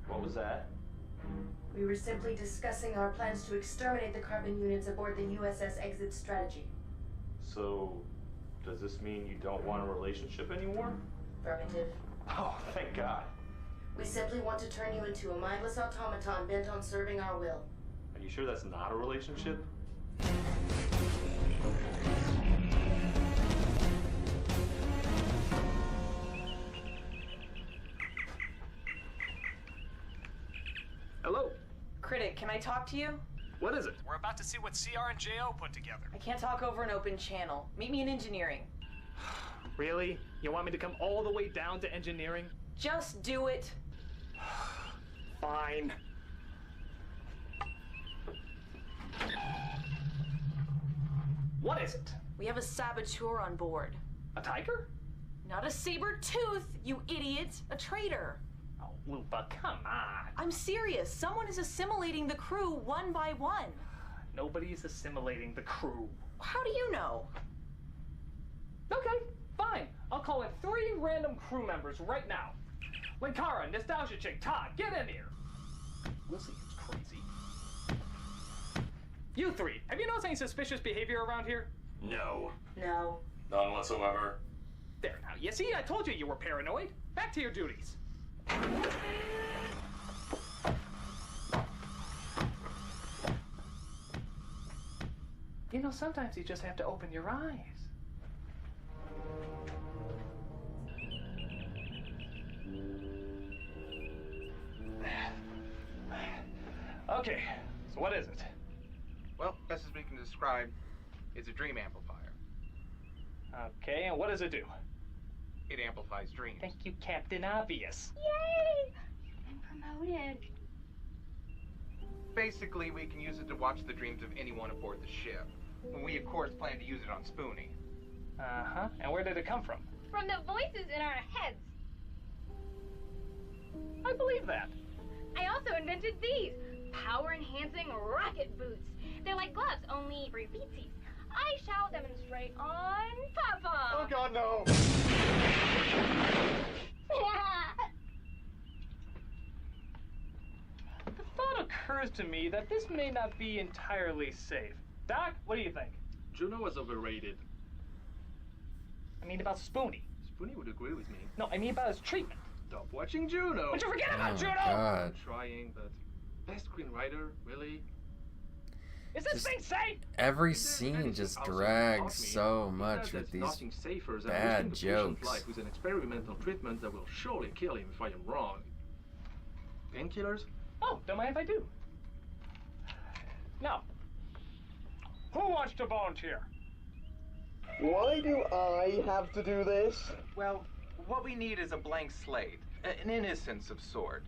What was that? We were simply discussing our plans to exterminate the carbon units aboard the USS Exit Strategy. So, does this mean you don't want a relationship anymore? Affirmative. Oh, thank God. We simply want to turn you into a mindless automaton bent on serving our will. Are you sure that's not a relationship? Hello? Critic, can I talk to you? What is it? We're about to see what CR and JO put together. I can't talk over an open channel. Meet me in engineering. Really? You want me to come all the way down to engineering? Just do it. Fine. What is it? We have a saboteur on board. A tiger? Not a saber tooth, you idiot! A traitor! Oh, Lupa, come on. I'm serious. Someone is assimilating the crew one by one. Nobody's assimilating the crew. How do you know? Okay, fine. I'll call in 3 random crew members right now. Linkara, Nostalgia Chick, Todd, get in here. We'll see who's crazy. You 3, have you noticed any suspicious behavior around here? No. No. None whatsoever. There now. You see, I told you were paranoid. Back to your duties. You know, sometimes you just have to open your eyes. Okay, so what is it? Well, best as we can describe, it's a dream amplifier. Okay, and what does it do? It amplifies dreams. Thank you, Captain Obvious. Yay! I'm promoted. Basically, we can use it to watch the dreams of anyone aboard the ship. And we, of course, plan to use it on Spoonie. Uh-huh. And where did it come from? From the voices in our heads. I believe that. I also invented these power-enhancing rocket boots. They're like gloves, only for feetsies. I shall demonstrate on Papa. Oh God, no! occurs to me that this may not be entirely safe. Doc, what do you think? Juno was overrated. I mean about Spoonie. Spoonie would agree with me. No, I mean about his treatment. Stop watching Juno! Would you forget about Juno? God. I'm trying, but best screenwriter, really? Is this thing safe? Every scene just drags so much with these Nothing safer than bad risking a patient's jokes. life with an experimental treatment that will surely kill him if I am wrong. Painkillers? Oh, don't mind if I do. Now, who wants to volunteer? Why do I have to do this? Well, what we need is a blank slate, an innocence of sort.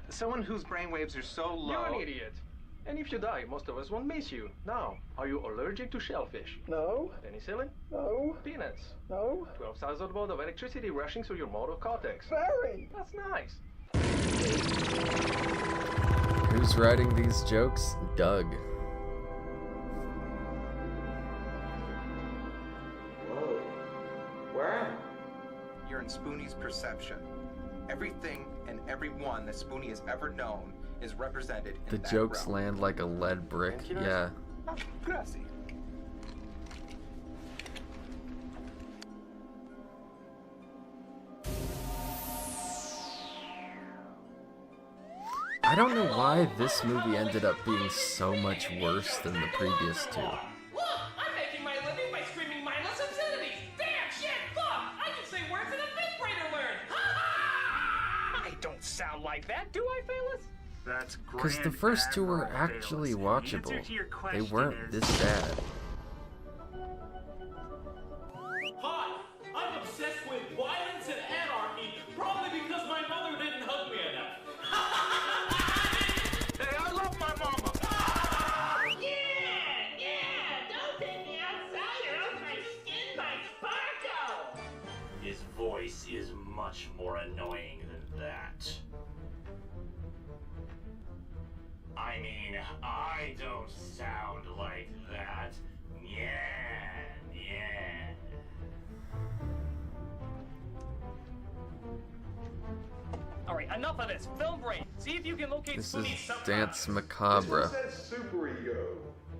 Someone whose brainwaves are so low. You're an idiot. And if you die, most of us won't miss you. Now, are you allergic to shellfish? No. Penicillin? No. Peanuts? No. 12,000 volts of electricity rushing through your motor cortex. Very. That's nice. Who's writing these jokes? Doug. Whoa. Where am You're in Spoonie's perception. Everything and everyone that Spoonie has ever known is represented in The that jokes realm. land like a lead brick. Painkillers? Yeah. Ah, grassy. I don't know why this movie ended up being so much worse than the previous two. Look, I'm making my living by screaming mindless obscenities. Damn shit, fuck! I can say words that a fifth grader learned. I don't sound like that, do I, Phaelus? That's Because the first two were actually watchable. They weren't this bad. Hi, I'm obsessed with violence and anarchy, probably because my mother didn't hug me enough. Hey, I love my mama. Yeah, don't take me outside or else my skin might sparkle. His voice is much more annoying than that. I mean, I don't sound like that. Yeah, yeah. Alright, enough of this. Film brain. See if you can locate This is Spoonie somehow. Dance Macabre. Superego.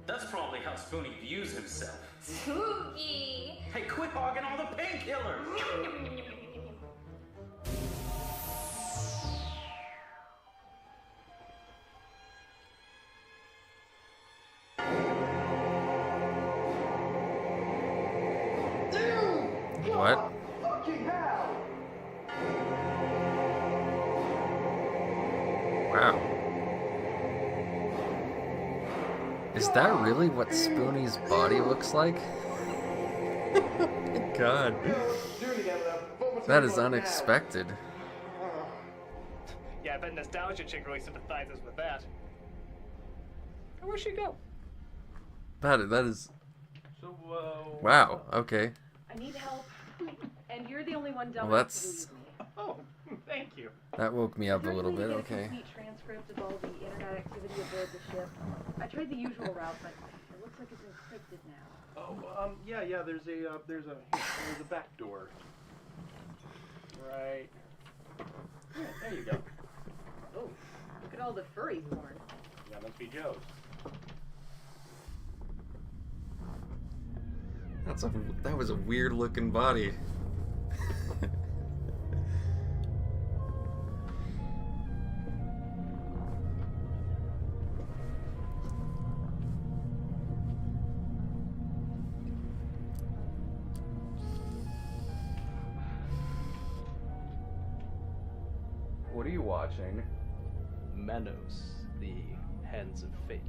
That's probably how Spoonie views himself. Spooky. Hey, quit hogging all the painkillers! What? Fucking hell! Wow. Is that really what Spoonie's body looks like? God. That is unexpected. Yeah, I bet Nostalgia Chick really sympathizes with that. Where'd she go? That is. So, Wow. Okay. I need help, and you're the only one dumb Well, enough to that's. believe me. Oh, thank you. That woke me up a little bit. Get a Okay. complete transcript of all the internet activity aboard the ship. I tried the usual route, but it looks like it's encrypted now. Oh, yeah. There's a back door. Right. Yeah, there you go. Oh, look at all the furry porn. That must be Joe's. That was a weird looking body. What are you watching? Manos, the Hands of Fate.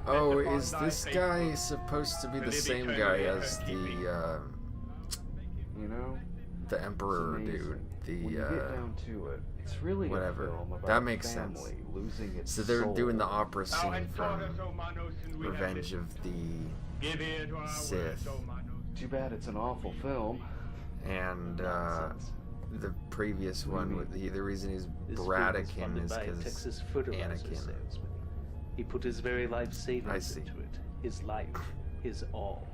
Oh, is this guy supposed to be the same guy as the, You know, the Emperor it's dude? amazing. The, when you get down to it, it's really whatever. a film about That makes family sense. losing its So they're soul. doing the opera scene from Revenge of the Sith. Too bad it's an awful film. And the previous one, with the reason he's This film Bradican was funded is by because Texas fertilizer Anakin. salesman. He put his very life I savings see. into it. His life, his all.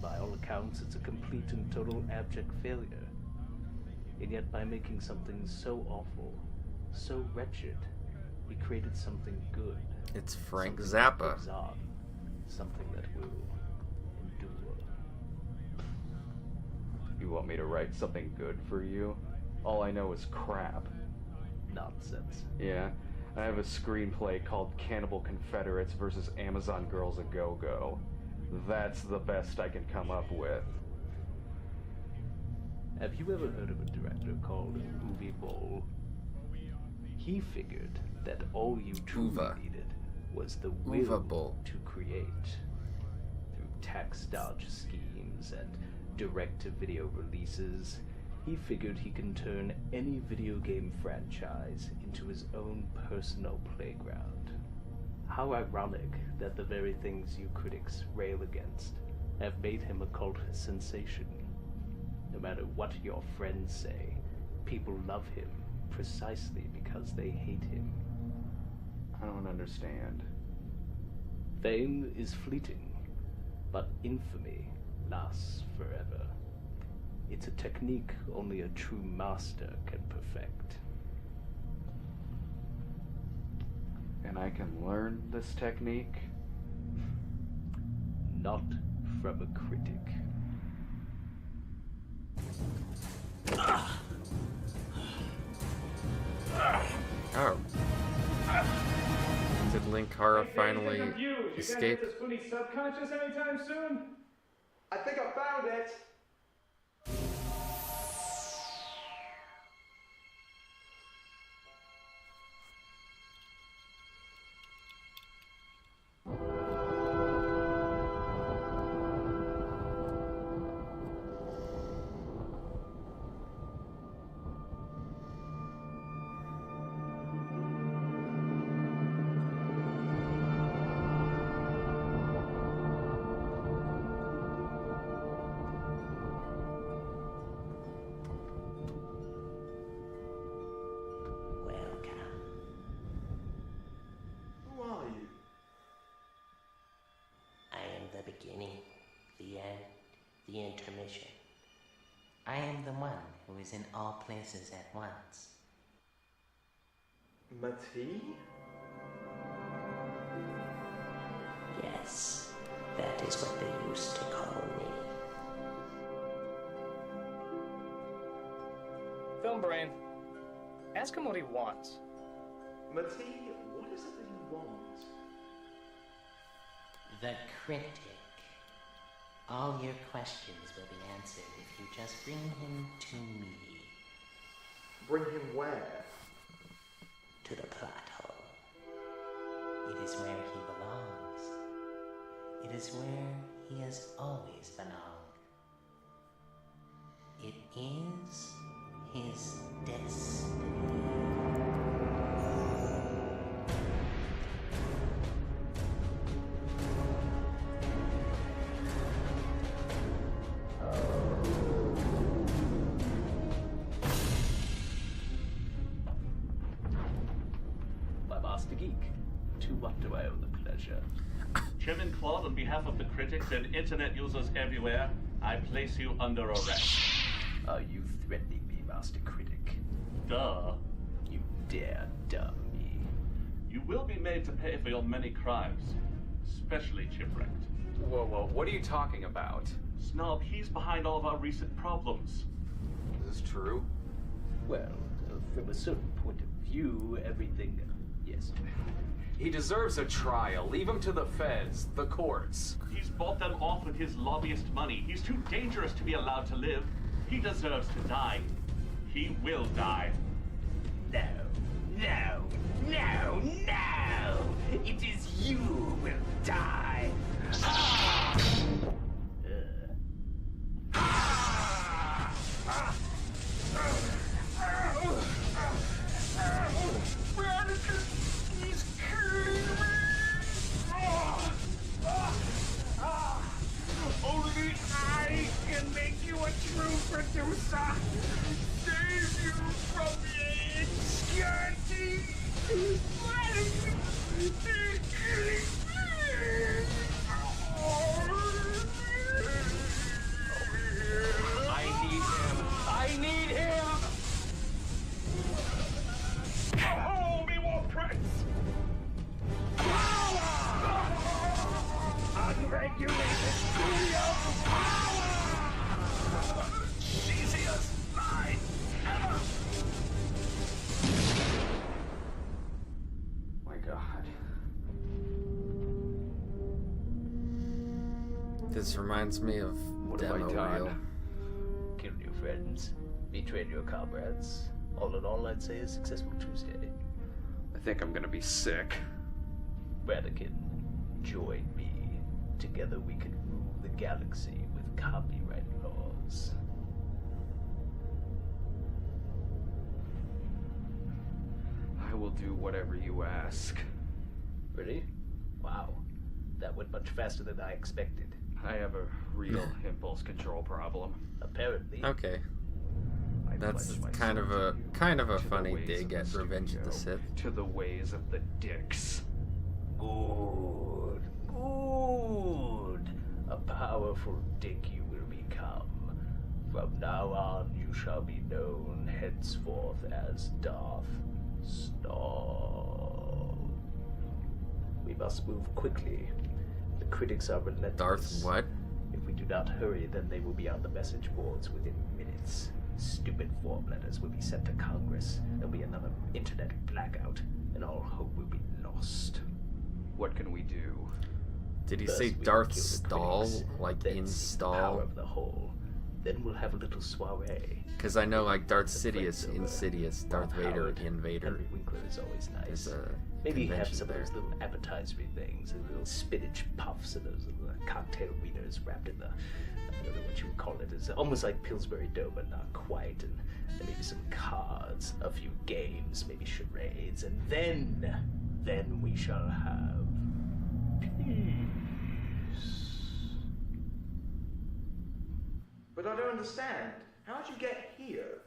By all accounts, it's a complete and total abject failure. And yet by making something so awful, so wretched, He created something good. It's Frank Something that Zappa. lives on. Something that will endure. You want me to write something good for you? All I know is crap. Nonsense. Yeah, I have a screenplay called Cannibal Confederates versus Amazon Girls A Go-Go. That's the best I can come up with. Have you ever heard of a director called Uwe Boll? He figured that all you truly needed was the will to create. Through tax dodge schemes and direct-to-video releases, he figured he can turn any video game franchise into his own personal playground. How ironic that the very things you critics rail against have made him a cult sensation. No matter what your friends say, people love him precisely because they hate him. I don't understand. Fame is fleeting, but infamy lasts forever. It's a technique only a true master can perfect. And I can learn this technique? Not from a critic. Oh. Did Linkara finally escape? You gonna hit the Spoonie subconscious anytime soon? I think I found it. The intermission. I am the one who is in all places at once. Mati? Yes, that is what they used to call me. Film Brain, ask him what he wants. Mati, what is it that you want? The critic. All your questions will be answered if you just bring him to me. Bring him where? To the plot hole. It is where he belongs. It is where he has always belonged. It is his destiny. Chairman Claude, on behalf of the critics and internet users everywhere, I place you under arrest. Are you threatening me, Master Critic? Duh. You dare dumb me. You will be made to pay for your many crimes, especially Chipwrecked. Whoa, what are you talking about? Snob, he's behind all of our recent problems. Is this true? Well, from a certain point of view, everything... Yes. He deserves a trial. Leave him to the feds, the courts. He's bought them off with his lobbyist money. He's too dangerous to be allowed to live. He deserves to die. He will die. No. It is you who will die. Only I can make you a true producer. Save you from the obscurity. Let God. This reminds me of What have I Demo done? Reel. Killed your friends, betrayed your comrades. All in all, I'd say a successful Tuesday. I think I'm gonna be sick. Bradakin, join me. Together we can rule the galaxy with copyright laws. I will do whatever you ask. Ready? Wow. That went much faster than I expected. I have a real impulse control problem. Apparently. Okay. That's kind of a funny dig at Revenge of the Sith. To the ways of the dicks. Good. Good. A powerful dick you will become. From now on, you shall be known henceforth as Darth Snow. We must move quickly. The critics are relentless. Darth what? If we do not hurry, then they will be on the message boards within minutes. Stupid form letters will be sent to Congress. There'll be another internet blackout, and all hope will be lost. What can we do? Did he First, say we will Darth kill the Stall? critics, Like then see the power install? of the whole. Then we'll have a little soiree. Because I know like Darth The Sidious, friends over. Insidious, Darth Well, Vader, Howard, Invader. Henry Winkler is always nice. There's a Maybe have convention some there. of those little appetizery things, the little spinach puffs and those little cocktail wieners wrapped in the, I don't know what you would call it. It's almost like Pillsbury dough, but not quite. And maybe some cards, a few games, maybe charades, and then we shall have peace. But I don't understand. How'd you get here?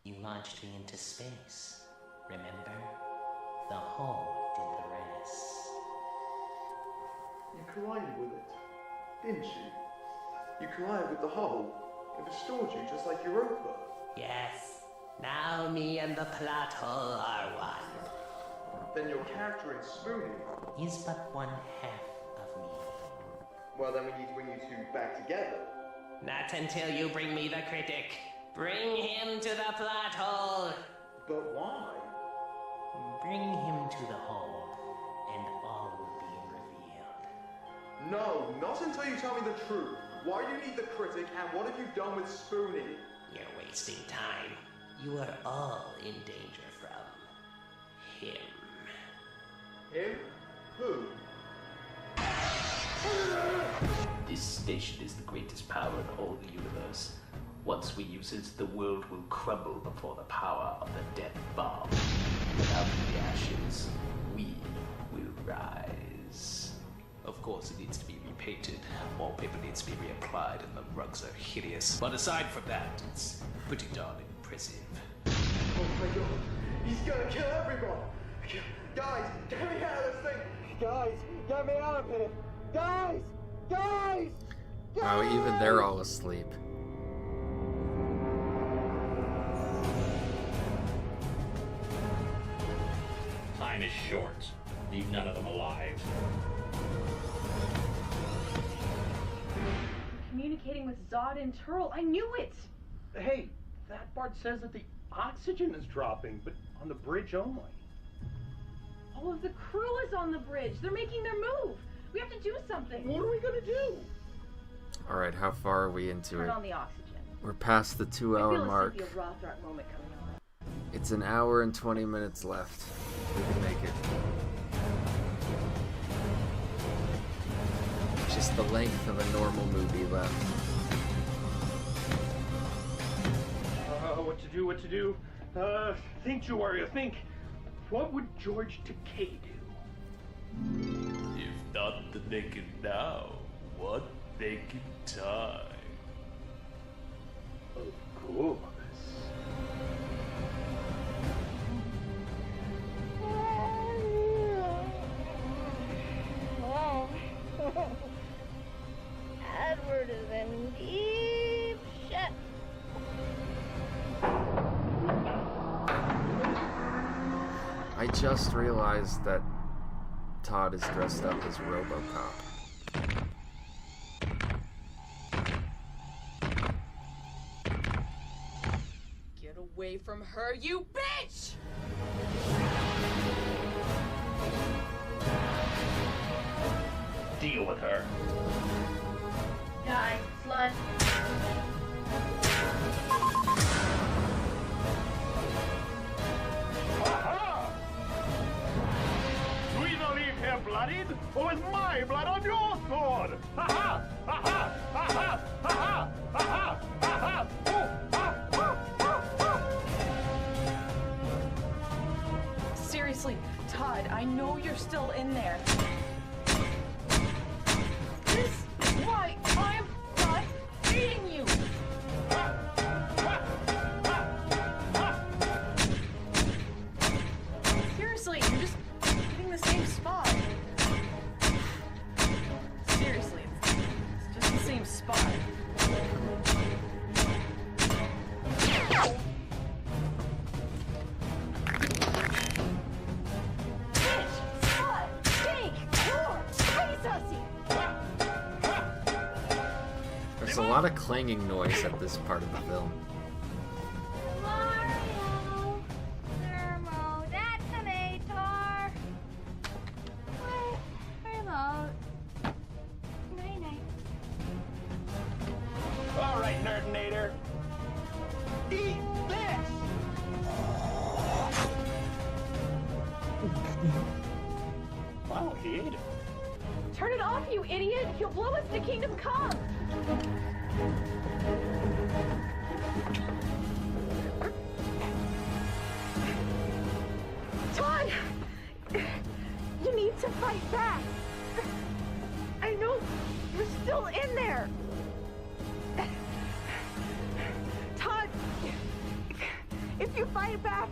You launched me into space, remember? The hole did the rest. You collided with it, didn't you? You collided with the hole. It restored you just like Europa. Yes. Now me and the plot hole are one. Then your character in Spoonie Is but one half of me. Well, then we need to bring you two back together. Not until you bring me the critic. Bring him to the plot hole. But why? Bring him to the hole, and all will be revealed. No, not until you tell me the truth. Why do you need the critic, and what have you done with Spoonie? You're wasting time. You are all in danger from him. Him? Who? This station is the greatest power in all the universe. Once we use it, the world will crumble before the power of the death bomb. Without the ashes, we will rise. Of course, it needs to be repainted. Wallpaper needs to be reapplied, and the rugs are hideous. But aside from that, it's pretty darn impressive. Oh my god, he's gonna kill everyone! Guys, get me out of this thing! Guys, get me out of here! Guys! Guys! Wow, even they're all asleep. Time is short. Leave none of them alive. Communicating with Zod and Turl. I knew it! Hey, that part says that the oxygen is dropping, but on the bridge only. All of the crew is on the bridge. They're making their move. We have to do something. What are we gonna do? Alright, how far are we into Turn it? on the oxygen. We're past the 2-hour mark. I feel a Cynthia Rothrock moment coming on. It's an hour and 20 minutes left. We can make it. Just the length of a normal movie left. What to do? Think, Juaria, think. What would George Takei do? If not the naked now, what naked time? Of course. Edward is in deep shit. I just realized that Todd is dressed up as RoboCop. Get away from her, you bitch! Deal with her. Die, slut. Aha! Do we not leave here bloodied, or with my blood on your sword? Ha ha! Ha ha! Ha ha! Ha ha! Ha ha! Ha ha! Oh! Ah! Ah! Ah! Ah! Seriously, Todd, I know you're still in there. This is why I'm not beating you. Seriously, you're just hitting the same spot. Seriously, it's just the same spot. There's a lot of clanging noise at this part of the film. Mario! Thermo detonator! What? Remote. Night night. All right, Nerdinator. Eat this! Wow, he ate it. Turn it off, you idiot! You'll blow us to Kingdom Come! Todd! You need to fight back! I know you're still in there! Todd! If you fight back,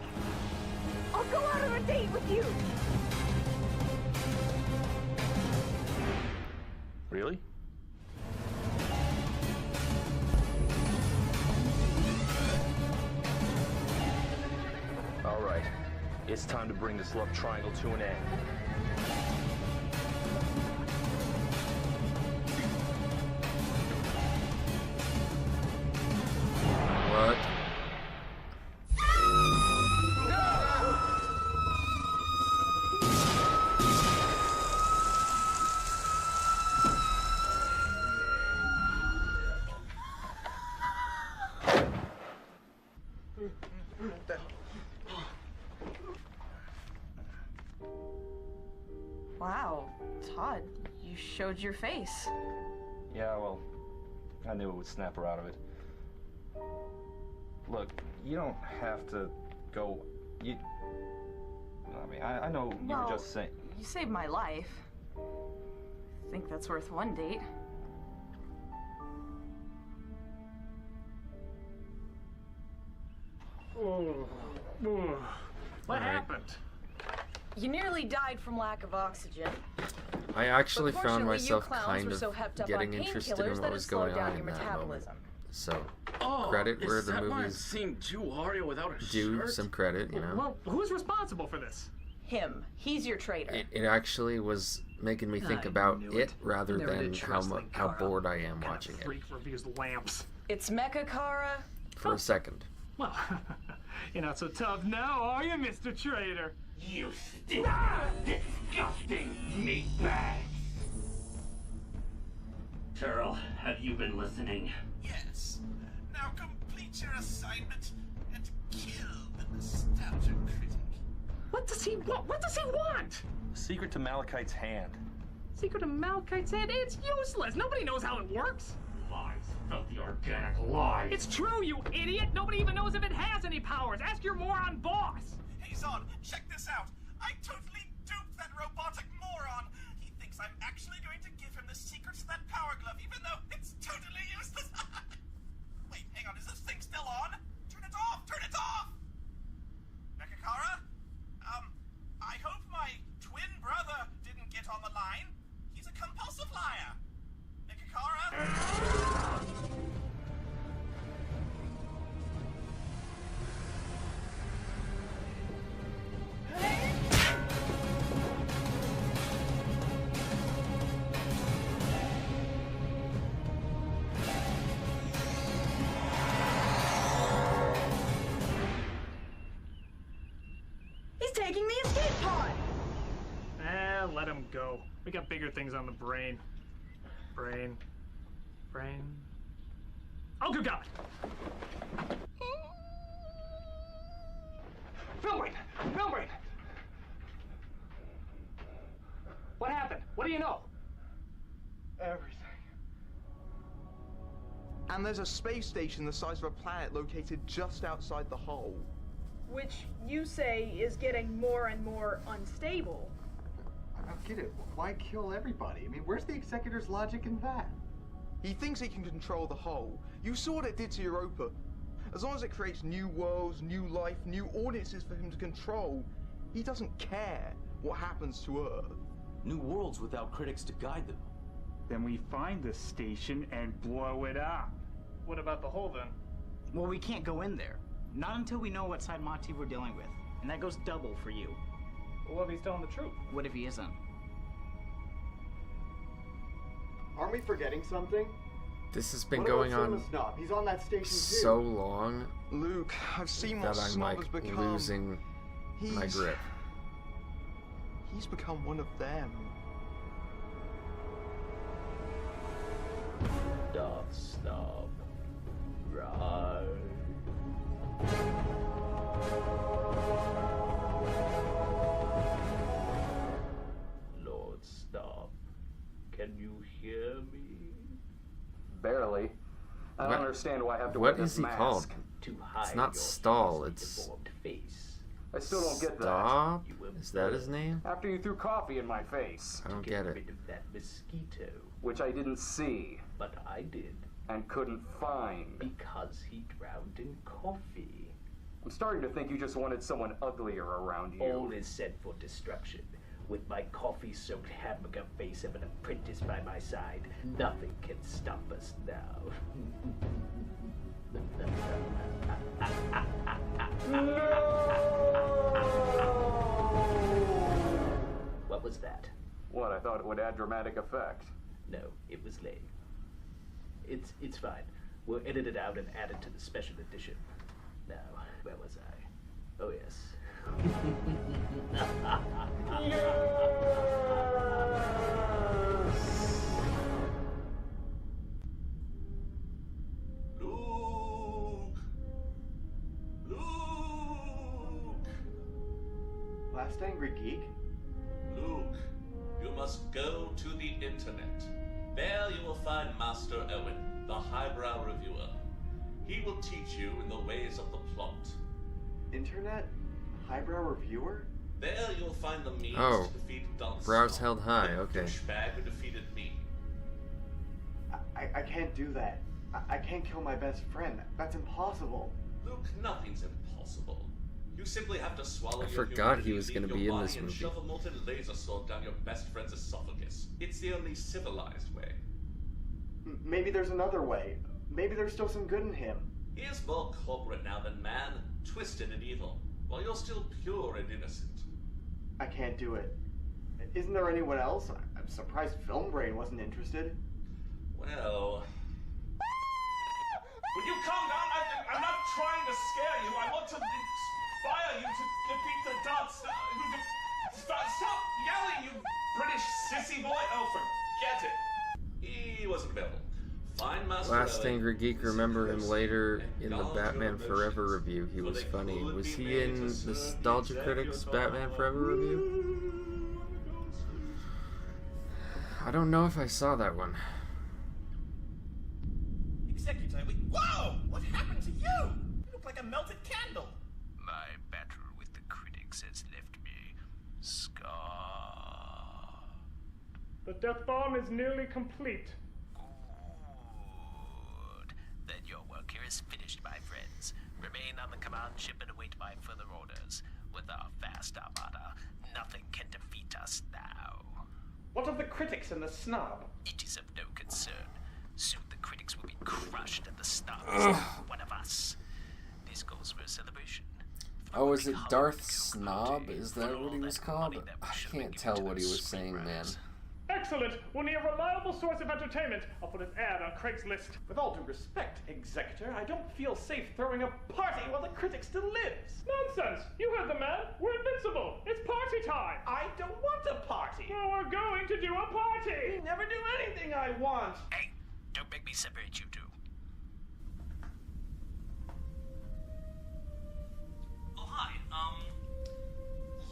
I'll go out on a date with you! Really? All right. It's time to bring this love triangle to an end. What? Wow, Todd, you showed your face. Yeah, well, I knew it would snap her out of it. Look, you don't have to go. I mean, I know you were just saying. You saved my life. I think that's worth one date. What happened? You nearly died from lack of oxygen. I actually But found fortunately, myself you clowns kind were of so hepped up getting on interested painkillers in that what it was slowed going down on your in that moment. metabolism. So, credit where the movies Seeing Jew Wario without a due shirt? some credit, you know. Well, who's responsible for this? Him. He's your traitor. It actually was making me think I about knew it rather Never than did trust Link how Cara. bored I am Kind watching of it. freak reviews lamps. It's Mecha Cara. For a second. Well, you're not so tough now, are you, Mr. Traitor? You stink, disgusting meatbag! Terrell, have you been listening? Yes. Now complete your assignment and kill the nostalgia critic. What does he want? What does he want? Secret to Malachite's hand. Secret of Malachite's head? It's useless. Nobody knows how it works. Lies, filthy organic lies. It's true, you idiot. Nobody even knows if it has any powers. Ask your moron boss. Hey, Zod, check this out. I totally duped that robotic moron. He thinks I'm actually going to give him the secrets to that power glove, even though it's totally useless. Wait, hang on, is this thing still on? Turn it off! Turn it off! Mechakara? I hope my twin brother didn't get on the line. He's a compulsive liar. Mechakara? He's taking the escape pod! let him go. We got bigger things on the brain. Brain. Oh, good God! Filmbrain! What happened? What do you know? Everything. And there's a space station the size of a planet located just outside the hull. Which you say is getting more and more unstable. I don't get it. Why kill everybody? I mean, where's the Executor's logic in that? He thinks he can control the hull. You saw what it did to Europa. As long as it creates new worlds, new life, new audiences for him to control, he doesn't care what happens to Earth. New worlds without critics to guide them. Then we find the station and blow it up. What about the hole, then? Well, we can't go in there. Not until we know what side Mati we're dealing with. And that goes double for you. Well, what if he's telling the truth? What if he isn't? Aren't we forgetting something? This has been What going about on Snob? He's on that station too. so long, Luke, I've seen what that I'm Snob like has become. losing my grip. He's become one of them. Darth Snob. Right. Lord Snob, can you hear me? Barely. I don't understand why I have to What wear is this he mask. called? To It's hide not your Stall, easily it's... deformed face. I still don't get that. Stop? Is that his name? After you threw coffee in my face. I don't get it. Rid of that mosquito. Which I didn't see. But I did. And couldn't find. Because he drowned in coffee. I'm starting to think you just wanted someone uglier around you. All is set for destruction. With my coffee-soaked hamburger face of an apprentice by my side, nothing can stop us now. What was that? What? I thought it would add dramatic effect. No, it was lame. It's fine. We'll edit it out and add it to the special edition. Now, where was I? Oh yes. Last Angry Geek? Luke, you must go to the internet. There you will find Master Owen, the highbrow reviewer. He will teach you in the ways of the plot. Internet? Highbrow reviewer? There you'll find the means Oh, to defeat Dunstan, brows held high, the okay. douchebag who defeated me. I can't do that. I can't kill my best friend. That's impossible. Luke, nothing's impossible. You simply have to swallow I your forgot he humanity, was gonna leave be your in body, this and movie. shove a molten laser sword down your best friend's esophagus. It's the only civilized way. Maybe there's another way. Maybe there's still some good in him. He is more corporate now than man, twisted and evil, while you're still pure and innocent. I can't do it. Isn't there anyone else? I'm surprised Filmbrain wasn't interested. Well... Would you calm down? I'm not trying to scare you. I want to inspire you to defeat the Darth Star. Stop yelling, you British sissy boy. Oh, forget it. He wasn't available. Find Master Last Owen. Angry Geek, remember him later in the Batman Forever review. He was funny. Was he in Nostalgia Critics' Batman Forever review? I don't know if I saw that one. Executor, whoa! What happened to you? You look like a melted candle. My battle with the critics has left me scarred. The death bomb is nearly complete. Good. Then your work here is finished, my friends. Remain on the command ship and await my further orders. With our vast armada, nothing can defeat us now. What of the critics and the Snob? It is of no concern. Soon the critics will be crushed and the Snob is one of us. This calls for a celebration. Oh, is it Darth Snob? Is that what he was called? I can't tell what he was saying, man. Excellent. We'll need a reliable source of entertainment. I'll put an ad on Craigslist. With all due respect, Executor, I don't feel safe throwing a party while the critic still lives. Nonsense! You heard the man. We're invincible. It's party time. I don't want a party. Well, we're going to do a party. You never do anything I want. Hey, don't make me separate you two. Oh, hi.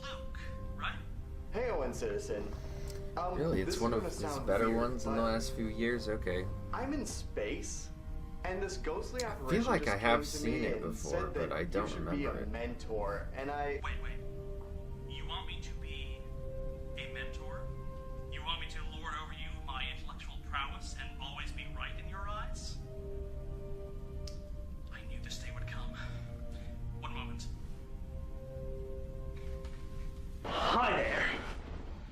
Luke, right? Hey, Owen Citizen. Really, it's one of his better ones in the last few years? Okay. I'm in space, and this ghostly I apparition feel like just I have came to seen me it and before, said that but I don't you should remember be a it. mentor, and I... Wait. You want me to be a mentor? You want me to lord over you my intellectual prowess and always be right in your eyes? I knew this day would come. One moment. Hi there.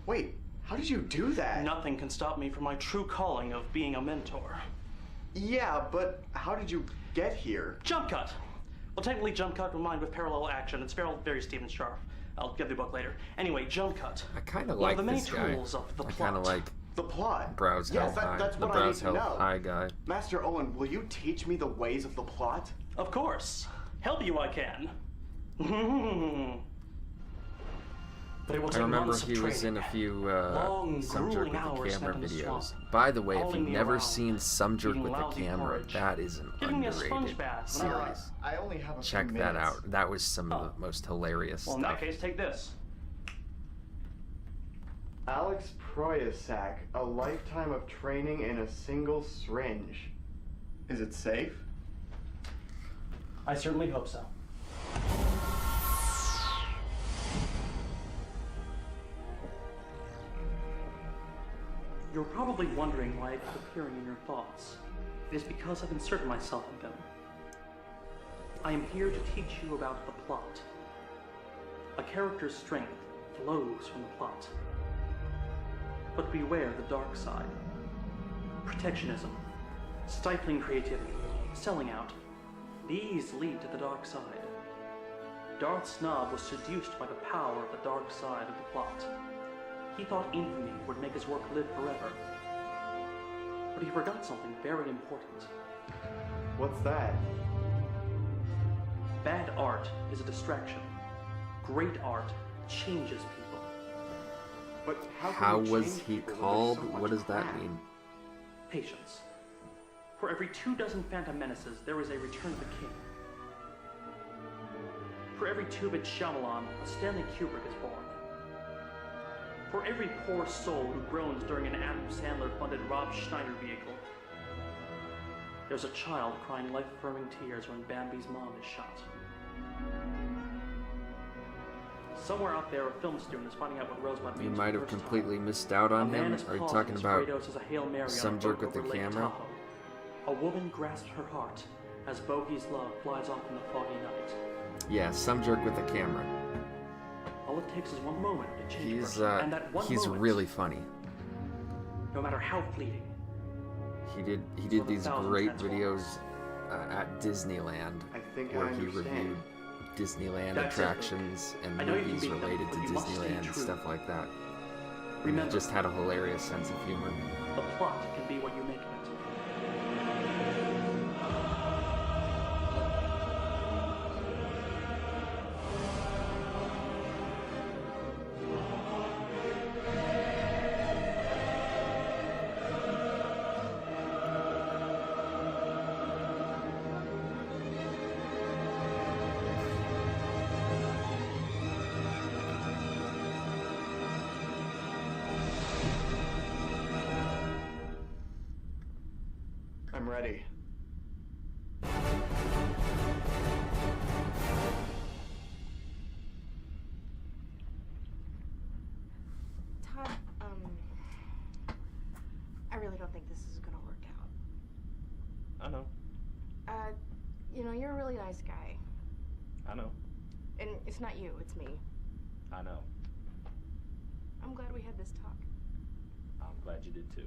Wait, how did you do that? Nothing can stop me from my true calling of being a mentor. Yeah, but how did you get here? Jump cut. Well, technically, jump cut combined with parallel action. It's very Stephen Sharp. I'll give the book later. Anyway, jump cut. I kind of One like of the many this guy. tools of the I plot. kind of like the plot. Browse Yes, Hell High. that's The what I need Browse to Hell know. High guy. Master Owen, will you teach me the ways of the plot? Of course. Help you I can. But it will I take remember months of he was training. in a few Long, Some Jerk grueling with hours the Camera spent in the videos. swamp, By the way, if following you've me never around, seen Some Jerk eating with the lousy Camera, porridge, that is an giving me a sponge underrated bath whenever series. I only have a Check few that minutes. out. That was some of the most hilarious Well, in stuff. that case, take this. Alex Proyasak, a lifetime of training in a single syringe. Is it safe? I certainly hope so. You're probably wondering why I keep appearing in your thoughts. It is because I've inserted myself in them. I am here to teach you about the plot. A character's strength flows from the plot. But beware the dark side. Protectionism, stifling creativity, selling out. These lead to the dark side. Darth Snob was seduced by the power of the dark side of the plot. He thought infamy would make his work live forever. But he forgot something very important. What's that? Bad art is a distraction. Great art changes people. But How was he called? What does that mean? Patience. For every 24 Phantom Menaces, there is a Return of the King. For every 2-bit Shyamalan, a Stanley Kubrick is born. For every poor soul who groans during an Adam Sandler-funded Rob Schneider vehicle, there's a child crying life-affirming tears when Bambi's mom is shot. Somewhere out there, a film student is finding out what Rosebud means. You for might the have first completely time. missed out A on man him. is Are you pausing talking his about Kratos as a Hail Mary on Some a Jerk boat with the over Lake Camera? Tahoe. A woman grasps her heart as Bogey's love flies off in the foggy night. Yeah, Some Jerk with the Camera. All it takes is one moment to change a He's person, and that one he's moment, really funny. no matter how fleeting. He did Worth these 1,000 great cents more. videos at Disneyland, I think where I he understand. reviewed Disneyland That's it. attractions and I know you can movies beat them, related but to you must stay Disneyland and true. stuff like that. And he Remember, just had a hilarious sense of humor. the plot can be what you make of it. I'm ready. Todd, I really don't think this is gonna work out. I know. You're a really nice guy. I know. And it's not you, it's me. I know. I'm glad we had this talk. I'm glad you did too.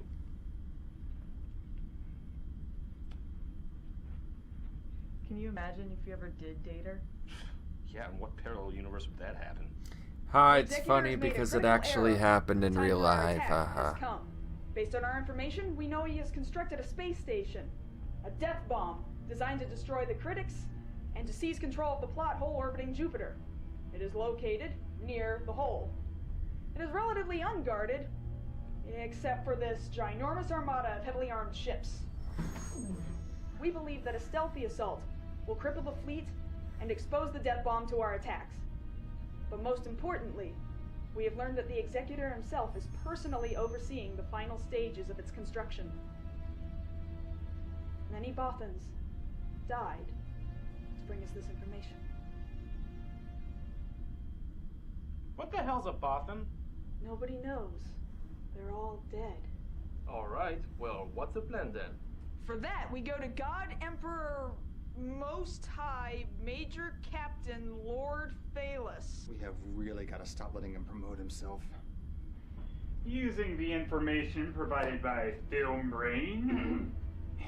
Can you imagine if you ever did date her? Yeah, in what parallel universe would that happen? Ha, it's funny because it actually happened in real life. Haha. Based on our information, we know he has constructed a space station, a death bomb designed to destroy the critics and to seize control of the plot hole orbiting Jupiter. It is located near the hole. It is relatively unguarded, except for this ginormous armada of heavily armed ships. We believe that a stealthy assault will cripple the fleet and expose the death bomb to our attacks. But most importantly, we have learned that the Executor himself is personally overseeing the final stages of its construction. Many Bothans died to bring us this information. What the hell's a Bothan? Nobody knows. They're all dead. Alright, well, what's the plan then? For that, we go to God Emperor Most High Major Captain Lord Phaelus. We have really got to stop letting him promote himself. Using the information provided by Film Brain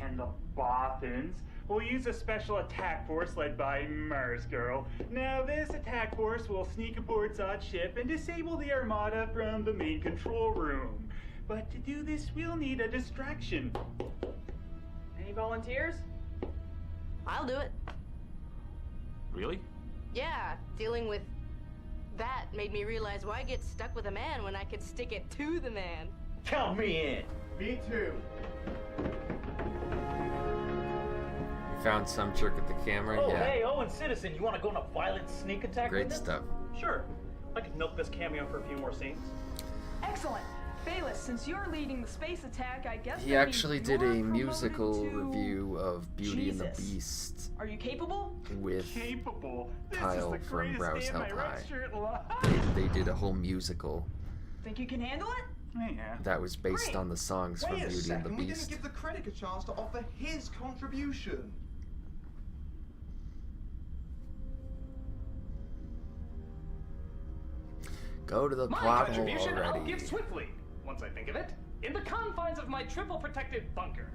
and the Bothans, we'll use a special attack force led by Mars Girl. Now, this attack force will sneak aboard Zod's ship and disable the Armada from the main control room. But to do this, we'll need a distraction. Any volunteers? I'll do it. Really? Yeah, dealing with that made me realize why get stuck with a man when I could stick it to the man. Count me in. Me too. You found some trick with the camera? Oh, Yeah. hey, Owen Citizen, you want to go on a violent sneak attack Great with us? stuff. Sure. I could milk this cameo for a few more scenes. Excellent. Phaelus, since you're leading the space attack, I guess He that actually means did you're a promoted musical to review of Beauty and the Jesus. Beast Are you capable? with Capable. Kyle from Browse day of my Held red High. shirt life. They did a whole musical Think you can handle it? Yeah. that was based Great. on the songs from Wait a Beauty and second, the we didn't Beast. give the critic a chance to offer his contribution. Go to the My plot hole contribution I'll already. give swiftly, once I think of it, in the confines of my triple protected bunker.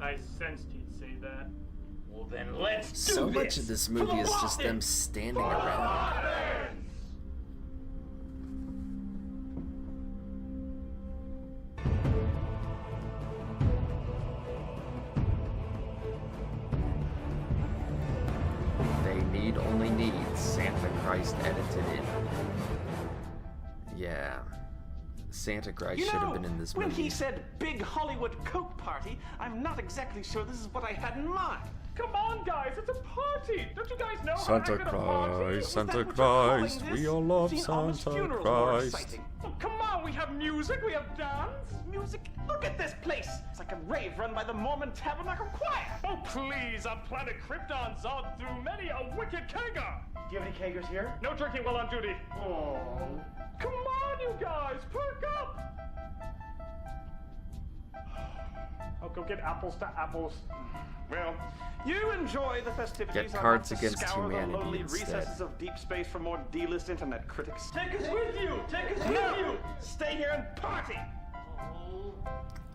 I sensed you'd say that. Well, then let's do So this. much of this For movie the is just them Bothans! standing around. They only need Santa Christ edited in. Yeah. Santa Christ You should have know, been in this when movie. he said big Hollywood Coke party, I'm not exactly sure this is what I had in mind. Come on, guys, it's a party! Don't you guys know Santa how to act at a party? Christ, Was Santa that what you're calling Christ, this? we all love Seen Alma's Santa funeral's more Christ. exciting. Oh, come on, we have music, we have dance. Music? Look at this place! It's like a rave run by the Mormon Tabernacle Choir! Oh, please, on planet Krypton, Zod through many a wicked kegger. Do you have any kegers here? No drinking while on duty. Oh. Come on, you guys, perk up! I'll go get apples to apples. Well, you enjoy the festivities. Get I'll Cards have to Against scour Humanity the lonely instead. recesses of deep space for more D-list internet critics. Take us with you! Take us No! with you! Stay here and party!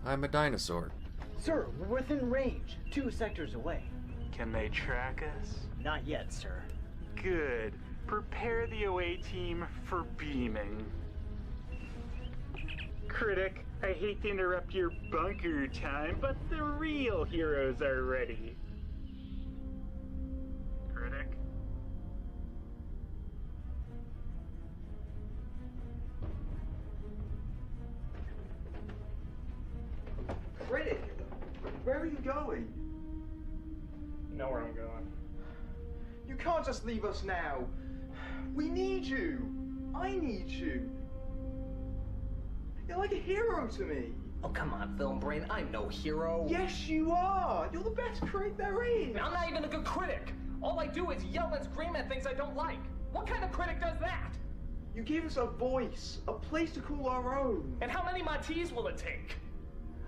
I'm a dinosaur. Sir, we're within range, 2 sectors away. Can they track us? Not yet, sir. Good. Prepare the away team for beaming. Critic, I hate to interrupt your bunker time, but the real heroes are ready. Critic? Critic, where are you going? You know where I'm going. You can't just leave us now. We need you. I need you. You're like a hero to me. Oh, come on, Film Brain, I'm no hero. Yes, you are. You're the best critic there is. I'm not even a good critic. All I do is yell and scream at things I don't like. What kind of critic does that? You give us a voice, a place to call our own. And how many Matis will it take?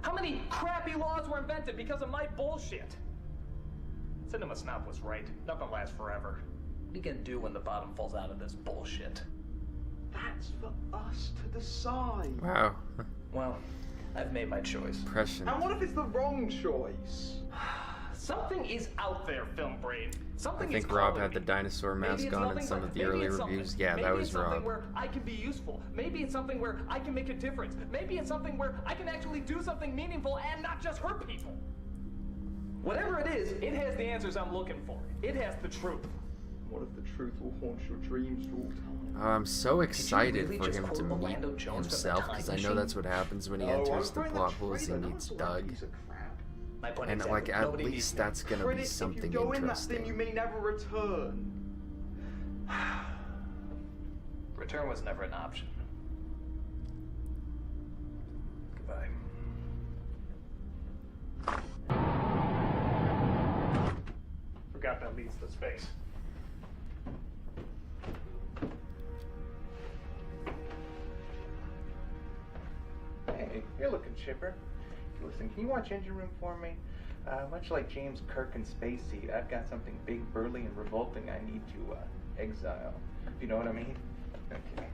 How many crappy laws were invented because of my bullshit? Cinema Snob was right. Not gonna last forever. What are you gonna do when the bottom falls out of this bullshit? That's for us to decide. Wow. Well, I've made my choice. Impression. And what if it's the wrong choice? Something is out there, Film Brain. I Something is think Rob calling had the me. dinosaur Maybe mask it's on in nothing, some but of the maybe early it's something. reviews. Yeah, Maybe that was it's something Rob. where I can be useful. Maybe it's something where I can make a difference. Maybe it's something where I can actually do something meaningful and not just hurt people. Whatever it is, it has the answers I'm looking for. It has the truth. What if the truth will haunt your dreams for all time? I'm so excited really for just him to quote meet Orlando Jones from himself, The because Time I know Machine? that's what happens when he Oh, enters the I'm plot going holes to and trailer, meets not to like Doug. piece of crap. My point And exactly. like at Nobody needs least me. that's gonna be Critic, something if you go in that thing, you interesting. may never return. Return was never an option. Goodbye. Forgot that leads to space. Hey, you're looking chipper. Listen, can you watch Engine Room for me? Much like James Kirk and Spacey, I've got something big, burly, and revolting I need to exile. You know what I mean? Okay.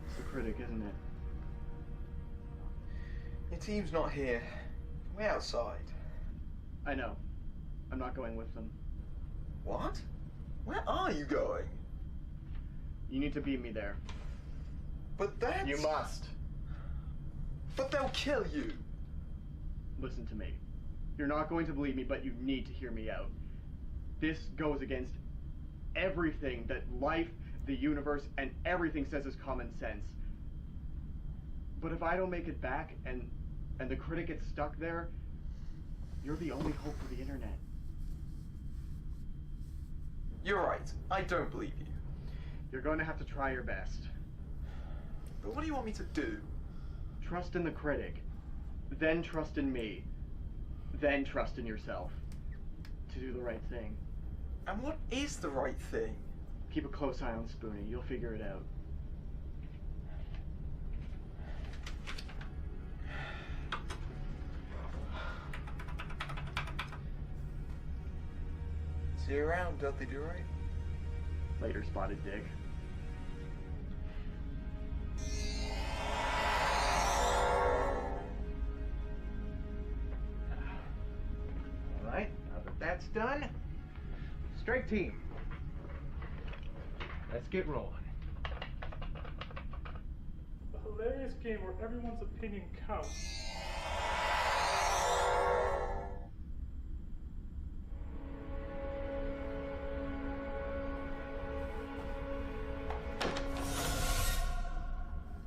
It's the critic, isn't it? Your team's not here. We're outside. I know. I'm not going with them. What? Where are you going? You need to beat me there. But that's... You must. But they'll kill you. Listen to me. You're not going to believe me, but you need to hear me out. This goes against everything that life, the universe, and everything says is common sense. But if I don't make it back and the critic gets stuck there, you're the only hope for the internet. You're right. I don't believe you. You're going to have to try your best. But what do you want me to do? Trust in the critic. Then trust in me. Then trust in yourself. To do the right thing. And what is the right thing? Keep a close eye on Spoonie. You'll figure it out. See you around, Dudley Do Right. Later, Spotted Dick. Alright, now that that's done, strike team. Let's get rolling. A hilarious game where everyone's opinion counts.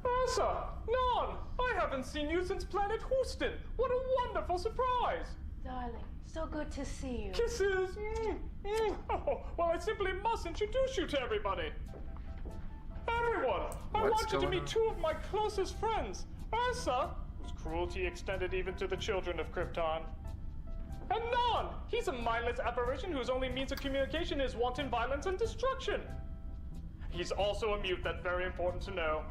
Ursa! Non! I haven't seen you since Planet Houston! What a wonderful surprise! Darling, so good to see you. Kisses! Oh, well, I simply must introduce you to everybody! Everyone! I What's want you to going meet on? two of my closest friends, Ursa, whose cruelty extended even to the children of Krypton, and Non! He's a mindless apparition whose only means of communication is wanton violence and destruction! He's also a mute, that's very important to know.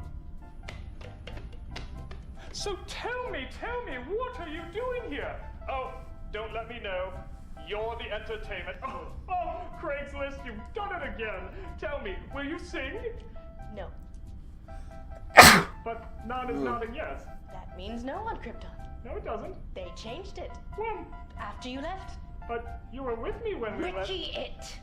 So tell me, what are you doing here? Oh, don't let me know. You're the entertainment. Oh, Craigslist, you've done it again. Tell me, will you sing? No. But Non is nodding yes. That means no on Krypton. No, it doesn't. They changed it. When? After you left. But you were with me when we left. Ricky it.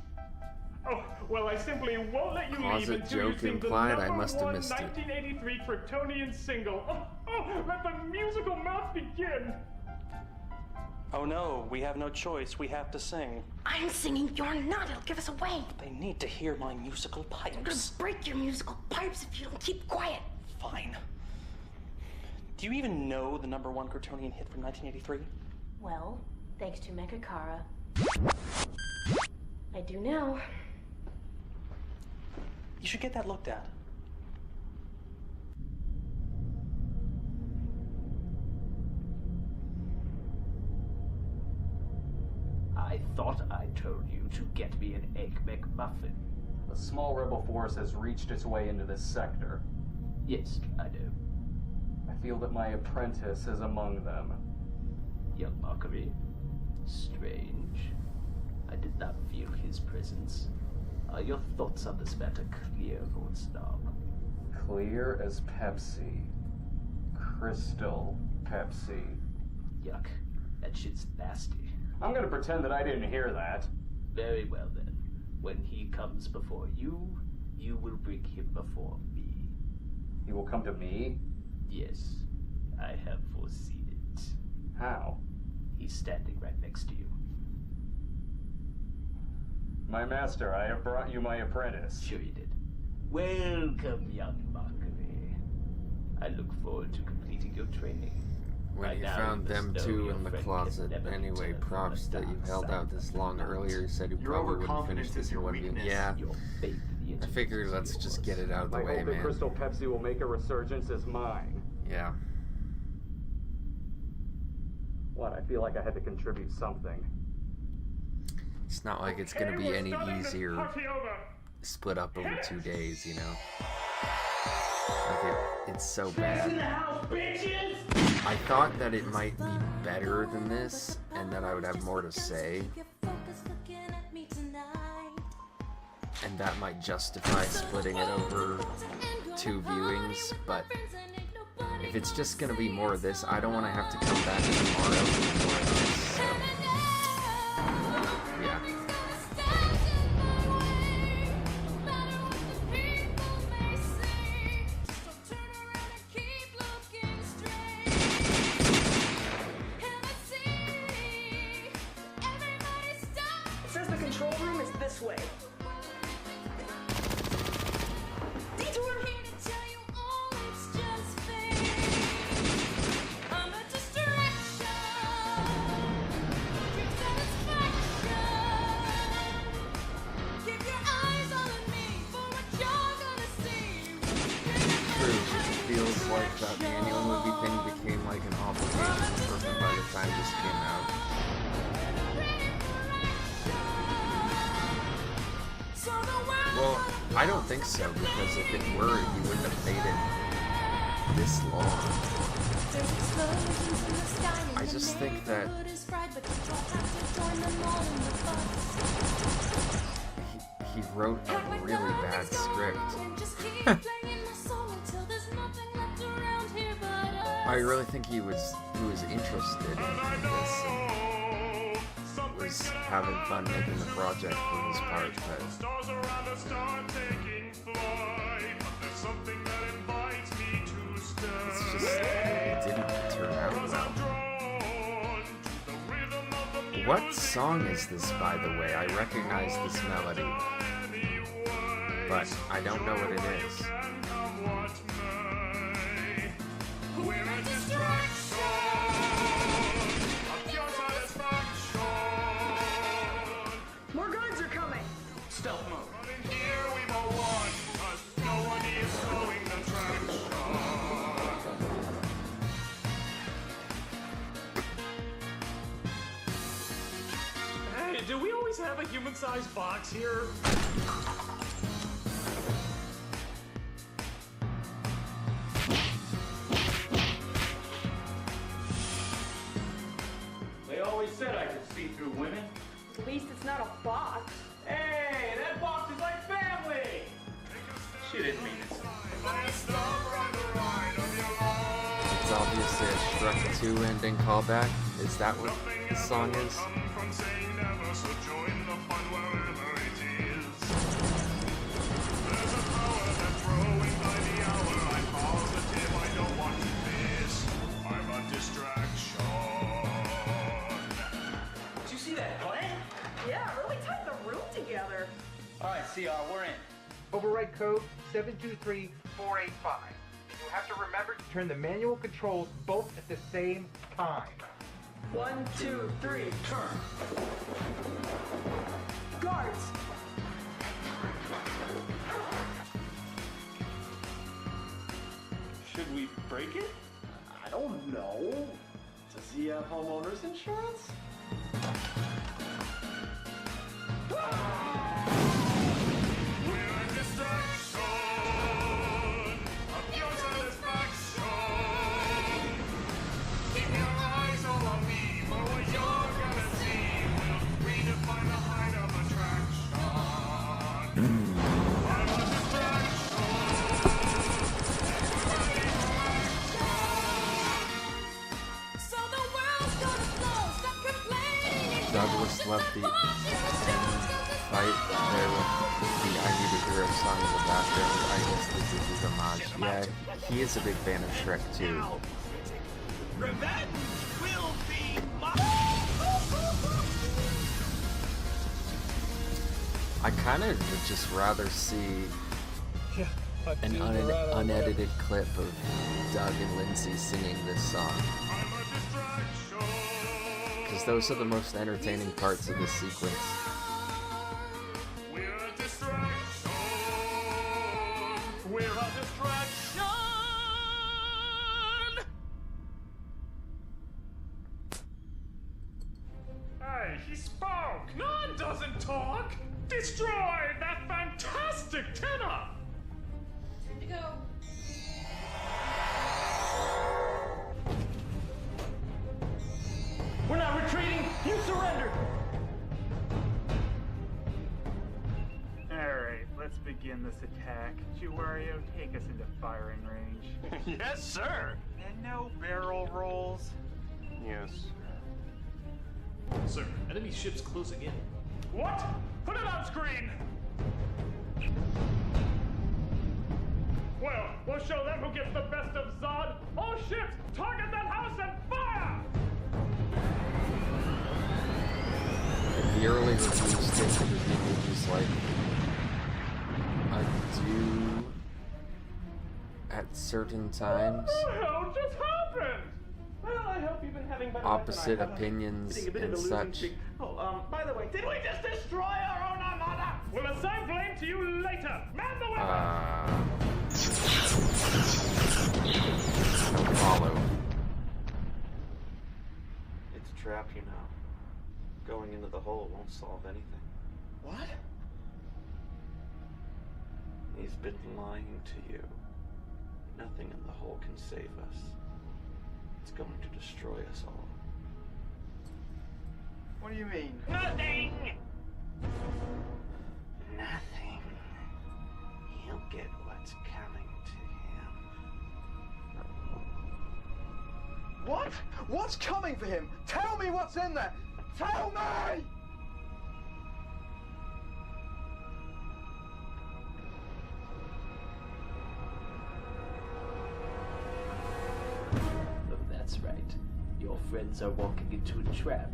Oh, well, I simply won't let you Closet leave until you joke sing the implied, I number must have one missed it. 1983 Kryptonian single. Oh, let the musical mouth begin. Oh no, we have no choice. We have to sing. I'm singing, you're not. It'll give us away. They need to hear my musical I'm gonna pipes. break your musical pipes if you don't keep quiet. Fine. Do you even know the number one Kryptonian hit from 1983? Well, thanks to Mechakara, I do now. You should get that looked at. I thought I told you to get me an Egg McMuffin. A small rebel force has reached its way into this sector. Yes, I know. I feel that my apprentice is among them. Young Mockery. Strange. I did not feel his presence. Are your thoughts on this matter clear, Lord Snob? Clear as Pepsi. Crystal Pepsi. Yuck. That shit's nasty. I'm gonna pretend that I didn't hear that. Very well then. When he comes before you, you will bring him before me. He will come to me? Yes. I have foreseen it. How? He's standing right next to you. My master, I have brought you my apprentice. Sure you did. Welcome, young Mockery. I look forward to completing your training. When Right you now, found you must them know two your in the friend can closet. never be Anyway, turned from props the that you dark held side out this of long the earlier. You said you Your probably wouldn't finish overconfidence this is in your one view. weakness. Yeah. Your faith in the I internet figured is let's yours. just get it out of the My way, hope that man. Crystal Pepsi will make a resurgence is mine. Yeah. What? I feel like I had to contribute something. It's not like it's gonna be any easier split up over 2 days, you know? Like it's so bad. I thought that it might be better than this, and that I would have more to say. And that might justify splitting it over 2 viewings, but if it's just gonna be more of this, I don't want to have to come back tomorrow for more of this, so... yeah. It says the control room is this way. Detour! Feels like that manual movie thing became like an obligation for him by the time this came out. Well, I don't think so, because if it were, he wouldn't have made it this long. I just think that he wrote a really bad script. I really think he was interested in this and was having fun making the project for his part, but it's just, it didn't turn out well. What song is this, by the way? I recognize this melody, but I don't know what it is. More guards are coming! Stealth mode. Hey, do we always have a human-sized box here? They always said I could see through women. At least it's not a box. Hey, that box is like family! She didn't mean it. It's obviously a Shrek 2 ending callback. Is that what the song is? Did you see that plan? Yeah, really tied the room together. Alright, CR, we're in. Override code 723485. You have to remember to turn the manual controls both at the same time. 1, 2, 3, turn. Guards! Should we break it? I don't know. Does he have homeowner's insurance? Douglas loved the fight there with the I Need a Hero song in the background. I guess this is his homage. Yeah, he is a big fan of Shrek too. Revenge will be I kind of would just rather see an unedited clip of Doug and Lindsay singing this song. Because those are the most entertaining parts of this sequence. We're a distraction. We're a distraction. Hey, he spoke! None doesn't talk! Destroy that fantastic tenor! Good to go. We're not retreating! You surrendered! Alright, let's begin this attack. Wario, take us into firing range. Yes, sir. And no barrel rolls. Yes. Sir, enemy ships closing in. What? Put it on screen! Well, we'll show them who gets the best of Zod. All ships, target that house and fire! In the early reviews, State of the Union was like, I do at certain times What the hell just happened? Well, I hope you've been having better opposite luck than I have. opinions Hitting a bit of and a losing such. streak. Oh, by the way, did we just destroy our own armada? We'll assign blame to you later. Man the weapon! Don't follow. It's a trap, you know. Going into the hole won't solve anything. What? He's been lying to you. Nothing in the hole can save us. It's going to destroy us all. What do you mean? Nothing! Nothing. He'll get what's coming to him. What? What's coming for him? Tell me what's in there! Tell me! Oh, that's right. Your friends are walking into a trap.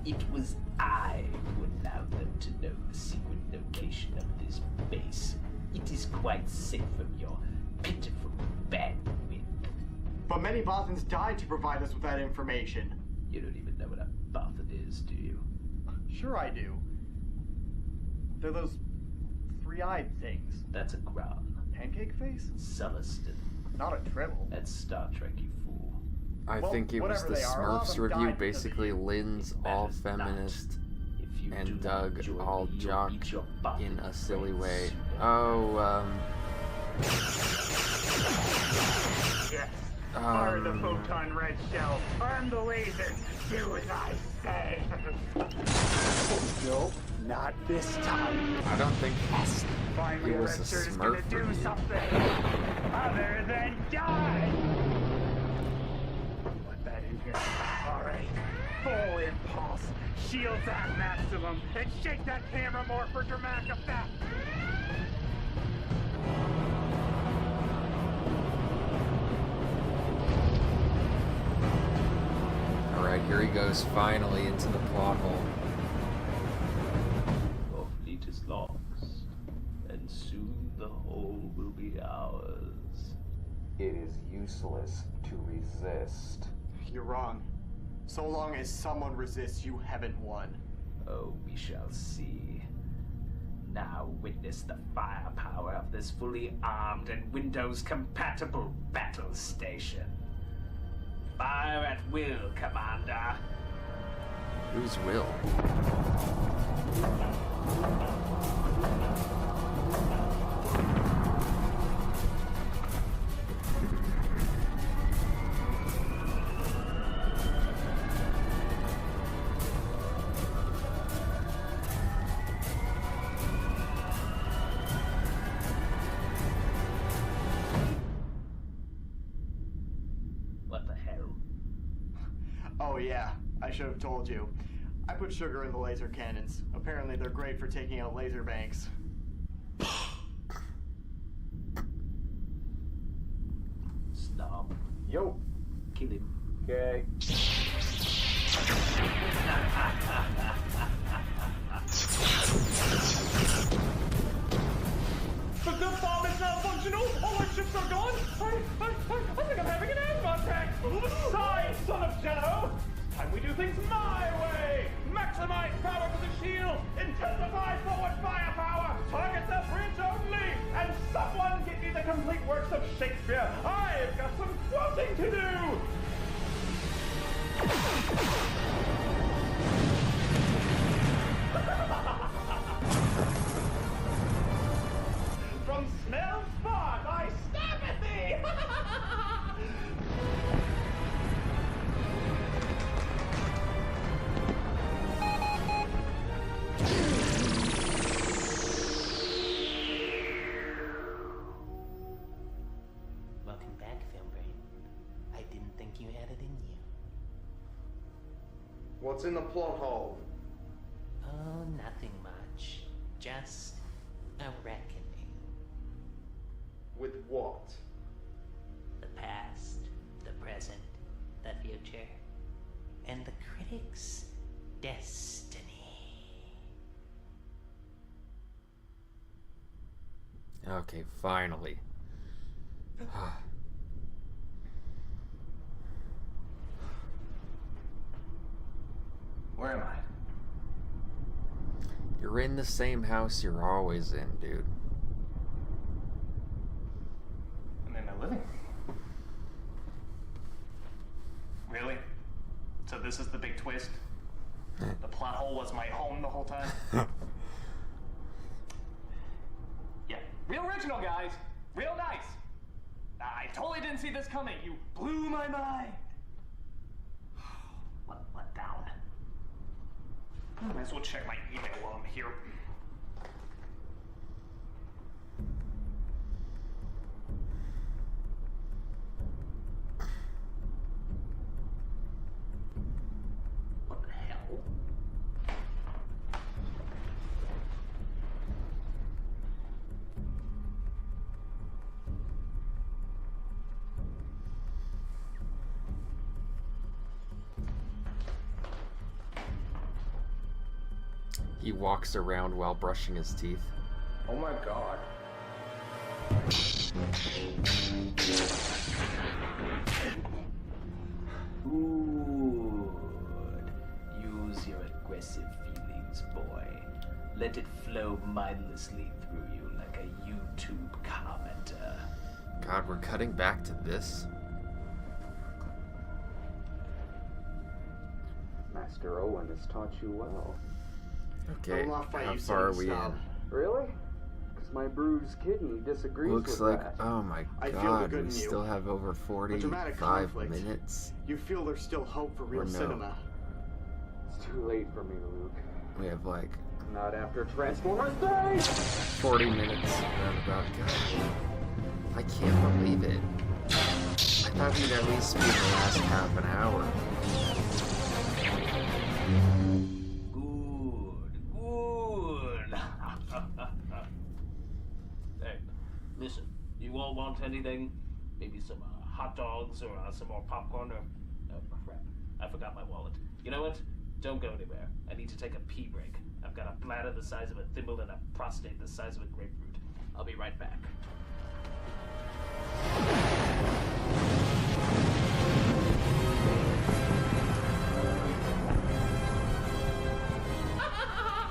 It was I who allowed them to know the secret location of this base. It is quite safe from your pitiful bandwidth. But many Bothans died to provide us with that information. You don't even know what a Bothan is, do you? Sure I do. They're those three-eyed things. That's a Gron. Pancake face? Celestin. Not a Tribble. That's Star Trek, you fool. I Well, think it was whatever the they are, a lot of Smurfs them review, died because of basically Lynn's all feminist and Doug all jock in a silly way. Oh, Yes. Fire the photon red shell. Arm the laser. Do as I say. Nope, not this time. I don't think Finally, he a was red a shirt is gonna Smurf do review. something other than die. Put that in here. All right. Full impulse. Shields at maximum. And shake that camera more for dramatic effect. Alright, here he goes finally into the plot hole. Your fleet is lost, and soon the whole will be ours. It is useless to resist. You're wrong. So long as someone resists, you haven't won. Oh, we shall see. Now witness the firepower of this fully armed and Windows-compatible battle station. Fire at will, Commander. Who's Will? What the hell? Oh yeah, I should have told you. I put sugar in the laser cannons. Apparently they're great for taking out laser banks. Stop. Yo. Kill him. Okay. The good bomb is now functional! All our ships are gone! I think I'm having an asthma attack! Sigh, son of Jello! Time we do things my way! Maximize power to the shield! Intensify forward firepower! Target the bridge only! And someone get me the complete works of Shakespeare! I've got some quoting to do! From smell spot, I stab at thee! Welcome back, Film Brain. I didn't think you had it in you. What's in the plot hole? Oh, nothing much. Just a reckoning. With what? The past, the present, the future, and the critic's destiny. Okay, finally. Where am I? You're in the same house you're always in, dude. I'm in my living room. Really? So this is the big twist? The plot hole was my home the whole time? Yeah, real original, guys. Real nice. I totally didn't see this coming. You blew my mind. Let down. Might as well check my email while I'm here. What the hell? He walks around while brushing his teeth. Oh my god. Good. Use your aggressive feelings, boy. Let it flow mindlessly through you like a YouTube commenter. God, we're cutting back to this? Master Owen has taught you well. Okay, I'll not fight how you, far are we in? snob. Really? Because my bruised kidney disagrees Looks with like, that. oh my I feel the god, good we in you. still have over A 45 dramatic conflict. minutes. You feel there's still hope for real Or no. cinema. It's too late for me, Luke. We have like Not after Transformers Day! 40 minutes roundabout. God, I can't believe it. I thought we'd at least be in the last half an hour. Good. Hey, listen, you all want anything? Maybe some hot dogs or some more popcorn or... Oh, crap. I forgot my wallet. You know what? Don't go anywhere. I need to take a pee break. I've got a bladder the size of a thimble and a prostate the size of a grapefruit. I'll be right back.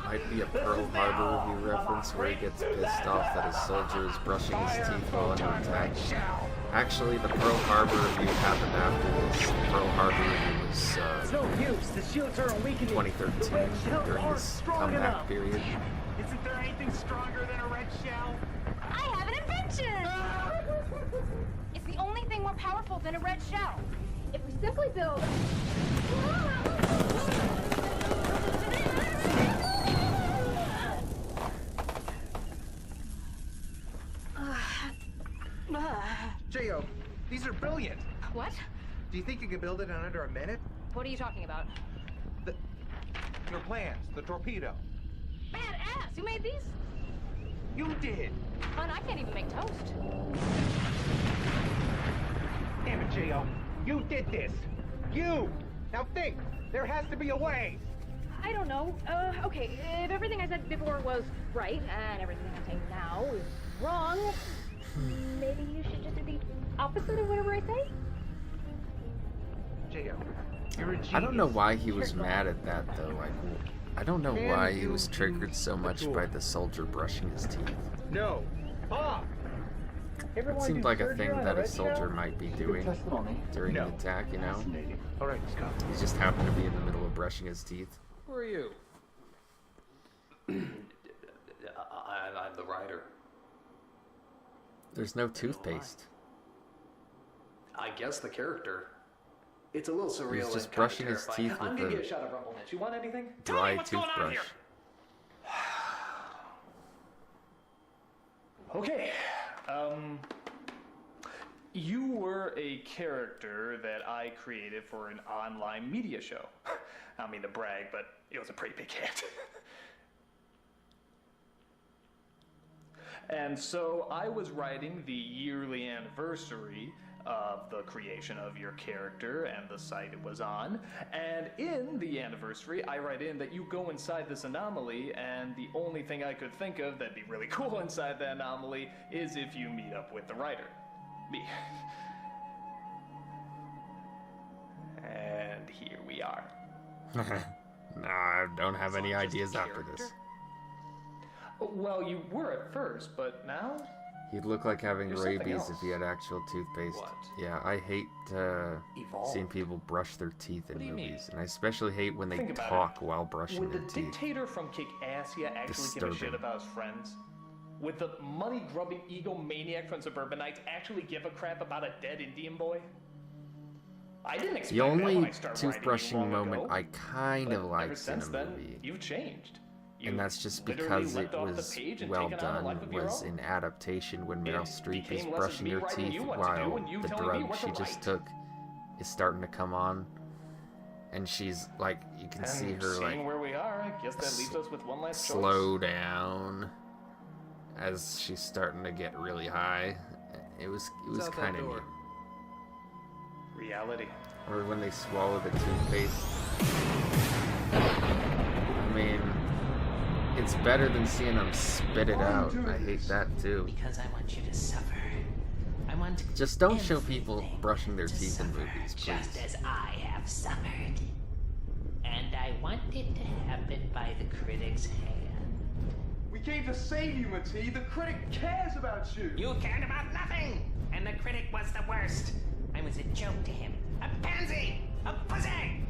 Might be a Pearl Harbor review reference where he gets pissed off that his soldier is brushing his teeth while under attack. Actually, the Pearl Harbor review happened after this. Pearl Harbor review was It's no use. The shields are weakening. 2013 during this comeback period. Isn't there anything stronger than a red shell? I have an invention! It's the only thing more powerful than a red shell. If we simply build... J.O., these are brilliant. What? Do you think you can build it in under a minute? What are you talking about? Your plans, the torpedo. Badass! Who made these? You did. Fun, I can't even make toast. Damn it, J.O. You did this. You! Now think! There has to be a way! I don't know. Okay, if everything I said before was right, and everything I'm saying now is wrong, maybe you should just do the opposite of whatever I say? J.O., you're a genius. I don't know why he was mad at that, though. Like, I don't know why he was triggered so much by the soldier brushing his teeth. No. Bob! It seemed like a thing that a soldier might be doing during an attack, you know? All right, Scott. He just happened to be in the middle of brushing his teeth. Who are you? I'm the writer. There's no toothpaste. I guess the character. It's a little surreal. He's just and brushing kinda his terrifying. teeth I'm with gonna a get a shot of Rumpelnitz. You want anything? dry toothbrush. Okay. You were a character that I created for an online media show. I don't mean to brag, but it was a pretty big hit. And so I was writing the yearly anniversary of the creation of your character and the site it was on. And in the anniversary, I write in that you go inside this anomaly, and the only thing I could think of that'd be really cool inside the anomaly is if you meet up with the writer. Me. And here we are. Nah, I don't have any ideas after this. Well, you were at first, but now? He'd look like having You're something rabies else. if he had actual toothpaste. What? Yeah, I hate Evolved. seeing people brush their teeth in What do you movies. And I especially hate when they Think about talk while brushing Would their the teeth. dictator from Kick-Assia actually give a Disturbing. shit about his friends? Would the money-grubbing egomaniac from Suburbanites actually give a crap about a dead Indian boy? I didn't expect The that when only I started writing toothbrushing you long moment ago. I kind But of ever liked in since a then, movie, you've changed. and that's just literally because leapt it off the was page and well taken on a life done, of your was own. in adaptation when Meryl Streep is became less brushing me her writing teeth you what to do while and you the telling me drug what she to just write. took is starting to come on. And she's like, you can see And her seeing like where we are, I guess that leaves us with one last choice. slow down as she's starting to get really high. It was out that kind of door? neat. Reality. Or when they swallow the toothpaste. I mean, it's better than seeing them spit it out. I hate that too. Because I want you to suffer. I want Just don't show people brushing their teeth in movies, just please. as I have suffered. And I want it to happen by the critic's hand. We came to save you, Mati. The critic cares about you. You cared about nothing! And the critic was the worst. I was a joke to him. A pansy! A pussy!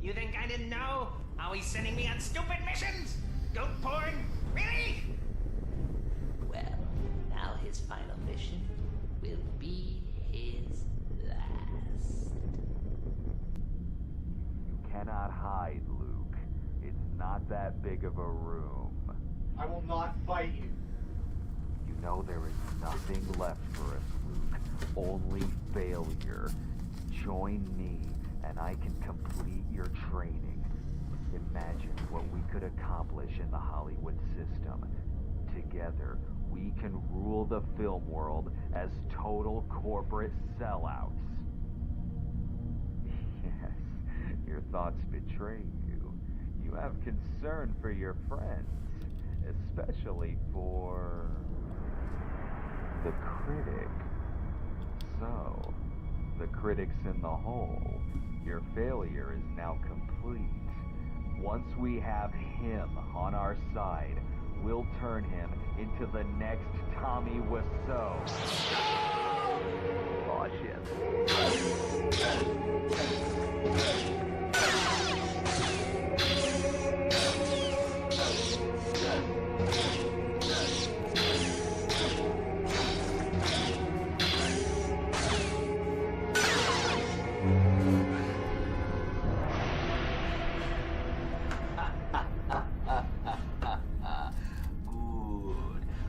You think I didn't know? Always sending me on stupid missions? Goat porn? Really? Well, now his final mission will be his last. You cannot hide, Luke. It's not that big of a room. I will not fight you. You know there is nothing left for us, Luke. Only failure. Join me, and I can complete your training. Imagine what we could accomplish in the Hollywood system. Together, we can rule the film world as total corporate sellouts. Yes, your thoughts betray you. You have concern for your friends, especially for the critic. So, the critic's in the hole. Your failure is now complete. Once we have him on our side, we'll turn him into the next Tommy Wiseau. Aw,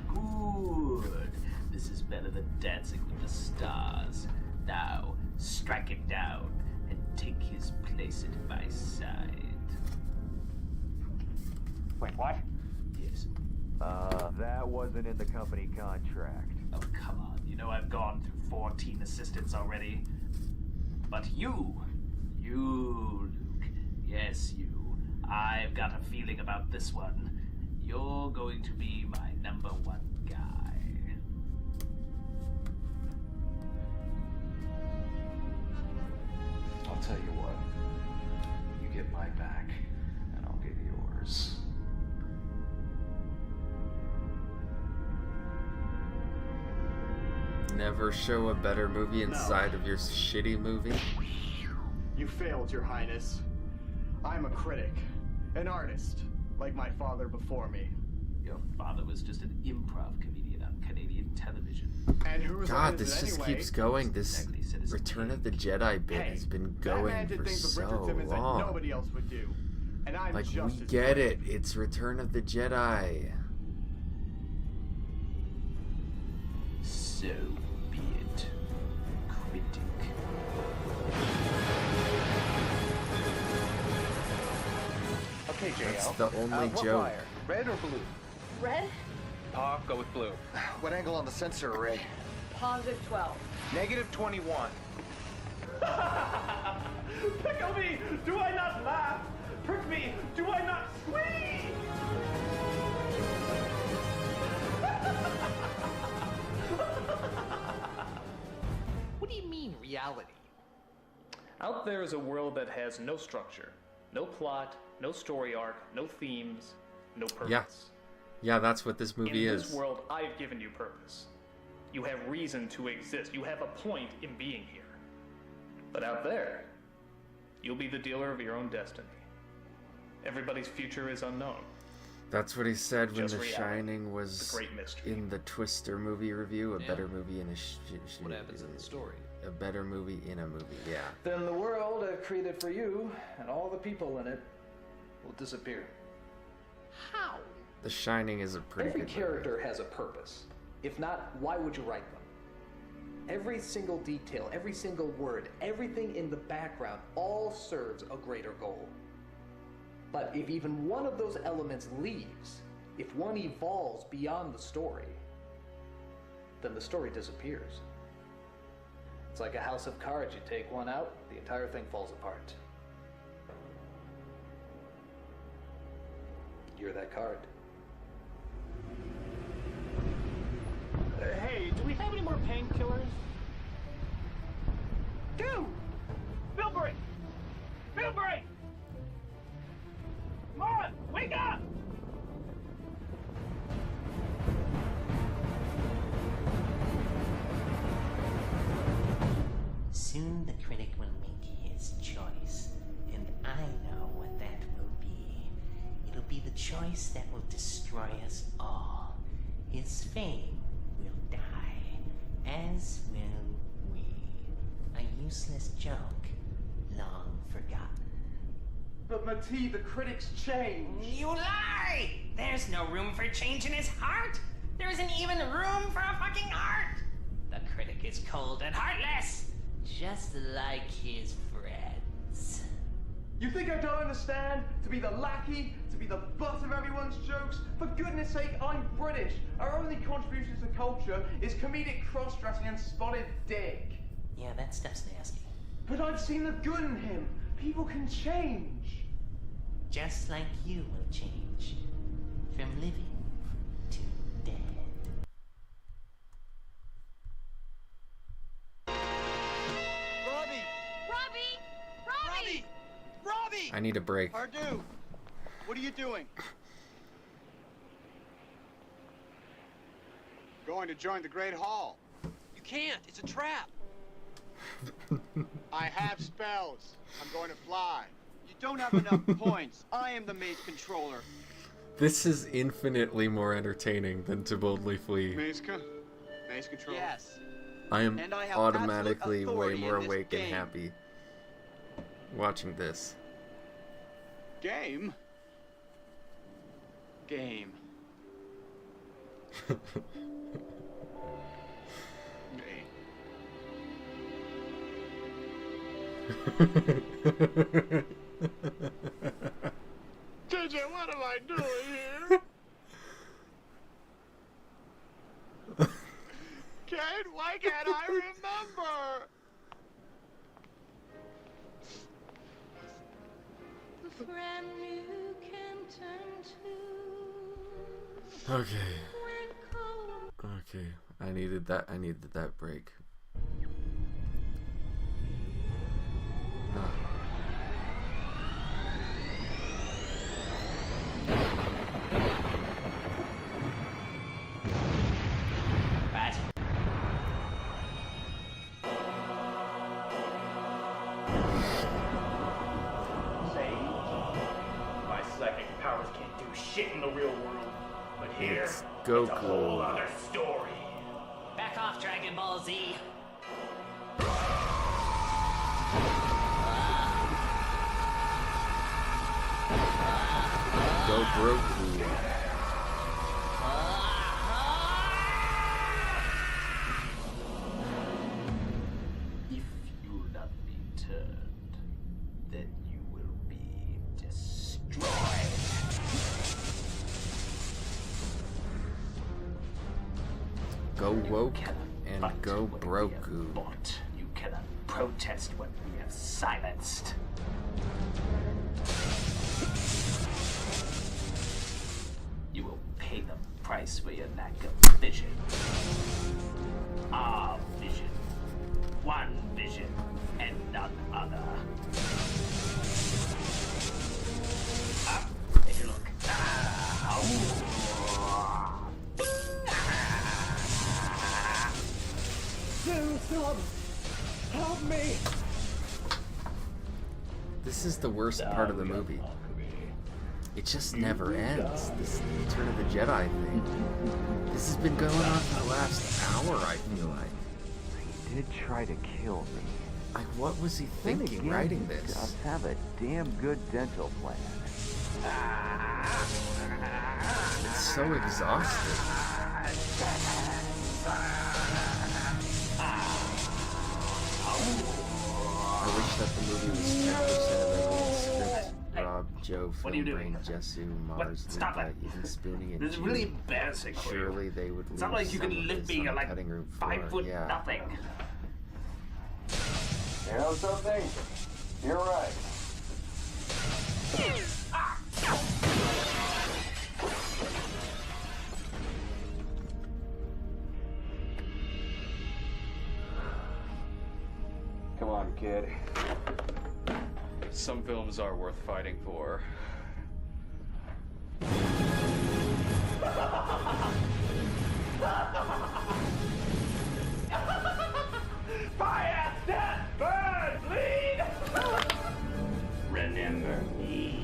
Good. This is better than dancing with the stars. Now, strike him down and take his place at my side. Wait, what? Yes. That wasn't in the company contract. Oh, come on. You know I've gone through 14 assistants already. But you, Luke. Yes, you. I've got a feeling about this one. You're going to be my number one guy. I'll tell you what. You get my back, and I'll get yours. Never show a better movie inside of your shitty movie. You failed, Your Highness. I'm a critic, an artist, like my father before me. Your father was just an improv comedian on Canadian television. And who's God, this just keeps going. This Return of the Jedi bit has been going for so long. Nobody else would do. And I'm like, just we get it. It's Return of the Jedi. So be it, critic. Okay, JL. That's the only what joke. wire? Red or blue? Red? Pa, go with blue. What angle on the sensor array? Positive 12. Negative 21. Pickle me! Do I not laugh? Prick me! Do I not squeeze? What do you mean, reality? Out there is a world that has no structure, no plot, no story arc, no themes, no purpose. Yeah. Yeah, that's what this movie In is. this world, I've given you purpose. You have reason to exist. You have a point in being here. But out there, you'll be the dealer of your own destiny. Everybody's future is unknown. That's what he said when Just The reality. Shining was The great mystery. in the Twister movie review. A Yeah. better movie in a What happens in the story? A better movie in a movie, yeah. Then the world I've created for you and all the people in it will disappear. How? The Shining is a pretty Every good character has a purpose. If not, why would you write them? Every single detail, every single word, everything in the background all serves a greater goal. But if even one of those elements leaves, if one evolves beyond the story, then the story disappears. It's like a house of cards. You take one out, the entire thing falls apart. You're that card. Hey, do we have any more painkillers? Dude! Bilberry! Bilberry! Come on! Wake up! Soon the critic will make his choice, and I know what that will be. It'll be the choice that will destroy us all. His fame will die, as will we. A useless joke, long forgotten. But Mati, the critics change. You lie! There's no room for change in his heart! There isn't even room for a fucking heart! The critic is cold and heartless! Just like his friends. You think I don't understand? To be the lackey, to be the butt of everyone's jokes? For goodness sake, I'm British. Our only contribution to culture is comedic cross-dressing and spotted dick. Yeah, that stuff's nasty. But I've seen the good in him. People can change. Just like you will change. From living to dead. Robbie! I need a break. Pardue! What are you doing? Going to join the Great Hall. You can't. It's a trap. I have spells. I'm going to fly. You don't have enough points. I am the maze controller. This is infinitely more entertaining than To Boldly Flee. Maze control. Yes. I am And I have automatically absolute way authority more in this awake and game. happy watching this. Game? Game. TJ, what am I doing here? Kate, why can't I remember? The friend you can turn to. Okay. Okay. I needed that break. My psychic powers can't do shit in the real world, but here, It's it's a whole Goku. other story. Back off, Dragon Ball Z. Go Broku. If you'll not be turned, then you will be destroyed. Go Woke and go Broku. You cannot protest what we have silenced. You will pay the price for your lack of vision. Our vision. One vision and none other. Take a look. Help me! This is the worst part of the movie. It just never ends. This Return of the Jedi thing. This has been going on for the last hour, I feel like. He did try to kill me. Like, what was he Then thinking again, writing he this? does have a damn good dental plan. It's so exhausting. I wish that the movie was 10% of everyone's script. Rob, Joe, What are you Filmbrain, doing? Jesu, Mars, Stop Linda, it. even Spoonie and This is Jimmy. really embarrassing for you. Surely they would It's not leave like you some can of lift this me on at the like cutting room 5 floor. foot Yeah. nothing. You know something? You're right. Come on, kid. Some films are worth fighting for. Fire! Death! Burn! Bleed! Remember me.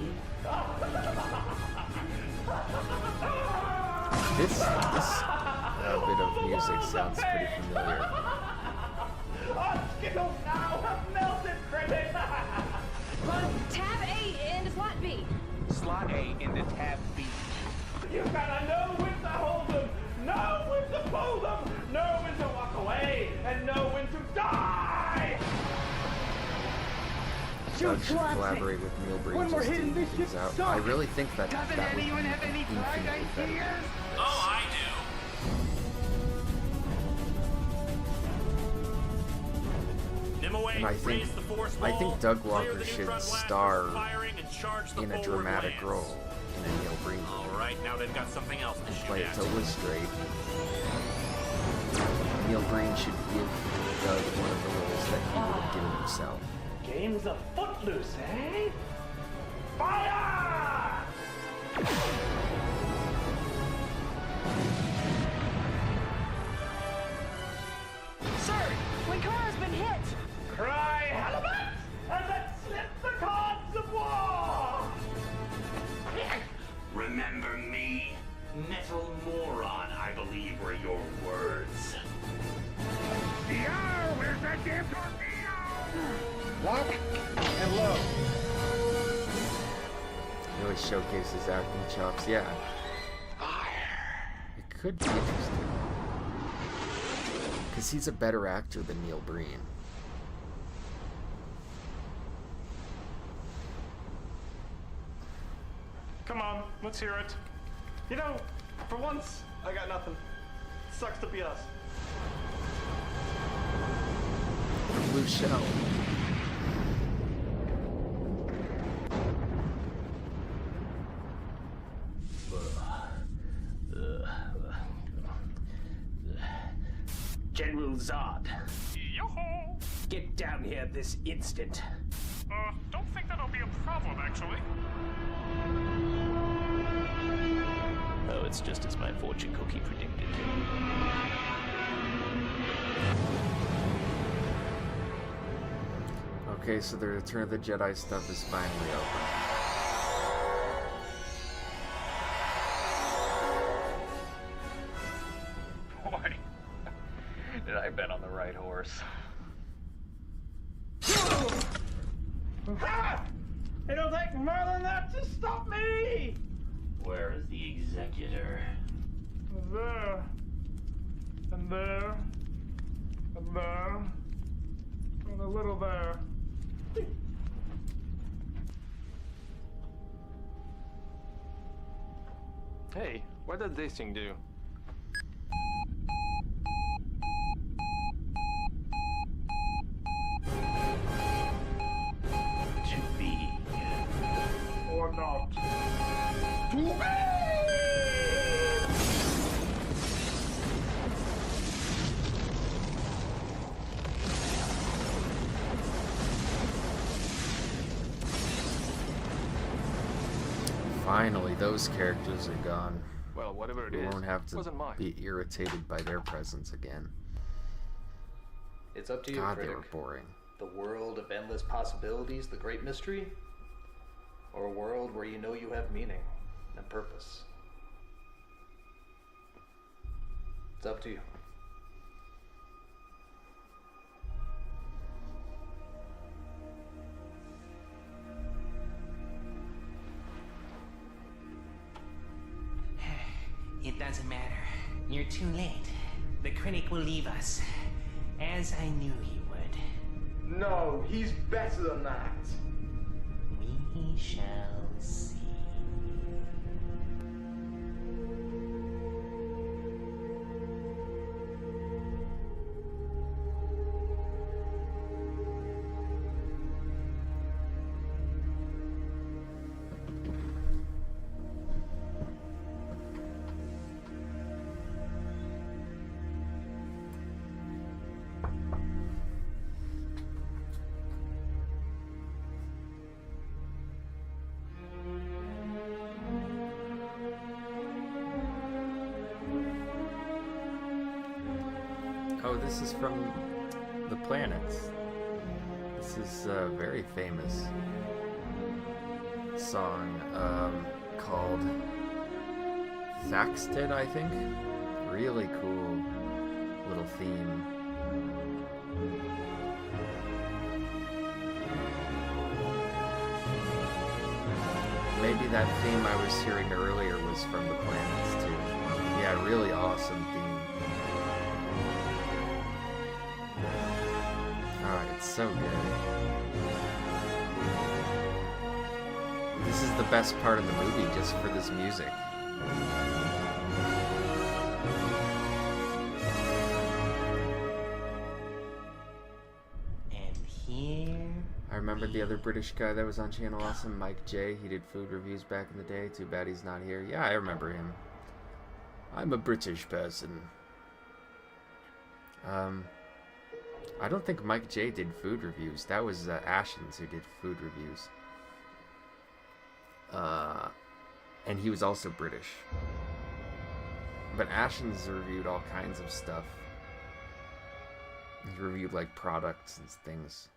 This bit of music sounds pretty familiar. Our Skittles now have melted, critic! Tab A into slot B. Slot A into tab B. You gotta know when to hold them, know when to pull them, know when to walk away, and know when to die! Doug should collaborate with Neil Breen just to even things out. I really think that that would be infinitely better. Oh, I do. Nimue, And I raise the force think wall, Doug clear Walker the should neutron blast star for firing, and charge the in a forward dramatic lance. role in a Neil Breen movie. All right, now they've got something else to shoot Play it at. totally straight. Neil Breen should give Doug one of the roles that he would have given himself. Game's a footloose, eh? Fire! Sir, Linkara's been hit! Cry halibut, and let's slip the cards of war! Remember me? Metal moron, I believe were your words. Yeah, where's that damn torpedo? Lock and load. Really showcases acting chops. Yeah. It could be interesting. Because he's a better actor than Neil Breen. Come on, let's hear it. You know, for once, I got nothing. Sucks to be us. Blue shell. General Zod, Yo-ho! get down here this instant. Don't think that'll be a problem, actually. Oh, it's just as my fortune cookie predicted. Okay, so the Return of the Jedi stuff is finally open. Boy, did I bet on the right horse. Ah! It'll take more than that to stop me! Where is the executor? There. And there. And there. And a little there. Hey, what did this thing do? To be. Or not. To be! Finally, those characters are gone. Well, whatever it We is, won't have to wasn't mine. be irritated by their presence again. It's up to you, God, they critic. were boring. The world of endless possibilities, the great mystery? Or a world where you know you have meaning and purpose? It's up to you. It doesn't matter. You're too late. The critic will leave us. As I knew he would. No, he's better than that. We shall see. Oh, this is from The Planets. This is a very famous song called Thaxted, I think. Really cool little theme. Maybe that theme I was hearing earlier was from The Planets too. Yeah, really awesome theme. Oh, it's so good. This is the best part of the movie, just for this music. And here. I remember the other British guy that was on Channel Awesome, Mike J. He did food reviews back in the day. Too bad he's not here. Yeah, I remember him. I'm a British person. I don't think Mike J did food reviews. That was Ashens who did food reviews. And he was also British. But Ashens reviewed all kinds of stuff. He reviewed like products and things.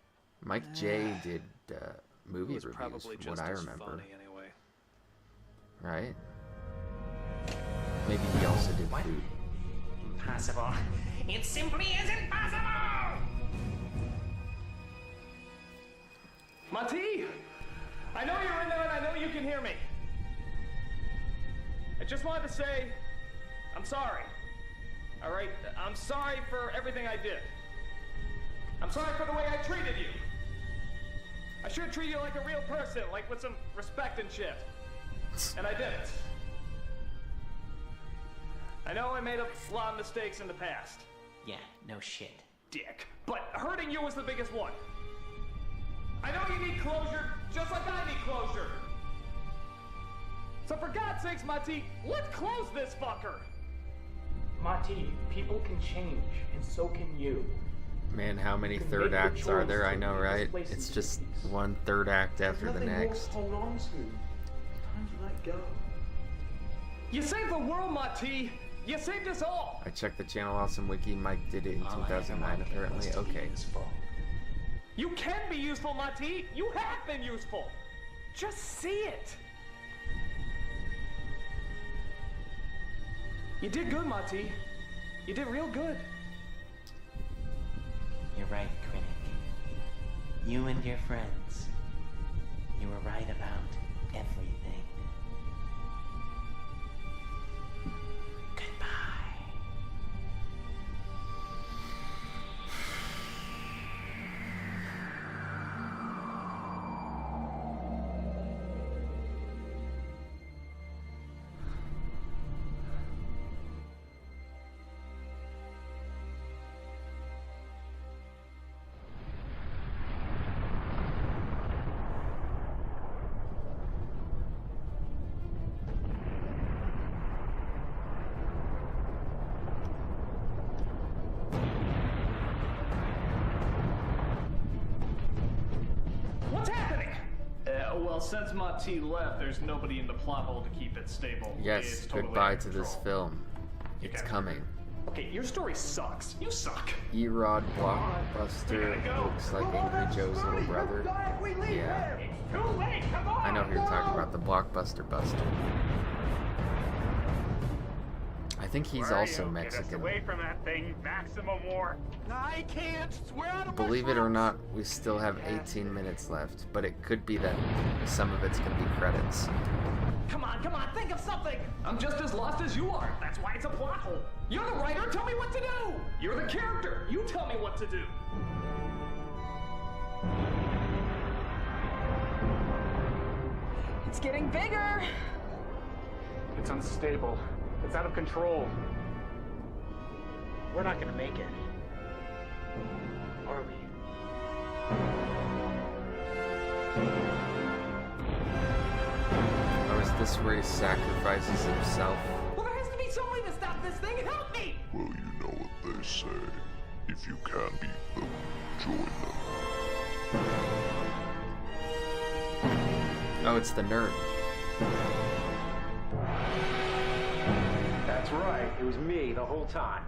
Mike J did movie reviews, from what I remember. Anyway. Right? Maybe he also did food. Impossible. It simply is impossible! Monty! I know you're in there and I know you can hear me. I just wanted to say, I'm sorry. All right? I'm sorry for everything I did. I'm sorry for the way I treated you. I should treat you like a real person, like with some respect and shit. And I didn't. I know I made a lot of mistakes in the past. Yeah, no shit. Dick. But hurting you was the biggest one. I know you need closure, just like I need closure. So for God's sakes, Mati, let's close this fucker. Mati, people can change, and so can you. Man, how many third acts are there? I know, right? It's just one third act after the next. Hold on to. Time to let go. You saved the world, Mati. You saved us all. I checked the Channel Awesome Wiki. Mike did it in 2009, apparently. Okay. You can be useful, Mati. You have been useful. Just see it. You did good, Mati. You did real good. You're right, Critic. You and your friends. You were right about everything. Well, since Mati left, there's nobody in the plot hole to keep it stable. Yes, It's totally goodbye out to of this control. film. It's coming. Okay, your story sucks. You suck. Erod Blockbuster looks like Angry Joe's little brother. Yeah. I know who you're talking about, the Blockbuster Buster. I think he's also Mexican. Get us away from that thing, Maximum War. I can't. We're out of Believe it or not, we still have 18 minutes left, but it could be that some of it's gonna be credits. Come on, think of something! I'm just as lost as you are. That's why it's a plot hole. You're the writer, tell me what to do! You're the character, you tell me what to do. It's getting bigger. It's unstable. It's out of control. We're not gonna make it. Are we? Or is this where he sacrifices himself? Well, there has to be some way to stop this thing. Help me! Well, you know what they say. If you can't beat them, join them. Oh, it's the nerd. That's right. It was me the whole time.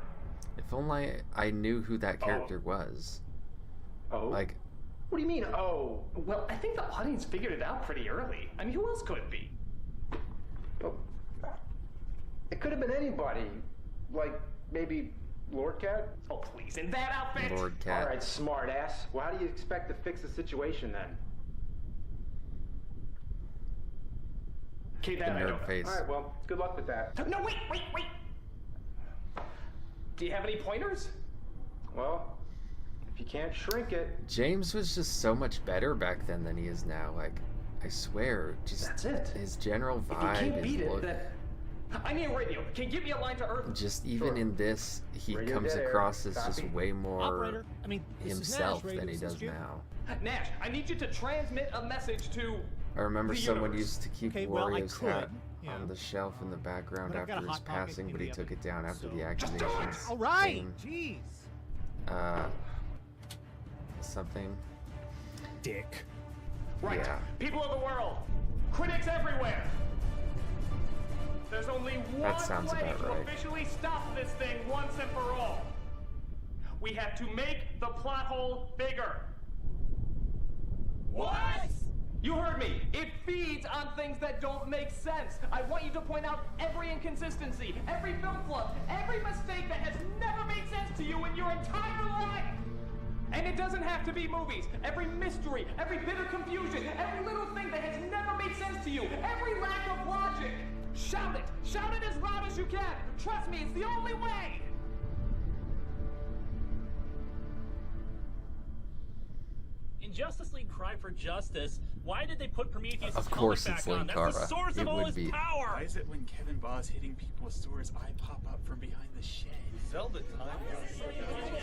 If only I knew who that character was. Oh? Like, What do you mean, oh? Well, I think the audience figured it out pretty early. I mean, who else could it be? Well, it could have been anybody. Like, maybe Lord Cat? Oh, please, in that outfit? Lord Cat. All right, smart ass. Well, how do you expect to fix the situation then? Okay, that I don't know. face. All right, well, good luck with that. No, wait! Do you have any pointers? Well, if you can't shrink it... James was just so much better back then than he is now. Like, I swear, just That's it. his general If you vibe, can't his beat look. it, then... I need a radio. Can you give me a line to Earth? Just even in this, he Radio comes dead air. across as just Copy. way more Operator, I mean, this is himself Nash, than he radio does assist you. now. Nash, I need you to transmit a message to... I remember the someone universe. used to keep Okay, well, I Wario's hat could, yeah. on the shelf in the background But I've got after a his Hot Pocket passing, in but he the took oven, it down after so- the accusations. All right, came. jeez. Something. Dick. Right. Yeah. People of the world. Critics everywhere. There's only one That sounds way about to right. officially stop this thing once and for all. We have to make the plot hole bigger. What? You heard me. It feeds on things that don't make sense. I want you to point out every inconsistency, every film flub, every mistake that has never made sense to you in your entire life. And it doesn't have to be movies. Every mystery, every bit of confusion, every little thing that has never made sense to you, every lack of logic. Shout it. Shout it as loud as you can. Trust me, it's the only way. in Justice League Cry for Justice, why did they put Prometheus' Of course it's helmet back on? That's the Linkara. source It of all would his be. power! Why is it when Kevin Baugh's hitting people with swords, I pop up from behind the shed? Zelda time.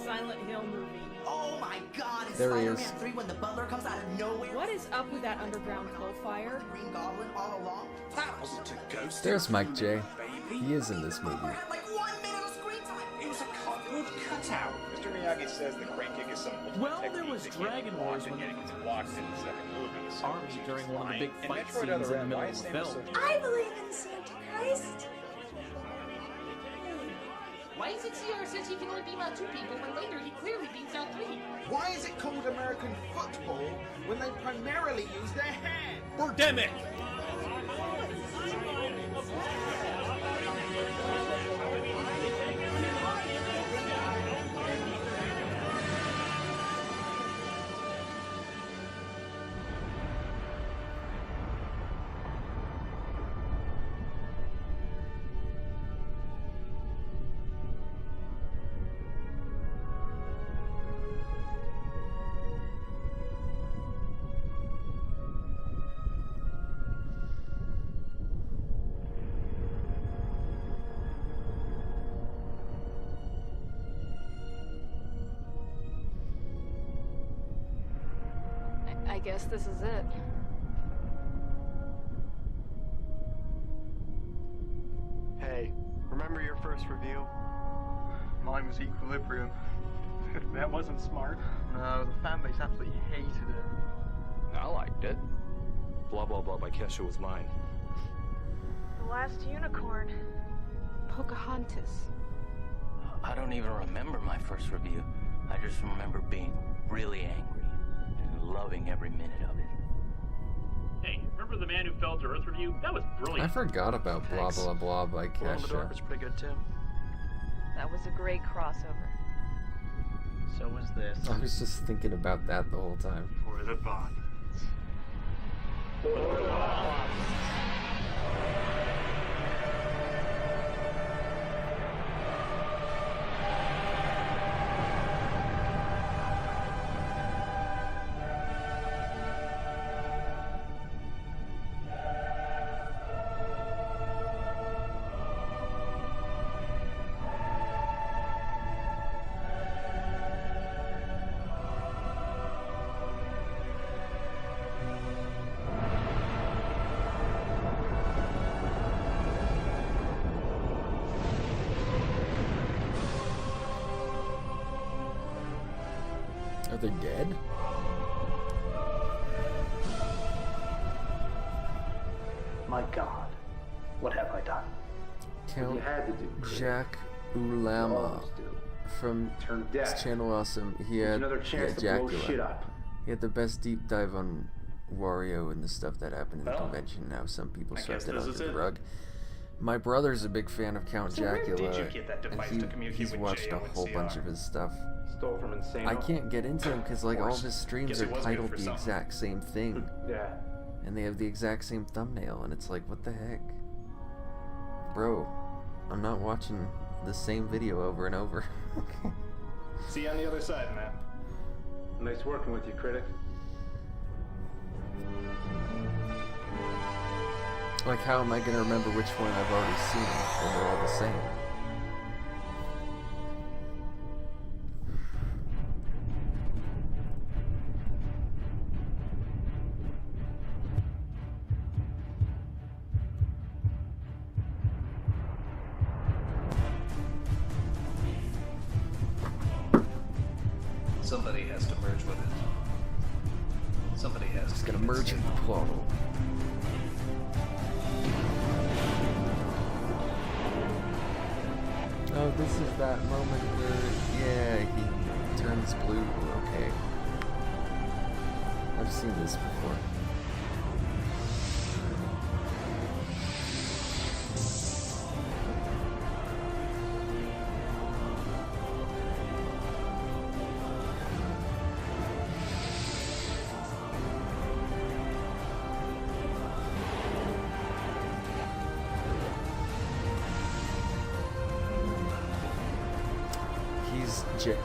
Silent Hill movie. Oh my god, it's There he Spider-Man is. 3 when the butler comes out of nowhere? What is up with that underground coal fire? Green Goblin all along? That wasn't a ghost. There's Mike J. He is in this movie. Like 1 minute of screen time. It was a cardboard cutout. Mr. Miyagi says the crane kick is some Well, there was Dragon Wars when it gets blocked in the second movie. So Army during one of the big And fight Metroid scenes Other in the M, middle why of is the Samus film. so I believe in Santa Christ. Why is it CR says he can only beam out 2 people when later he clearly beams out 3? Why is it called American football when they primarily use their hands? Birdemic! I guess this is it. Hey, remember your first review? Mine was Equilibrium. That wasn't smart. No, the fan base absolutely hated it. I liked it. Blah blah blah by Kesha was mine. The Last Unicorn. Pocahontas. I don't even remember my first review. I just remember being really angry and loving every minute of it. Hey, remember the Man Who Fell to Earth review? That was I brilliant. forgot about blah Thanks. blah blah by Glow in the Dark Kesha. was pretty good too. That was a great crossover. So was this. I was just thinking about that the whole time. For the bond. Are they dead? My God, what have I done? Count You had to do, Chris. Jack You Ulama always do. from Turn deaf. Channel Awesome. He There's had, another he chance had to blow Jackula. shit up. He had the best deep dive on Wario and the stuff that happened in the Well, convention. Now some people I swept guess it this under is the it. rug. My brother's a big fan of Count So where Jackula, did you get that device to and communicate he's with watched JO a and whole bunch CR? of his stuff. Stole from Insano. I can't get into him because like all of his streams Guess are it was good titled for the something. exact same thing, Yeah. and they have the exact same thumbnail, and it's like, what the heck, bro? I'm not watching the same video over and over. See you on the other side, man. Nice working with you, critic. Like, how am I gonna remember which one I've already seen when they're all the same? Somebody has to merge with it. Somebody has Just to gonna keep it merge safe. with the portal. Oh, this is that moment where, yeah, he turns blue. Okay. I've seen this before.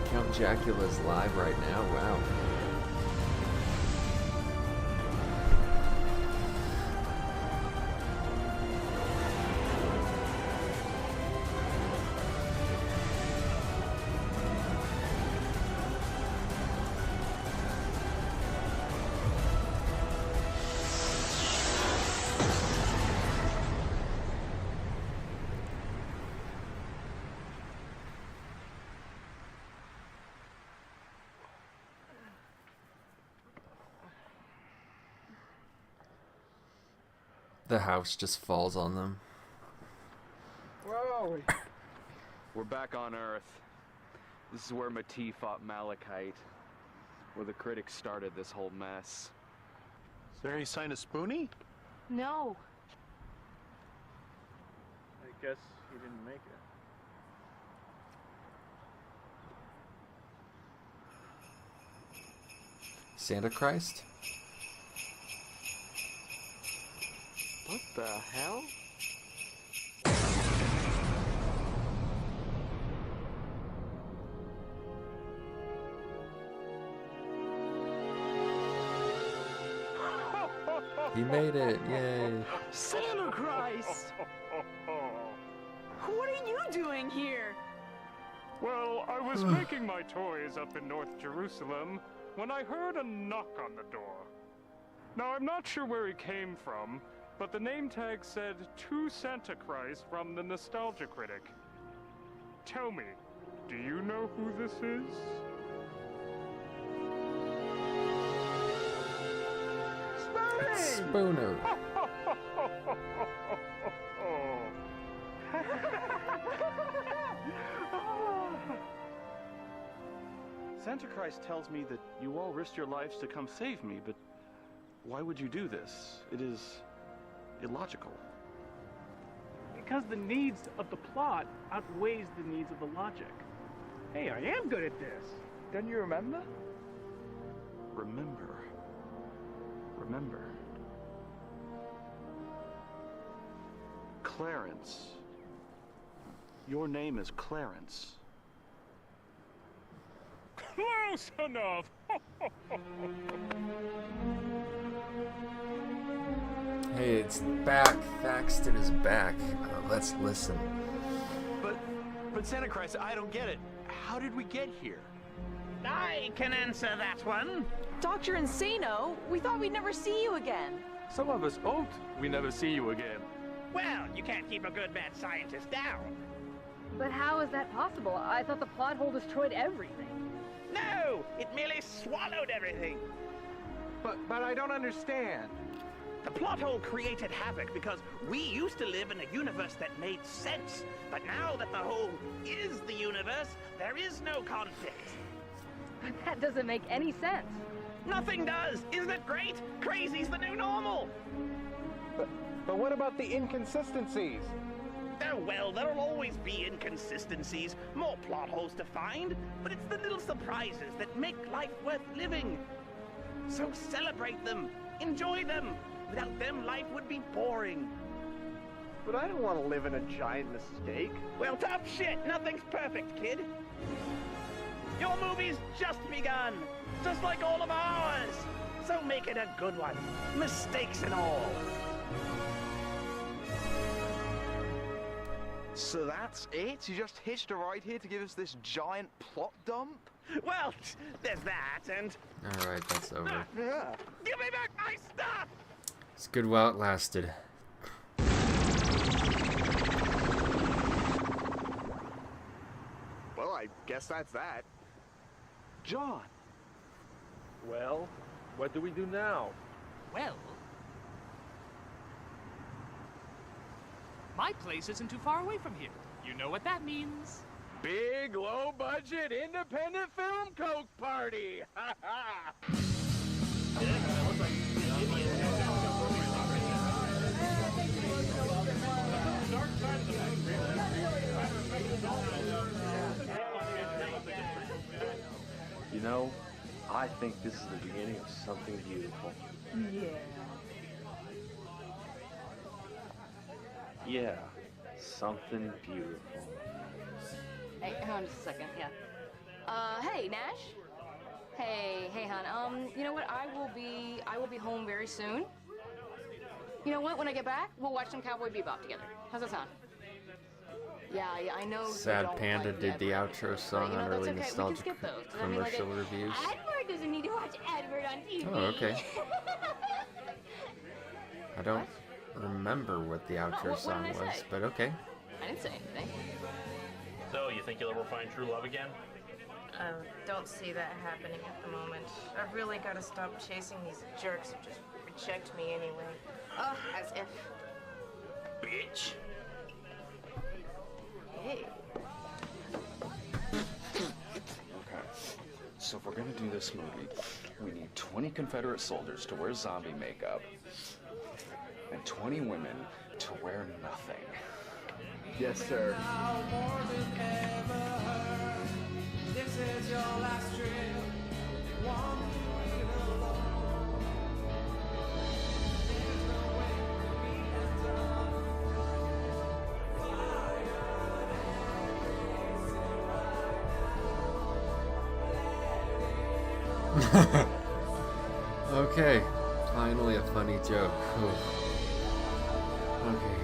Count Jacula's live right now. Wow. The house just falls on them. Where are we? We're back on Earth. This is where Mati fought Malachite. Where the critics started this whole mess. Is there any sign of Spoonie? No. I guess he didn't make it. Santa Christ? What the hell? He made it, yay. Santa Christ! What are you doing here? Well, I was making my toys up in North Jerusalem when I heard a knock on the door. Now, I'm not sure where he came from, but the name tag said to Santa Christ from the Nostalgia Critic. Tell me, do you know who this is? Spooner. Santa Christ tells me that you all risked your lives to come save me, but why would you do this? It is illogical. Because the needs of the plot outweighs the needs of the logic. Hey, I am good at this. Don't you remember? Remember. Remember. Clarence. Your name is Clarence. Close enough! Hey, it's back. Thaxton is back. Let's listen. But Santa Christ, I don't get it. How did we get here? I can answer that one. Dr. Insano, we thought we'd never see you again. Some of us hoped we never see you again. Well, you can't keep a good mad scientist down. But how is that possible? I thought the plot hole destroyed everything. No, it merely swallowed everything. But I don't understand. The plot hole created havoc because we used to live in a universe that made sense. But now that the hole is the universe, there is no conflict. But that doesn't make any sense. Nothing does! Isn't it great? Crazy's the new normal! But what about the inconsistencies? Oh, well, there'll always be inconsistencies, more plot holes to find, but it's the little surprises that make life worth living. So celebrate them, enjoy them. Without them, life would be boring. But I don't want to live in a giant mistake. Well, tough shit, nothing's perfect, kid. Your movie's just begun, just like all of ours. So make it a good one, mistakes and all. So that's it? You just hitched a ride here to give us this giant plot dump? Well, there's that, and... Alright, that's over. Yeah. Give me back my stuff! It's good while it lasted. Well, I guess that's that. John! Well, what do we do now? Well... my place isn't too far away from here. You know what that means. Big, low-budget, independent film Coke party! Ha ha! You know, I think this is the beginning of something beautiful. Yeah. Yeah, something beautiful. Hey, hang on just a second, yeah. Hey, Nash. Hey, hon. You know what? I will be home very soon. You know what? When I get back, we'll watch some Cowboy Bebop together. How's that sound? Yeah, I know. Sad Panda did the outro song on early okay. nostalgic commercial reviews. Edward doesn't need to watch Edward on TV. Oh, okay. I don't remember what the outro what song did I was, say? but okay. I didn't say anything. So, you think you'll ever find true love again? Don't see that happening at the moment. I've really got to stop chasing these jerks who just reject me anyway. Oh, as if. Bitch. Hey. Okay, so if we're gonna do this movie, we need 20 Confederate soldiers to wear zombie makeup, and 20 women to wear nothing. Yes, sir. This is your last trip. One Okay, finally a funny joke. Whew. Okay.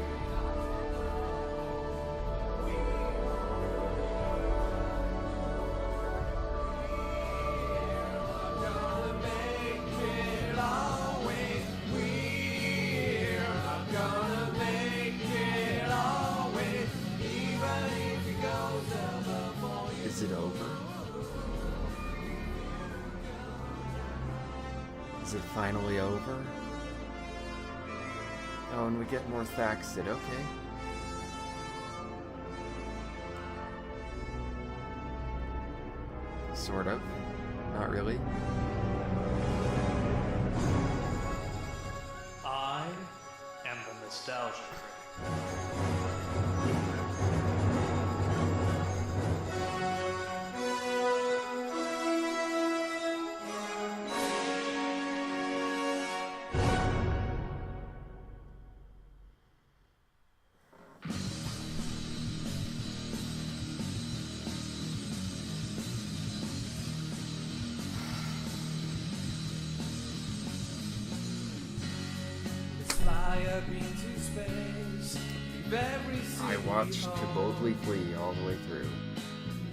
Is it over? Is it finally over? Oh, and we get more Thaxted, okay. Sort of. Not really. I am the Nostalgia I watched To Boldly Flee all the way through.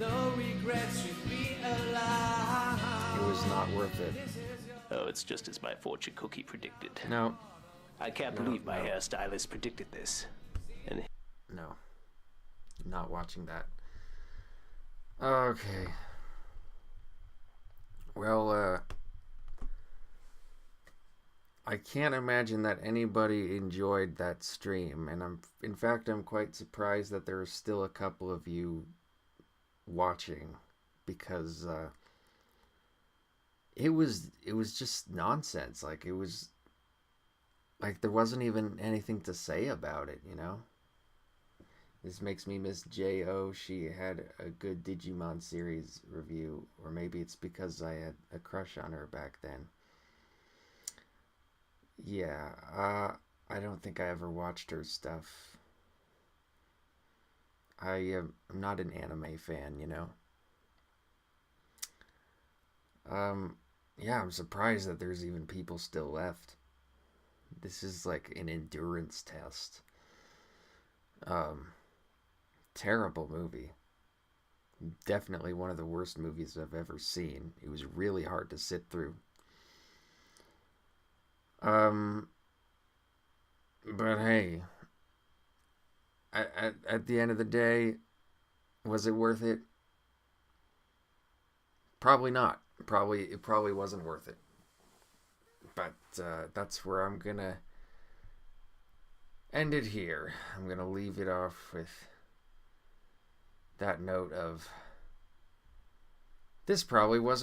no regrets should be allowed. It was not worth it. Oh, it's just as my fortune cookie predicted. No. I can't believe my hairstylist predicted this. And No. Not watching that. Okay. Well, I can't imagine that anybody enjoyed that stream, and in fact, I'm quite surprised that there are still a couple of you watching, because it was just nonsense. Like, it was like there wasn't even anything to say about it, you know? This makes me miss J.O. She had a good Digimon series review, or maybe it's because I had a crush on her back then. Yeah, I don't think I ever watched her stuff. I'm not an anime fan, you know? Yeah, I'm surprised that there's even people still left. This is like an endurance test. Terrible movie. Definitely one of the worst movies I've ever seen. It was really hard to sit through. But hey, at the end of the day, was it worth it? Probably not. It probably wasn't worth it. But that's where I'm gonna end it here. I'm gonna leave it off with that note of this probably wasn't